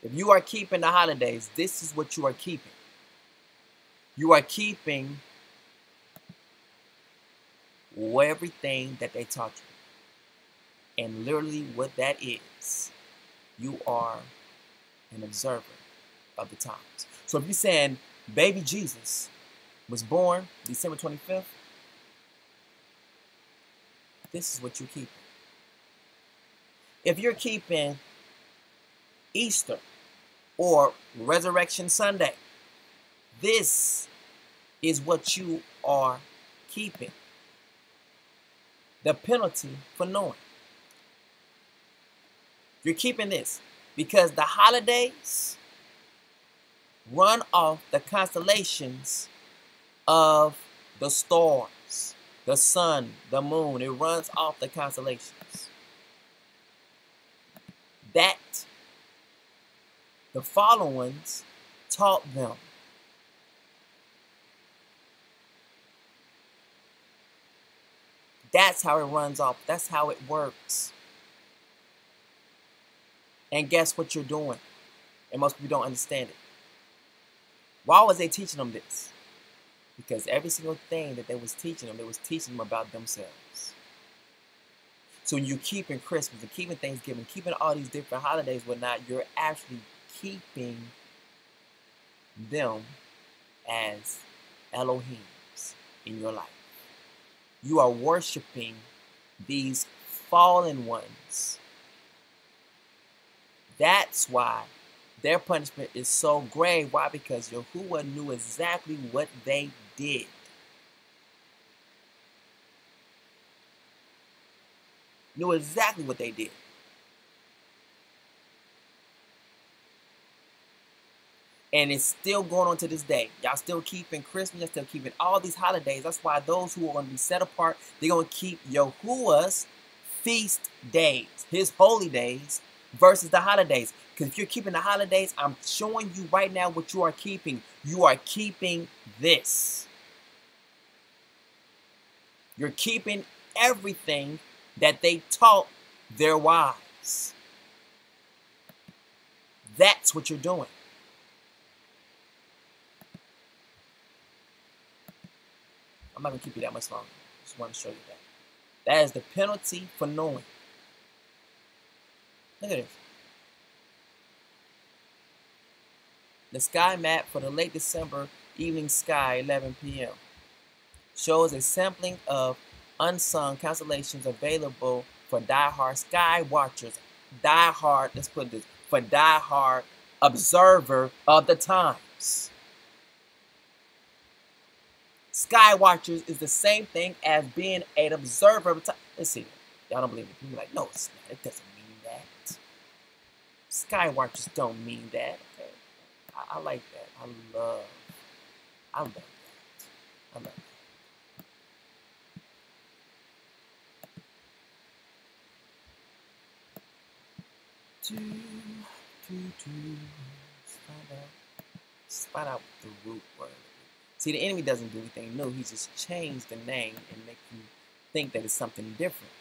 If you are keeping the holidays, this is what you are keeping. You are keeping everything that they taught you. And literally what that is, you are an observer of the times. So if you're saying baby Jesus was born December 25th, this is what you're keeping. If you're keeping Easter or Resurrection Sunday, this is what you are keeping. The penalty for knowing. You're keeping this because the holidays run off the constellations of the stars, the sun, the moon. It runs off the constellations. That the fallen ones taught them. That's how it runs off. That's how it works. And guess what you're doing? And most people don't understand it. Why was they teaching them this? Because every single thing that they was teaching them about themselves. So when you're keeping Christmas and keeping Thanksgiving, keeping all these different holidays, whatnot, you're actually keeping them as Elohims in your life. You are worshiping these fallen ones. That's why their punishment is so grave. Why? Because Yahuwah knew exactly what they did. Knew exactly what they did. And it's still going on to this day. Y'all still keeping Christmas. Y'all still keeping all these holidays. That's why those who are going to be set apart, they're going to keep Yahuwah's feast days, his holy days, versus the holidays. Because if you're keeping the holidays, I'm showing you right now what you are keeping. You are keeping this. You're keeping everything that they taught their wives. That's what you're doing. I'm not going to keep you that much longer. Just want to show you that. That is the penalty for knowing. Look at this. The sky map for the late December evening sky, 11 p.m. shows a sampling of unsung constellations available for die-hard sky watchers. Die-hard, let's put this, for die-hard observer of the times. Sky watchers is the same thing as being an observer of the time. Let's see. Y'all don't believe it. People are like, no, it's not. It doesn't mean that. Sky watchers don't mean that. Okay. I like that. I love that. I love that. Find out the root word. See, the enemy doesn't do anything new. He just changed the name and make you think that it's something different.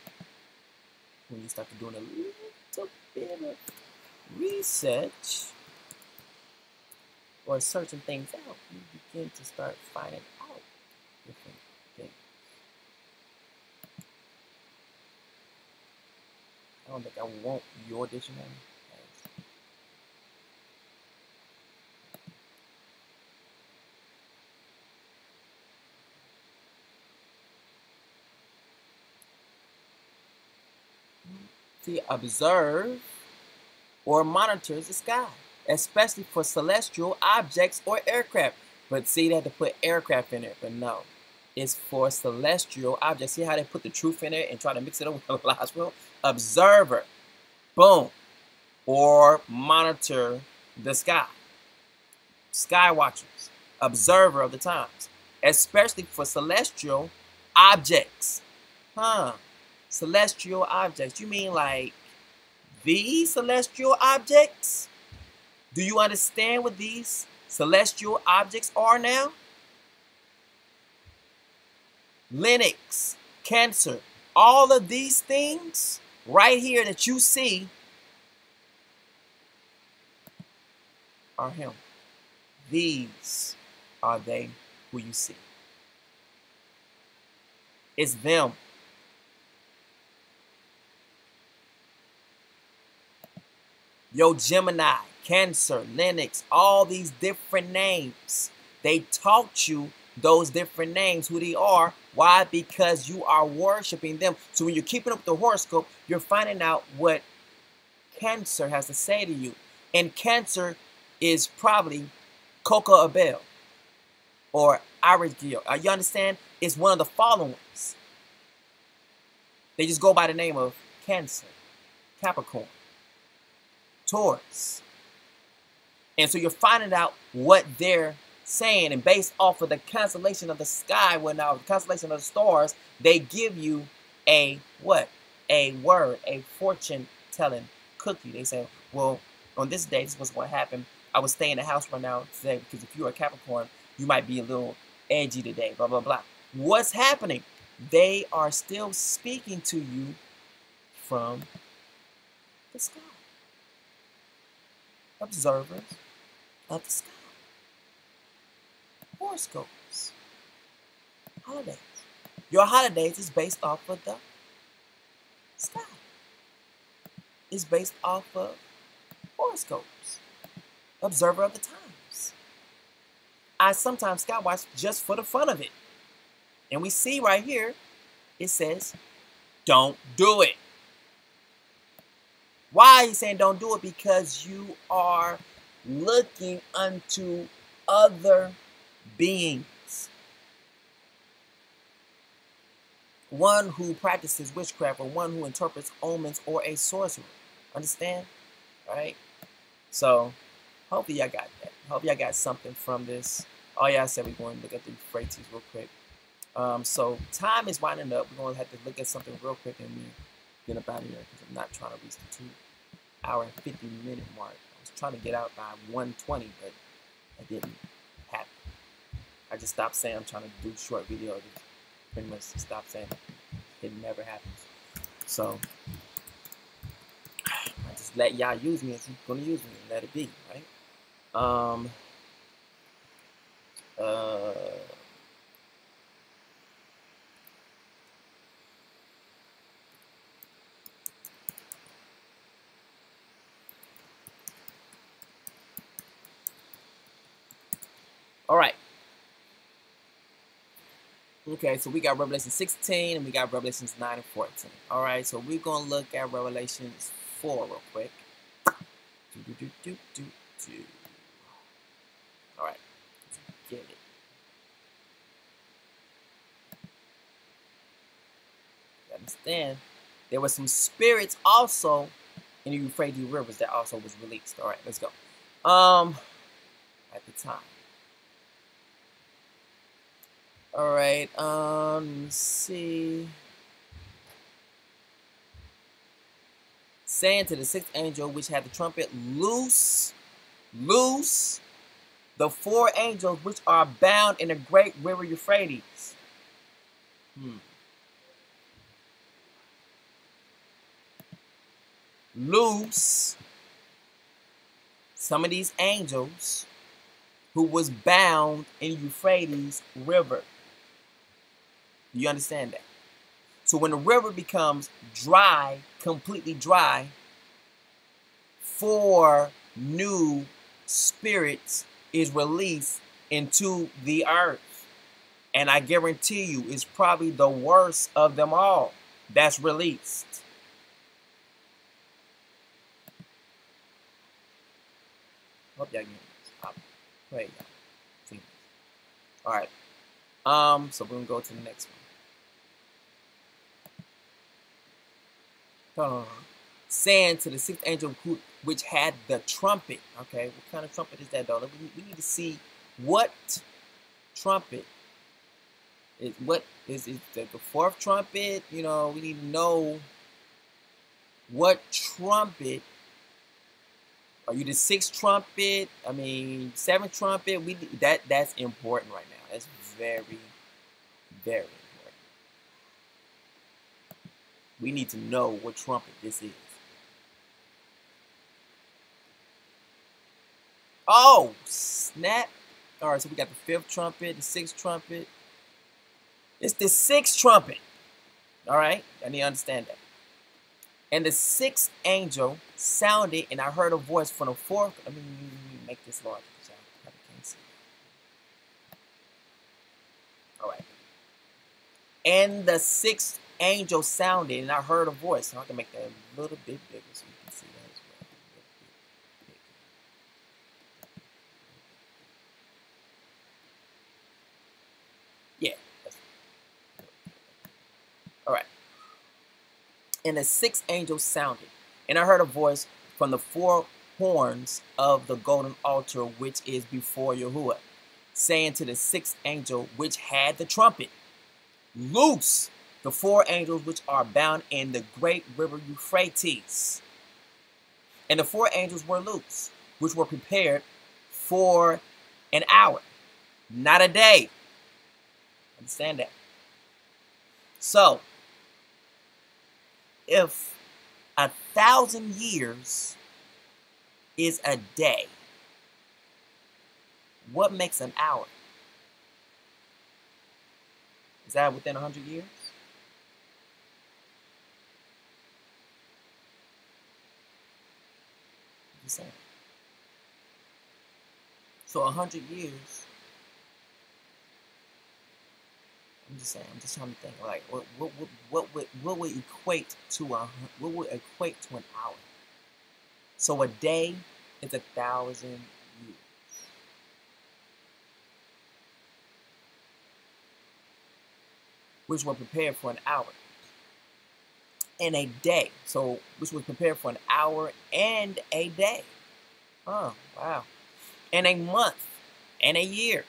When you start doing a little bit of research or searching things out, you begin to start finding out different things. I don't think I want your dictionary. especially observe or monitor the sky, especially for celestial objects or aircraft. But see, they had to put aircraft in it, but no. It's for celestial objects. See how they put the truth in it and try to mix it up with the logical? Observer. Boom. Or monitor the sky. Sky watchers. Observer of the times. Especially for celestial objects. Huh. Celestial objects. You mean like these celestial objects? Do you understand what these celestial objects are now? Linux, Cancer, all of these things right here that you see are him. These are they who you see. It's them. Yo, Gemini, Cancer, Linux, all these different names. They taught you those different names, who they are. Why? Because you are worshiping them. So when you're keeping up with the horoscope, you're finding out what Cancer has to say to you. And Cancer is probably Coco Abel or Iris Gil. You understand? It's one of the fallen ones. They just go by the name of Cancer, Capricorn, Taurus. And so you're finding out what they're saying, and based off of the constellation of the sky, the constellation of the stars, they give you a what? A word, a fortune telling cookie. They say, well, on this day, this is what's going to happen. I would stay in the house right now today because if you're a Capricorn, you might be a little edgy today, blah, blah, blah. What's happening? They are still speaking to you from the sky. Observers of the sky. Horoscopes. Holidays. Your holidays is based off of the sky. It's based off of horoscopes. Observer of the times. I sometimes sky watch just for the fun of it. And we see right here, it says, don't do it. Why are you saying don't do it? Because you are looking unto other beings. One who practices witchcraft, or one who interprets omens, or a sorcerer. Understand? All right? So, hopefully y'all got that. Hope y'all got something from this. Oh yeah, I said we're going to look at the Euphrates real quick. So time is winding up. We're going to have to look at something real quick and we get up out of here because I'm not trying to reach the 2-hour and 50-minute mark. I was trying to get out by 1:20, but it didn't happen. I just stopped saying I'm trying to do short videos. Pretty much stopped saying it never happens. So I just let y'all use me if you're gonna use me. Let it be, right? All right. Okay, so we got Revelation 16 and we got Revelations 9 and 14. All right, so we're going to look at Revelations 4 real quick. All right, let's get it. You understand? There were some spirits also in the Euphrates rivers that also was released. All right, let's go. At the time. All right, let's see. Saying to the sixth angel, which had the trumpet, loose the 4 angels which are bound in the great river Euphrates. Loose some of these angels who was bound in Euphrates river. Do you understand that? So when the river becomes dry, completely dry, 4 new spirits is released into the earth. And I guarantee you, it's probably the worst of them all that's released. Hope y'all getting this. I pray y'all see this. All right. So we're gonna go to the next one. Hold on. Saying to the sixth angel which had the trumpet. Okay, what kind of trumpet is that though? We need to see what trumpet is. What is it? The fourth trumpet? You know, we need to know what trumpet. Are you the sixth trumpet? I mean, seventh trumpet. That's important right now. That's very, very important. We need to know what trumpet this is. Oh, snap. All right, so we got the fifth trumpet, the sixth trumpet. It's the sixth trumpet. All right, I need to understand that. And the sixth angel sounded, and I heard a voice from the fourth. Let me make this larger because I can't see. All right. And the sixth angel sounded, and I heard a voice. So I can make that a little bit bigger so you can see that as well. Yeah. All right. And the sixth angel sounded, and I heard a voice from the four horns of the golden altar which is before Yahuwah, saying to the sixth angel which had the trumpet, loose the four angels which are bound in the great river Euphrates. And the four angels were loose, which were prepared for an hour, not a day. Understand that. So, if 1,000 years is a day, what makes an hour? Is that within 100 years? I'm just saying. So 100 years. I'm just saying. I'm just trying to think. Like, what would equate to an hour? So a day is 1,000 years. Which were prepared for an hour. And a day. So, which was prepared for an hour and a day. Oh, wow. And a month and a year.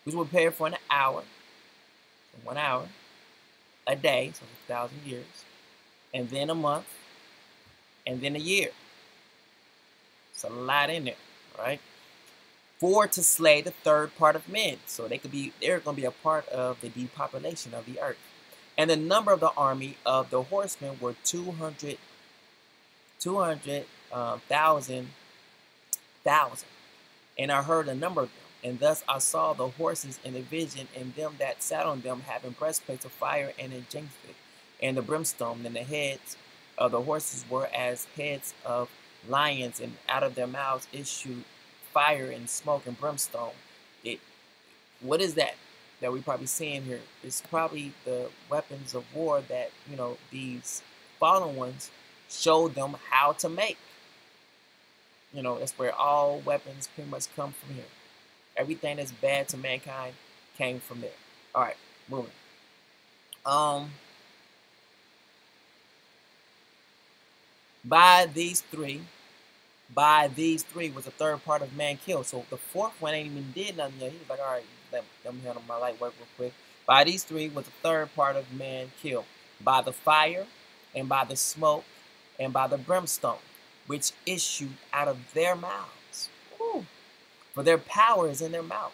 Which were prepared for an hour. So 1 hour. A day, so 1,000 years. And then a month. And then a year. It's a lot in there, right? For to slay the third part of men. So they're going to be a part of the depopulation of the earth. And the number of the army of the horsemen were 200,000. And I heard a number of them. And thus I saw the horses in the vision, and them that sat on them having breastplates of fire and a jingfit, and the brimstone, and the heads of the horses were as heads of lions, and out of their mouths issued fire and smoke and brimstone. What is that we probably seeing here? It's probably the weapons of war that, you know, these fallen ones showed them how to make. You know, that's where all weapons pretty much come from here. Everything that's bad to mankind came from there. All right, moving. By these three was a third part of man killed. So the fourth one ain't even did nothing yet. He was like, all right, let me handle my light work real quick. By these three was a third part of man killed. By the fire, and by the smoke, and by the brimstone, which issued out of their mouths. Woo. For their power is in their mouth,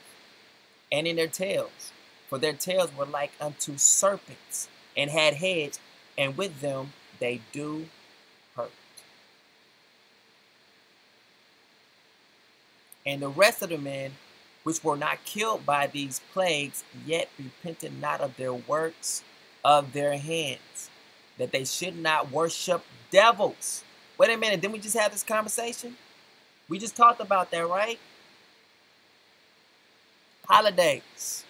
and in their tails. For their tails were like unto serpents, and had heads, and with them they do hurt. And the rest of the men which were not killed by these plagues, yet repented not of their works of their hands, that they should not worship devils. Wait a minute, didn't we just have this conversation? We just talked about that, right? Holidays.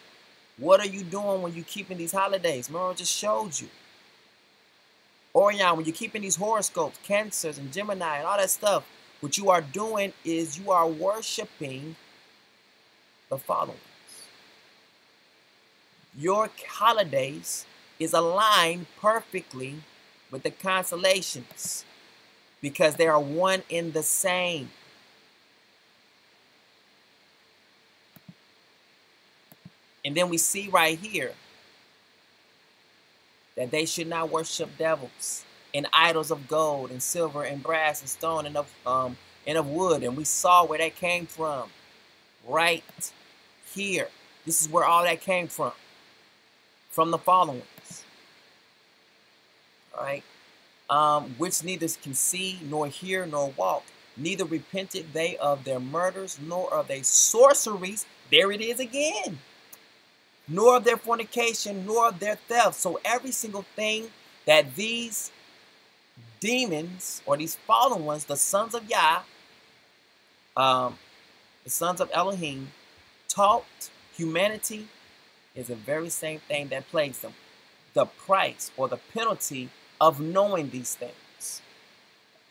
What are you doing when you're keeping these holidays? Remember, I just showed you. Orion, when you're keeping these horoscopes, Cancers and Gemini and all that stuff, what you are doing is you are worshiping the fallen ones. Your holidays is aligned perfectly with the constellations because they are one in the same. And then we see right here that they should not worship devils and idols of gold and silver and brass and stone and of wood. And we saw where that came from right here. This is where all that came from the fallen ones. All right. Which neither can see, nor hear, nor walk. Neither repented they of their murders, nor of their sorceries. There it is again. Nor of their fornication, nor of their theft. So every single thing that these demons, or these fallen ones, the sons of Yah, the sons of Elohim, taught humanity is the very same thing that plagues them. The price or the penalty of knowing these things.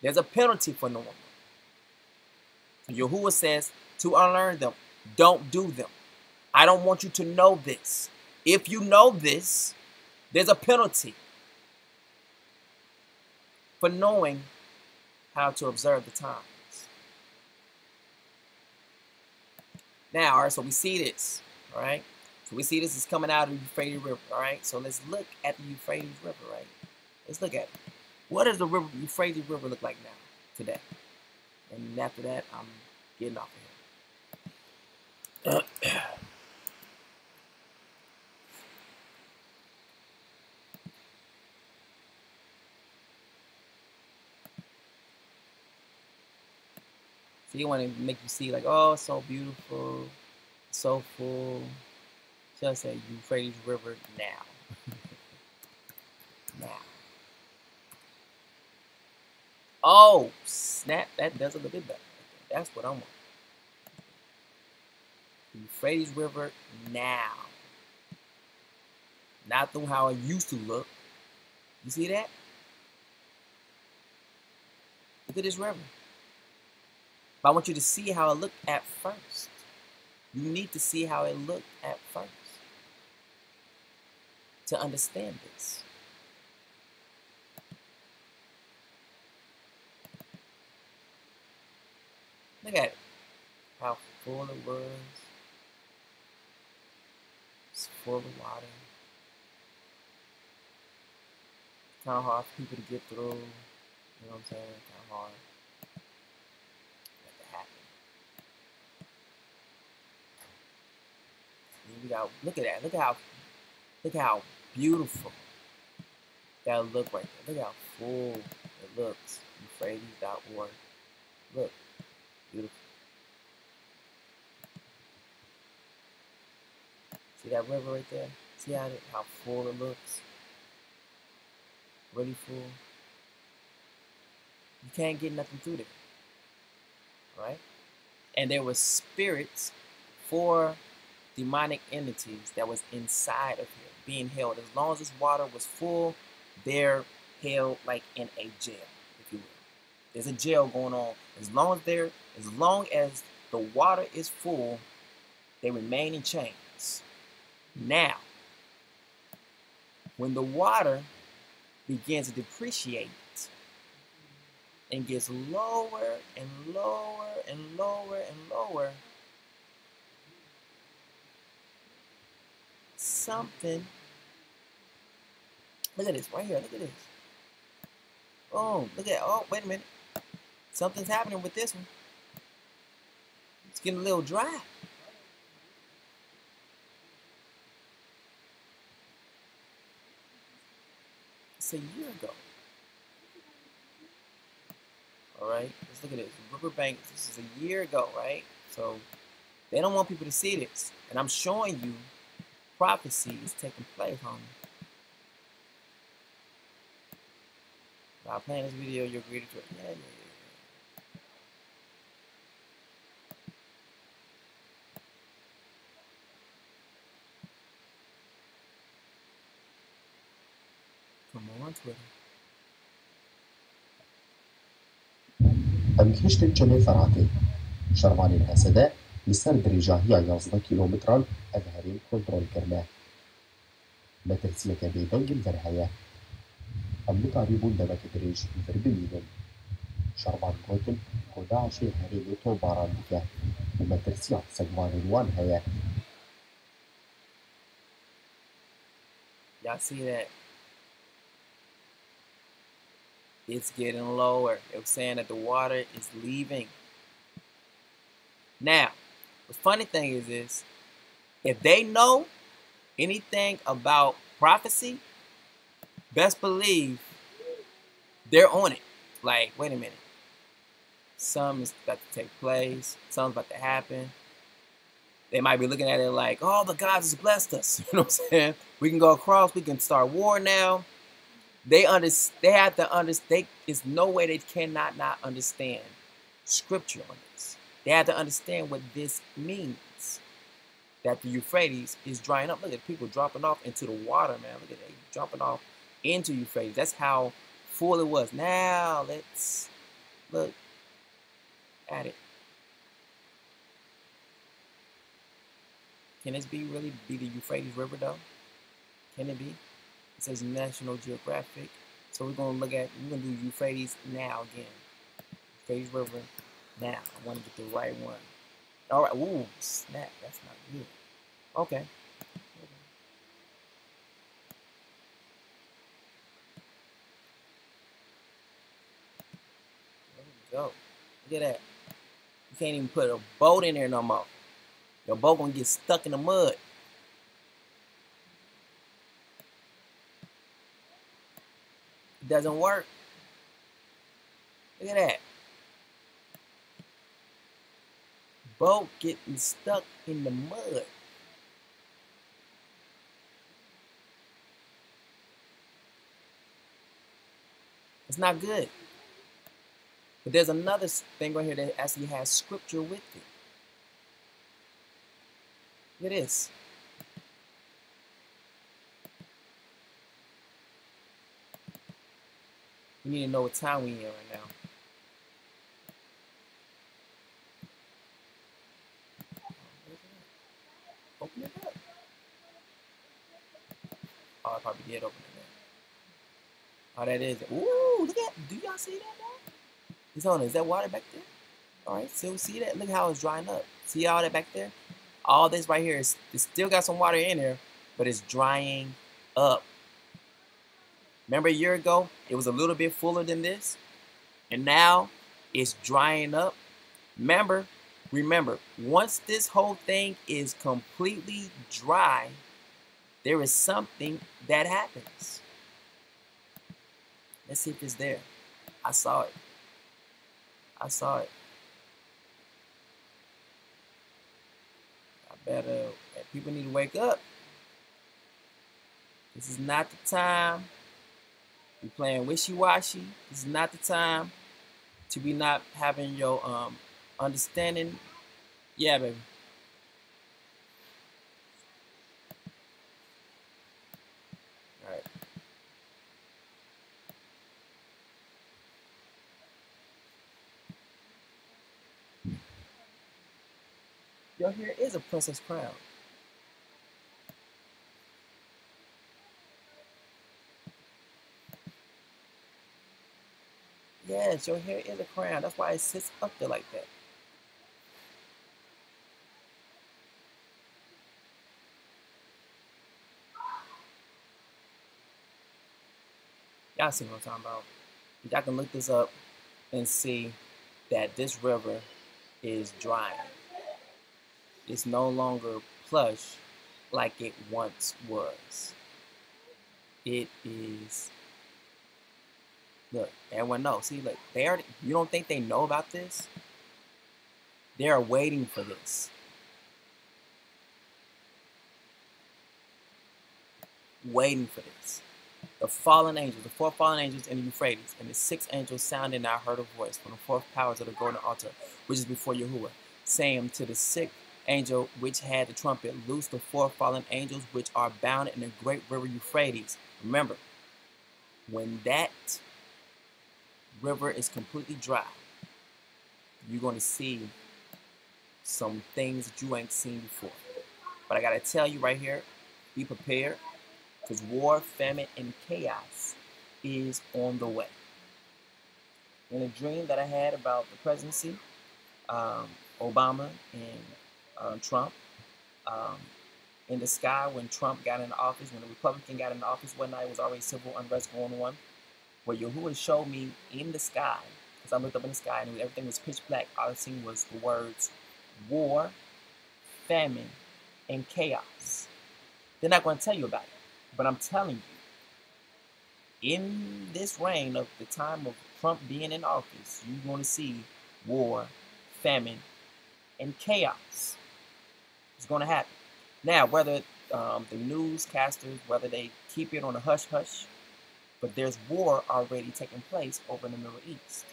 There's a penalty for knowing them. So Yahuwah says to unlearn them, don't do them. I don't want you to know this. If you know this, there's a penalty for knowing how to observe the times. Now, all right, so we see this, all right? So we see this is coming out of the Euphrates River, all right? So let's look at the Euphrates River, right? Let's look at it. What does the Euphrates River look like now, today? And after that, I'm getting off of here. So you want to make you see like, oh, it's so beautiful, so full. Just say Euphrates River now. Now. Oh, snap. That does a little bit better. That's what I want. Euphrates River now. Not through how it used to look. You see that? Look at this river. But I want you to see how it looked at first. You need to see how it looked at first to understand this. Look at it. How full it was. It's full of water. Kind of hard for people to get through. You know what I'm saying? Kind of hard. We got, look at that. Look how beautiful that look right there. Look how full it looks. Euphrates.org. Look, beautiful. See that river right there? See how full it looks? Really full. You can't get nothing through there, right? And there were spirits for demonic entities that was inside of here, being held. As long as this water was full, they're held like in a jail, if you will. There's a jail going on. As long as the water is full, they remain in chains. Now, when the water begins to depreciate and gets lower and lower and lower and lower, something, look at this right here, look at this. Oh, look at, oh, wait a minute. Something's happening with this one. It's getting a little dry. It's a year ago. All right, let's look at this. Riverbank, this is a year ago, right? So they don't want people to see this. And I'm showing you prophecy is taking place, homie. While playing this video, you're agreed to it. Yeah. Come on Twitter. Em gihiştin çemê Feratê. Şervanên Hesede li ser dirêjahiya 11 kîlometran ev herêm kontrolkirine. Metirsiyeke bêdengên vir heye. Em nikarî bûn demeke dirêj vir bimînin. Şervan gotin ku Daişê herêmê topbaran dike û metirsiya segvanên wan heye. Y'all see that? It's getting lower. It was saying that the water is leaving. Now, the funny thing is this, if they know anything about prophecy, best believe they're on it. Like, wait a minute. Something's about to take place. Something's about to happen. They might be looking at it like, oh, the God has blessed us. You know what I'm saying? We can go across. We can start war now. They have to understand. There's no way they cannot not understand scripture on this. They have to understand what this means. That the Euphrates is drying up. Look at people dropping off into the water, man. Look at that. Dropping off into Euphrates. That's how full it was. Now, let's look at it. Can this really be the Euphrates River, though? Can it be? It says National Geographic. So we're going to do Euphrates now again. Euphrates River now. I want to get the right one. All right. Ooh, snap. That's not good. Okay. There we go. Look at that. You can't even put a boat in there no more. Your boat gonna get stuck in the mud. It doesn't work. Look at that. Boat getting stuck in the mud. It's not good. But there's another thing right here that actually has scripture with it. Look at this. We need to know what time we're in right now. Open it up. Oh, I probably did open it up. Oh, that is. Ooh, look at. Do y'all see that now? It's on. Is that water back there? All right, so see that? Look how it's drying up. See all that back there? All this right here is it's still got some water in there, but it's drying up. Remember a year ago, it was a little bit fuller than this, and now it's drying up. Remember, once this whole thing is completely dry, there is something that happens. Let's see if it's there. I saw it. I saw it. Better, people need to wake up. This is not the time to be playing wishy-washy. This is not the time to be not having your understanding. Yeah, baby. All right. Your hair is a princess crown. Yes, your hair is a crown. That's why it sits up there like that. Y'all see what I'm talking about. Y'all can look this up and see that this river is drying. It's no longer plush like it once was. It is. Look, everyone knows. See, look, they already. You don't think they know about this? They are waiting for this. Waiting for this. The fallen angels, the four fallen angels in the Euphrates, and the sixth angel sounded, and I heard a voice from the fourth powers of the golden altar, which is before Yahuwah, saying to the sixth angel which had the trumpet, loose the four fallen angels which are bound in the great river Euphrates. Remember, when that river is completely dry, you're going to see some things that you ain't seen before. But I got to tell you right here, be prepared, because war, famine, and chaos is on the way. In a dream that I had about the presidency, Obama and Trump, in the sky when Trump got into office, when the Republican got into office one night, was already civil unrest going on, where Yahuwah showed me in the sky, because I looked up in the sky and everything was pitch black, all I seen was the words war, famine, and chaos. They're not going to tell you about it, but I'm telling you, in this reign of the time of Trump being in office, you're going to see war, famine, and chaos. It's going to happen. Now, whether the newscasters, whether they keep it on a hush-hush, but there's war already taking place over in the Middle East,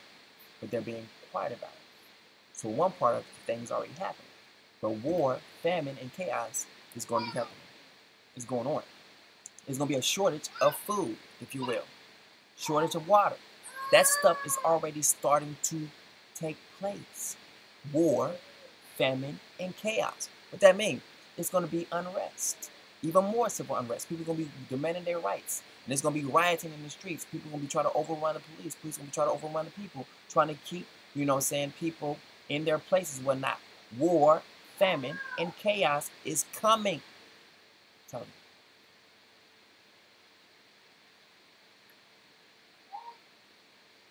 but they're being quiet about it. So one part of the thing's already happened. But war, famine, and chaos is going to be happening. It's going on. There's going to be a shortage of food, if you will. Shortage of water. That stuff is already starting to take place. War, famine, and chaos. What that means? It's going to be unrest. Even more civil unrest. People are going to be demanding their rights. And there's going to be rioting in the streets. People are going to be trying to overrun the police. Police are going to be trying to overrun the people. Trying to keep, people in their places and whatnot. War, famine, and chaos is coming. Tell me.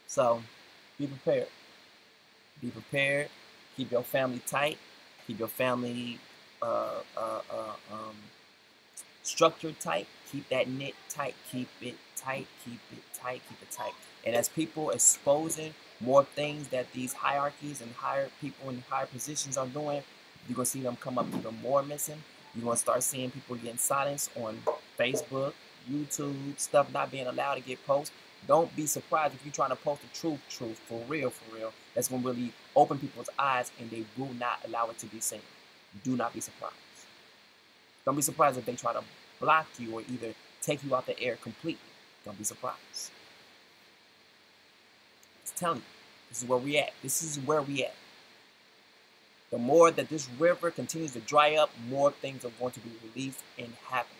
So, be prepared. Be prepared. Keep your family tight. Keep your family structured tight. Keep that knit tight. Keep it tight. Keep it tight. Keep it tight. And as people exposing more things that these hierarchies and higher people in higher positions are doing, you're going to see them come up even more missing. You're going to start seeing people getting silenced on Facebook, YouTube, stuff not being allowed to get posted. Don't be surprised if you're trying to post the truth, for real. That's going to really open people's eyes and they will not allow it to be seen. Do not be surprised. Don't be surprised if they try to block you or either take you out the air completely. Don't be surprised. It's telling you, this is where we at. This is where we at. The more that this river continues to dry up, more things are going to be released and happen.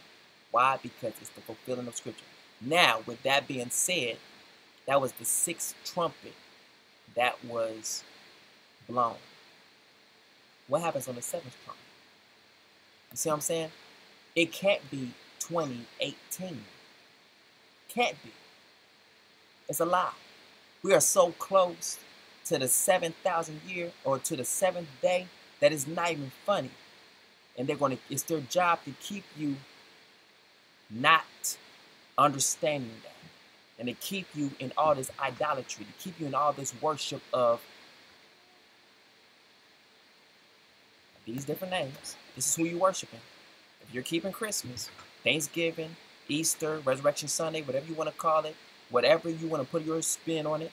Why? Because it's the fulfilling of Scripture. Now, with that being said, that was the sixth trumpet that was blown. What happens on the seventh trumpet? You see what I'm saying? It can't be 2018. Can't be. It's a lie. We are so close to the 7,000th year or to the seventh day that it's not even funny. And it's their job to keep you not understanding that. And to keep you in all this idolatry, to keep you in all this worship of these different names. This is who you're worshiping. If you're keeping Christmas, Thanksgiving, Easter, Resurrection Sunday, whatever you want to call it, whatever you want to put your spin on it,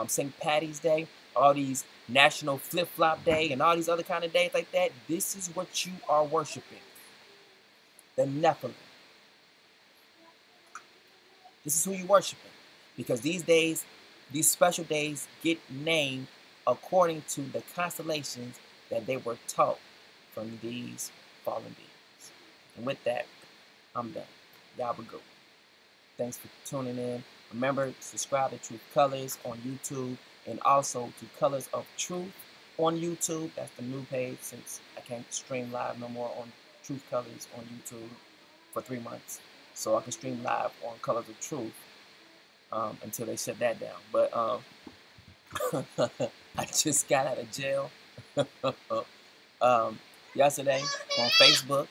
St. Patty's Day, all these National Flip-Flop Day, and all these other kind of days like that, this is what you are worshiping. The Nephilim. This is who you're worshiping. Because these days, these special days get named according to the constellations that they were taught from these fallen beings. And with that, I'm done. Y'all be good. Thanks for tuning in. Remember, subscribe to Truth Colors on YouTube and also to Colors of Truth on YouTube. That's the new page since I can't stream live no more on Truth Colors on YouTube for 3 months. So I can stream live on Colors of Truth until they shut that down. But I just got out of jail yesterday on Facebook,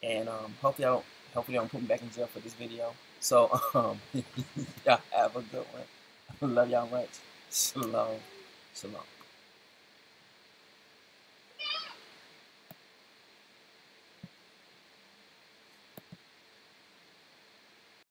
and hopefully they don't put me back in jail for this video. So y'all have a good one. Love y'all much. Shalom. Shalom.